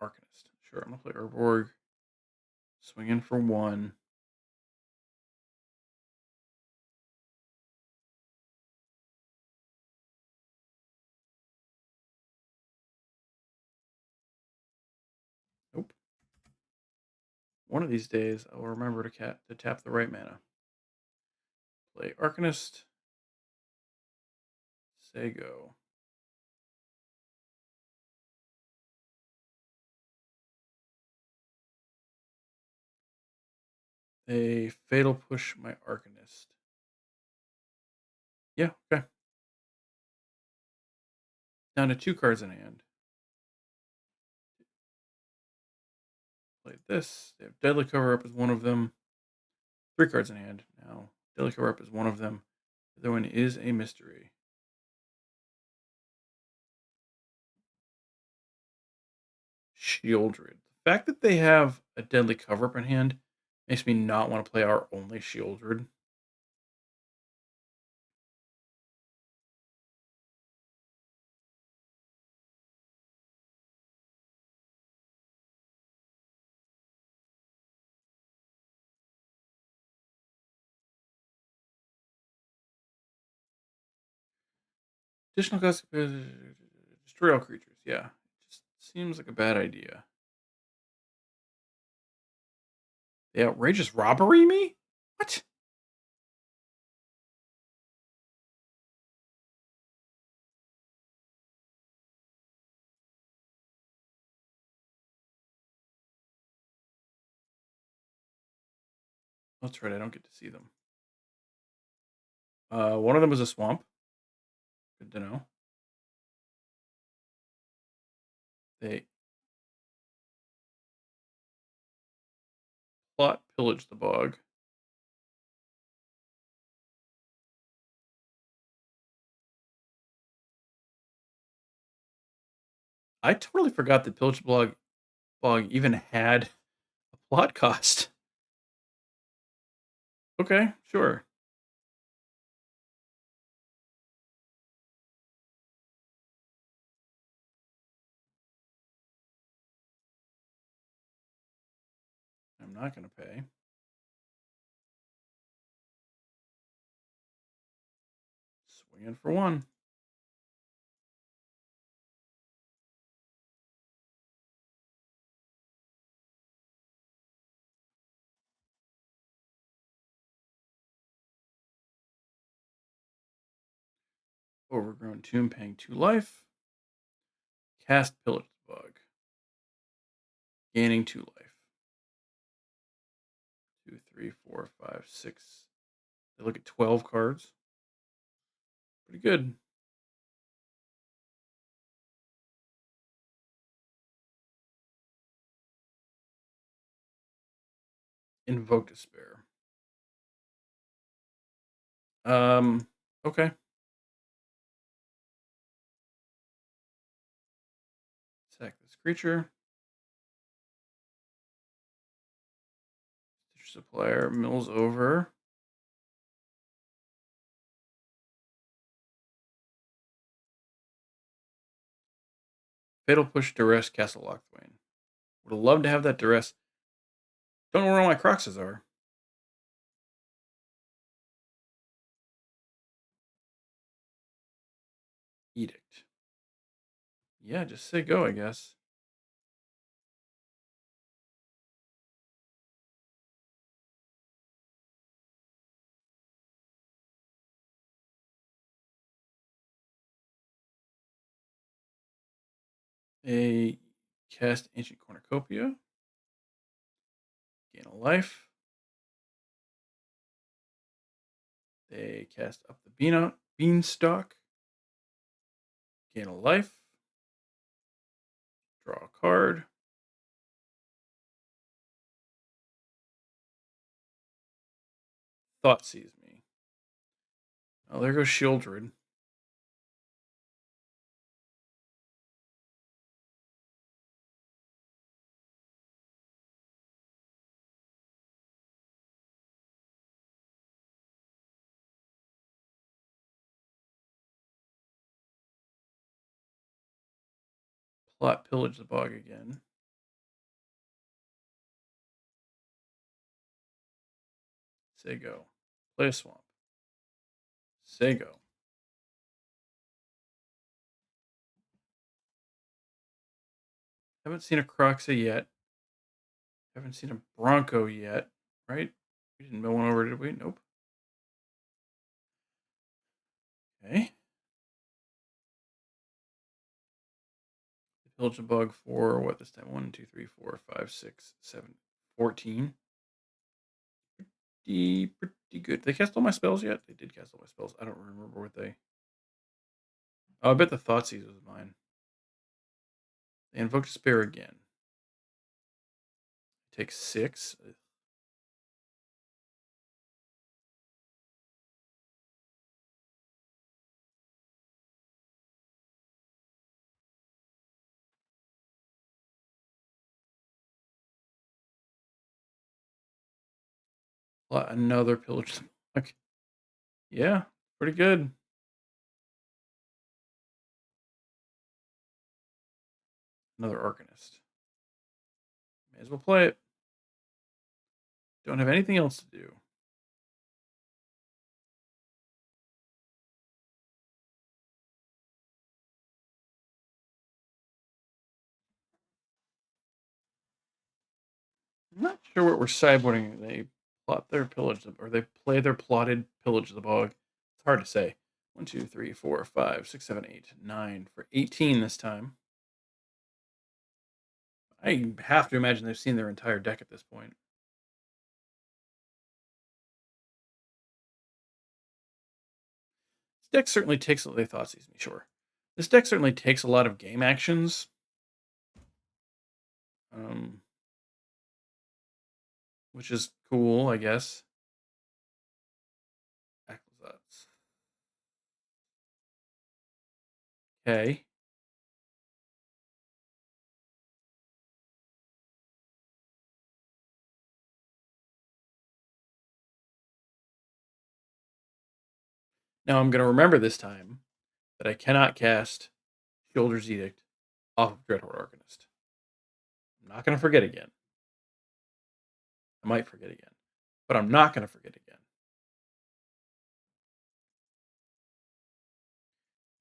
Speaker 1: Arcanist. Sure, I'm gonna play Urborg. Swing in for 1. Nope. One of these days, I will remember to tap the right mana. Play Arcanist. Say go. They fatal push my Arcanist. Yeah, okay. Down to 2 cards in hand. Play this. They have Deadly Cover Up as one of them. 3 cards in hand now. Deadly Cover Up is one of them. The other one is a mystery. Shieldred. The fact that they have a Deadly Cover Up in hand makes me not want to play our only Shieldred. Additional cost destroy all creatures. Yeah, it just seems like a bad idea. They outrageous robbery me? What? That's right. I don't get to see them. One of them is a swamp. Good to know. They plot pillage the bog. I totally forgot that pillage bog even had a plot cost. Okay, sure. I'm not going to pay. Swing in for 1. Overgrown tomb paying 2 life. Cast pillage the bog. Gaining 2 life. 2, 3, 4, 5, 6. They look at 12 cards. Pretty good. Invoke Despair. Okay. Attack this creature. Stitcher Supplier mills over. Fatal Push, Duress, Castle Lockthwain. Would love to have that Duress. Don't know where all my Croxes are. Edict. Yeah, just say go, I guess. A cast Ancient Cornucopia. Gain a life. They cast up the Beanstalk. Gain a life. Draw a card. Thought sees me. Oh, there goes Shieldred. Plot Pillage the Bog again. Say go. Play a swamp. Say go. Haven't seen a Croxa yet. Haven't seen a Bronco yet, right? We didn't mill one over, did we? Nope. Okay. Pillage the Bog for what this time? 1, 2, 3, 4, 5, 6, 7, 14. Pretty good. They cast all my spells yet? They did cast all my spells. I don't remember what they. Oh, I bet the Thoughtseize was mine. They invoke Despair again. Take 6. Another Pillage. Okay. Yeah, pretty good. Another Arcanist. May as well play it. Don't have anything else to do. I'm not sure what we're sideboarding. They plot their pillage, or they play their plotted Pillage of the Bog. It's hard to say. 1, 2, 3, 4, 5, 6, 7, 8, 9 for 18 this time. I have to imagine they've seen their entire deck at this point. This deck certainly takes. They thought sees me, sure. This deck certainly takes a lot of game actions. Which is cool, I guess. Okay. Now I'm going to remember this time that I cannot cast Shoulder's Edict off of Dreadhorde Arcanist. I'm not going to forget again. I might forget again, but I'm not going to forget again.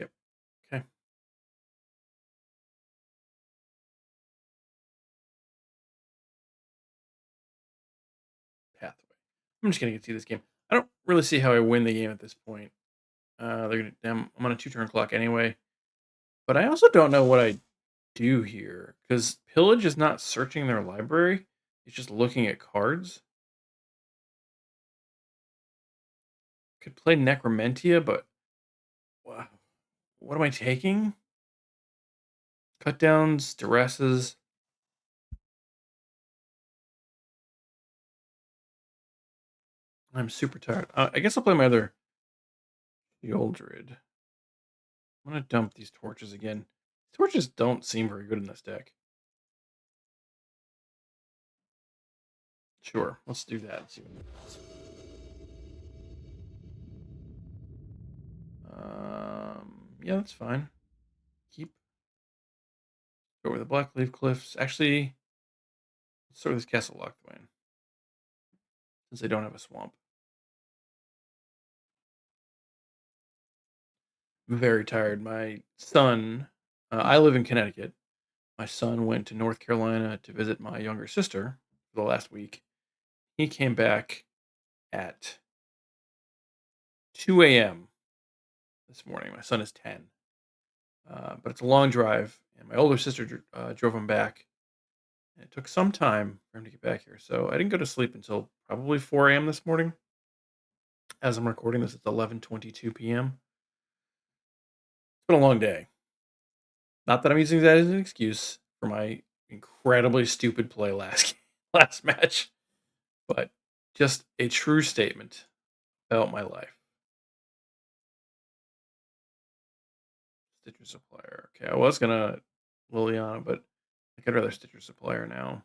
Speaker 1: Yep. Okay. Pathway. I'm just going to get through this game. I don't really see how I win the game at this point. They're gonna. I'm on a 2-turn clock anyway. But I also don't know what I do here because Pillage is not searching their library; it's just looking at cards. Could play Necromentia, but wha what am I taking? Cut downs, duresses. I'm super tired. I guess I'll play my other Eldred. I'm gonna dump these torches again. Torches don't seem very good in this deck. Sure, let's do that and see what happens. Yeah, that's fine. Keep go over the Blackleaf Cliffs. Actually, let's start with this Castle Lochthwain, since they don't have a swamp. I'm very tired. My son, I live in Connecticut. My son went to North Carolina to visit my younger sister for the last week. He came back at 2 a.m. this morning. My son is 10. But it's a long drive, and my older sister drove him back. And it took some time for him to get back here, so I didn't go to sleep until probably 4 a.m. this morning. As I'm recording this, it's 11:22 p.m. It's been a long day. Not that I'm using that as an excuse for my incredibly stupid play last last match, but just a true statement about my life. Stitcher Supplier. Okay, I was gonna Liliana, but I think I'd rather Stitcher Supplier now.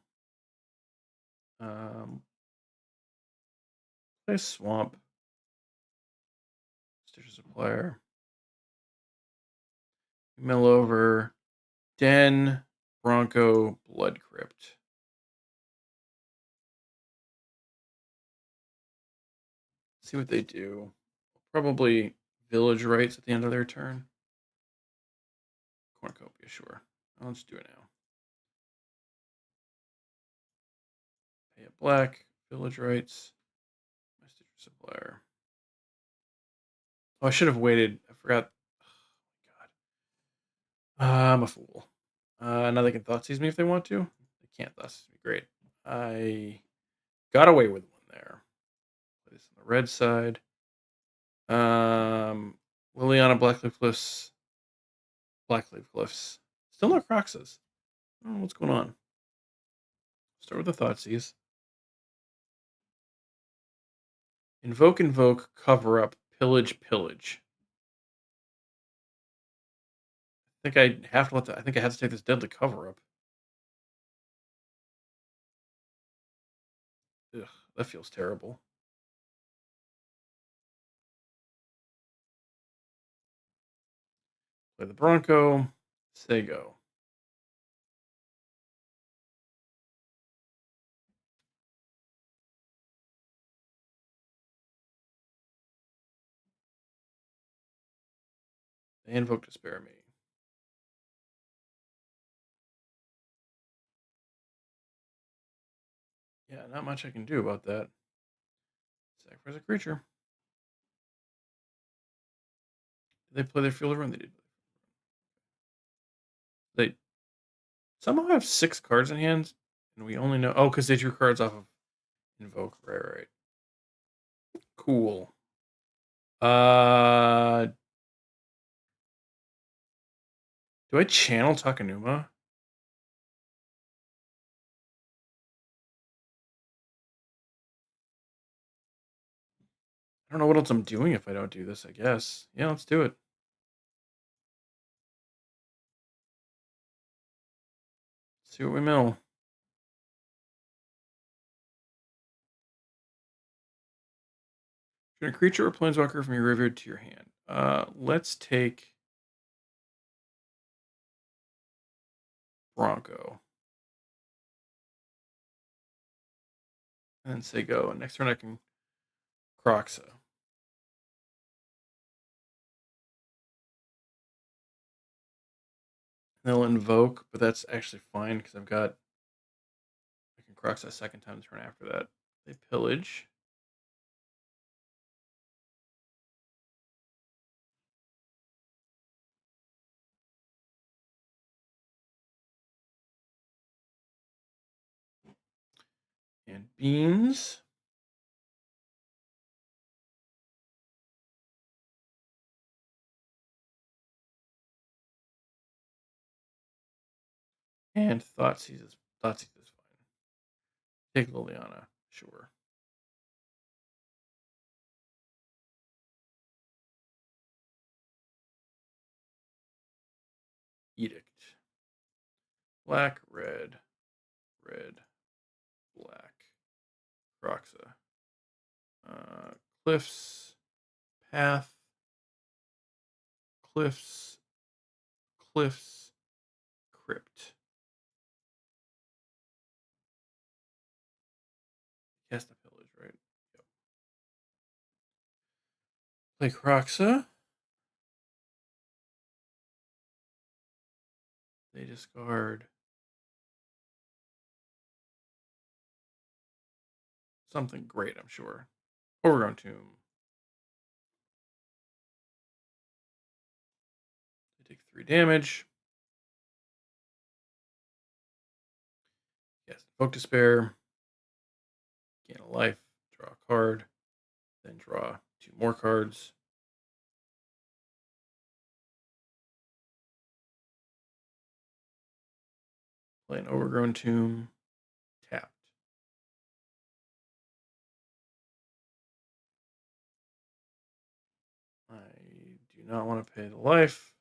Speaker 1: Play Swamp. Stitcher Supplier. Mill over. Den. Bronco. Blood Crypt. See what they do. Probably Village Rites at the end of their turn. Cornucopia, sure. I'll just do it now. Pay it black. Village Rites. My Stitcher Supplier. Oh, I should have waited. I forgot. Oh, God. I'm a fool. Now they can Thoughtseize me if they want to. They can't Thoughtseize me. Great. I got away with one there. Put this on the red side. Liliana Blackleaf Cliffs. Blackleaf Cliffs. Still no Croxes. I don't know what's going on. Start with the Thoughtseize. Invoke, cover up, pillage, pillage. I think I have to let I think I have to take this deadly cover up. Ugh, that feels terrible. Play the Bronco. Say go. They invoke to spare me. Yeah, not much I can do about that. Sacrifice a creature. Did they play their field run? They did. They somehow have 6 cards in hand, and we only know. Oh, because they drew cards off of invoke. Right. Cool. Do I channel Takanuma? I don't know what else I'm doing if I don't do this, I guess. Yeah, let's do it. See what we mill. Turn a creature or planeswalker from your graveyard to your hand. Let's take Bronco. And then say go. And next turn I can Croxa. They'll invoke, but that's actually fine because I can Croxa a second time the turn after that. They pillage. And beans. And Thoughtseize is fine. Take Liliana, sure. Edict. Black, red, black. Roxa. Cliffs, path, cliffs, crypt. Cast a pillage, right? Yep. Play Croxa. They discard something great, I'm sure. Overgrown Tomb. They take 3 damage. Yes, Invoke Despair. Gain a life. Draw a card. Then draw 2 more cards. Play an Overgrown Tomb. Tapped. I do not want to pay the life,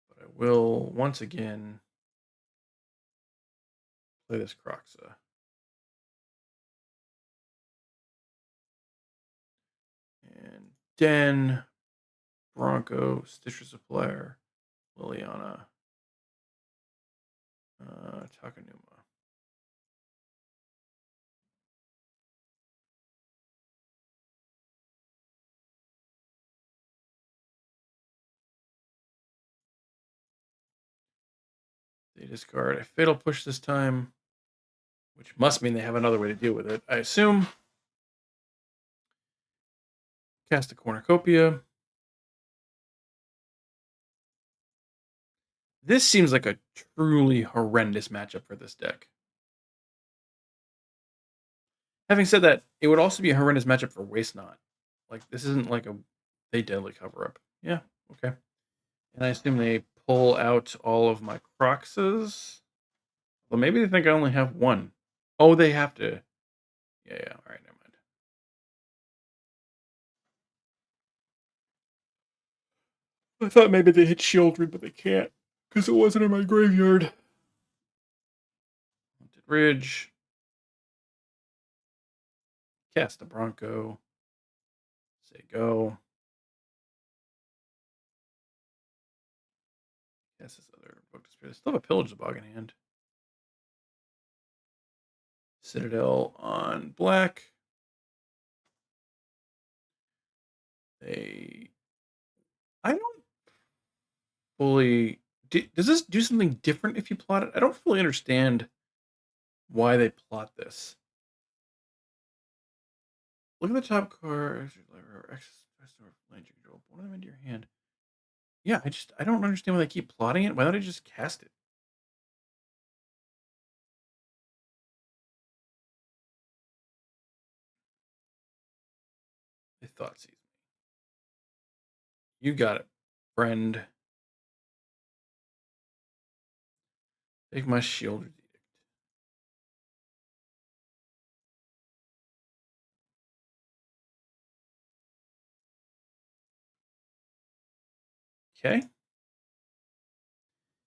Speaker 1: but I will once again play this Croxa. And Den, Bronco, Stitcher Supplier, Liliana, Takanuma. They discard a Fatal Push this time, which must mean they have another way to deal with it, I assume. Cast a Cornucopia. This seems like a truly horrendous matchup for this deck. Having said that, it would also be a horrendous matchup for Waste Not. Like, this isn't like they deadly cover up. Yeah, okay. And I assume they pull out all of my Croxes. Well, maybe they think I only have one. Oh, they have to. Yeah, all right, never mind. I thought maybe they hit Shieldred, but they can't because it wasn't in my graveyard. Haunted Ridge. Cast a Bronco. Say go. Cast this other Book Despair. They still have a Pillage the Bog in hand. Citadel on black. I don't fully. Does this do something different if you plot it? I don't fully understand why they plot this. Look at the top card. One of them into your hand. Yeah, I don't understand why they keep plotting it. Why don't I just cast it? They thought sees me. You got it, friend. Take my shield edict. Okay.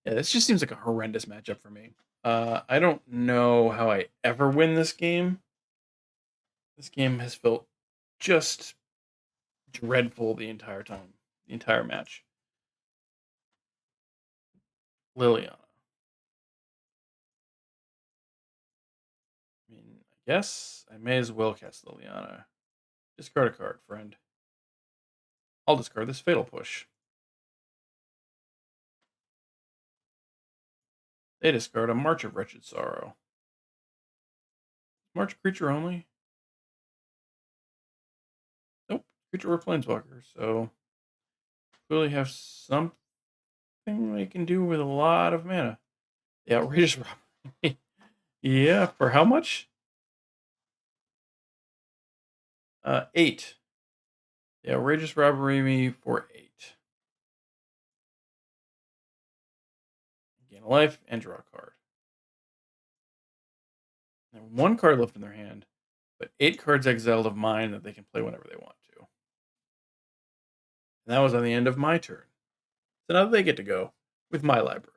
Speaker 1: Yeah, this just seems like a horrendous matchup for me. I don't know how I ever win this game. This game has felt just dreadful the entire time, the entire match. Liliana. I mean, I guess I may as well cast Liliana. Discard a card, friend. I'll discard this Fatal Push. They discard a March of Wretched Sorrow. March creature only? Nope. Creature or Planeswalker. So clearly have something they can do with a lot of mana. The Outrageous Robbery. Yeah, for how much? 8. The Outrageous Robbery me for 8. Gain a life and draw a card. They have 1 card left in their hand, but 8 cards exiled of mine that they can play whenever they want to. And that was on the end of my turn. So now they get to go with my library.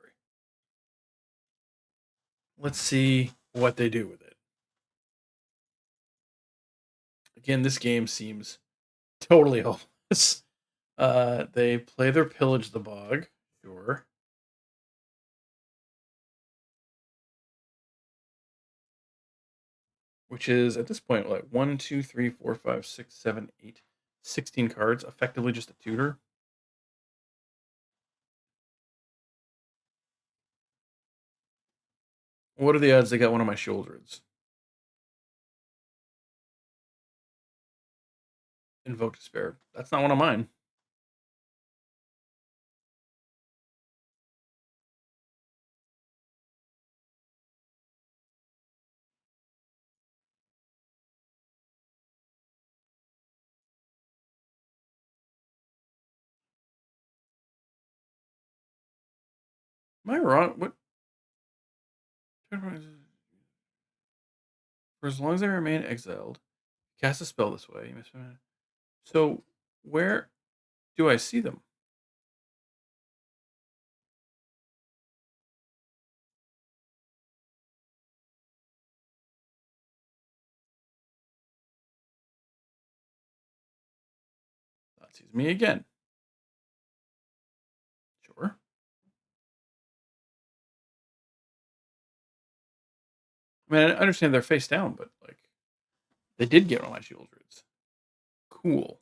Speaker 1: Let's see what they do with it. Again, this game seems totally hopeless. They play their Pillage the Bog. Sure. Which is, at this point, like 1, 2, 3, 4, 5, 6, 7, 8, 16 cards. Effectively just a tutor. What are the odds they got one of my Shouldreds? Invoke Despair. That's not one of mine. Am I wrong? What? For as long as I remain exiled, cast a spell this way. So, where do I see them? That sees me again. Sure. I mean, I understand they're face down, but like, they did get one of my Shieldreds. Cool.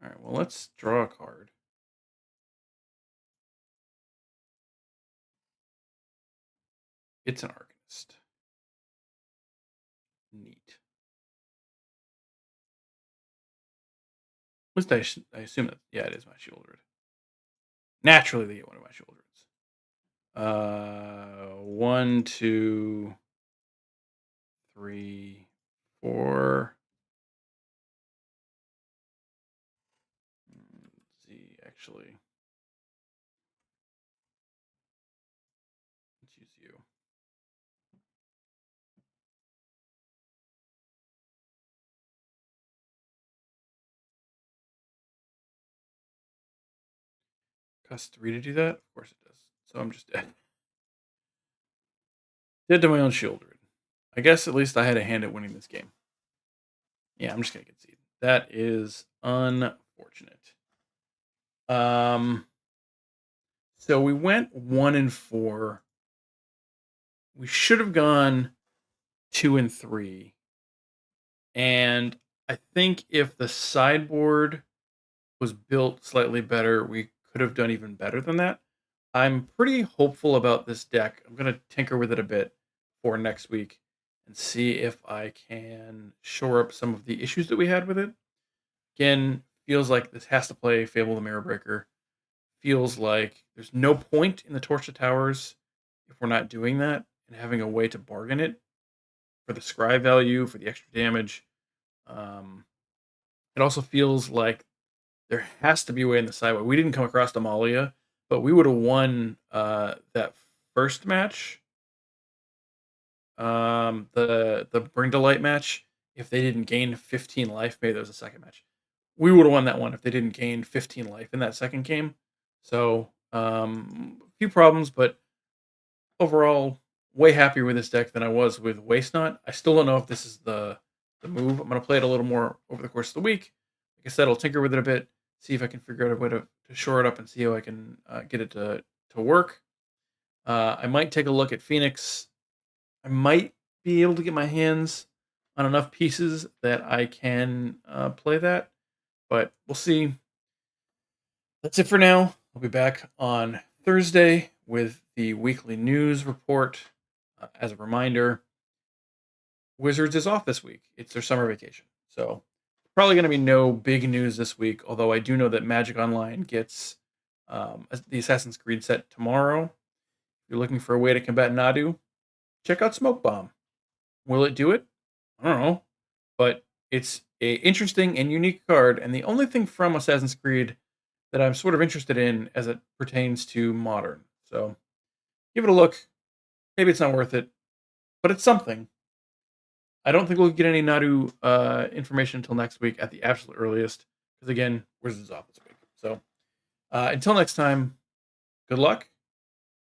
Speaker 1: All right. Well, let's draw a card. It's an Arcanist. Neat. At least I assume that. Yeah, it is my Shieldred. Naturally, they get one of my Shieldreds. 1, 2, 3, 4. Let's see, actually. Let's use you. Costs 3 to do that? Of course it does. So I'm just dead. Dead to my own Shieldred. I guess at least I had a hand at winning this game. Yeah, I'm just gonna concede. That is unfortunate. So we went 1 and 4. We should have gone 2 and 3. And I think if the sideboard was built slightly better, we could have done even better than that. I'm pretty hopeful about this deck. I'm going to tinker with it a bit for next week and see if I can shore up some of the issues that we had with it. Again, feels like this has to play Fable the Mirror Breaker. Feels like there's no point in the Torch to Towers if we're not doing that and having a way to bargain it for the scry value, for the extra damage. It also feels like there has to be a way in the sideway. We didn't come across Amalia, but we would have won that first match, the Bring to Light match, if they didn't gain 15 life. Maybe there was a second match. We would have won that one if they didn't gain 15 life in that second game. So a few problems, but overall, way happier with this deck than I was with Waste Not. I still don't know if this is the move. I'm going to play it a little more over the course of the week. Like I said, I'll tinker with it a bit, see if I can figure out a way to shore it up and see how I can get it to work. I might take a look at Phoenix. I might be able to get my hands on enough pieces that I can play that, but we'll see. That's it for now. I'll be back on Thursday with the weekly news report. As a reminder, Wizards is off this week. It's their summer vacation. So probably going to be no big news this week, although I do know that Magic Online gets the Assassin's Creed set tomorrow. If you're looking for a way to combat Nadu, check out Smoke Bomb. Will it do it? I don't know. But it's a interesting and unique card, and the only thing from Assassin's Creed that I'm sort of interested in as it pertains to modern. So give it a look. Maybe it's not worth it, but it's something. I don't think we'll get any Nadu information until next week at the absolute earliest. Because again, Wizards is off this week. So until next time, good luck.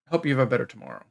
Speaker 1: Hope you have a better tomorrow.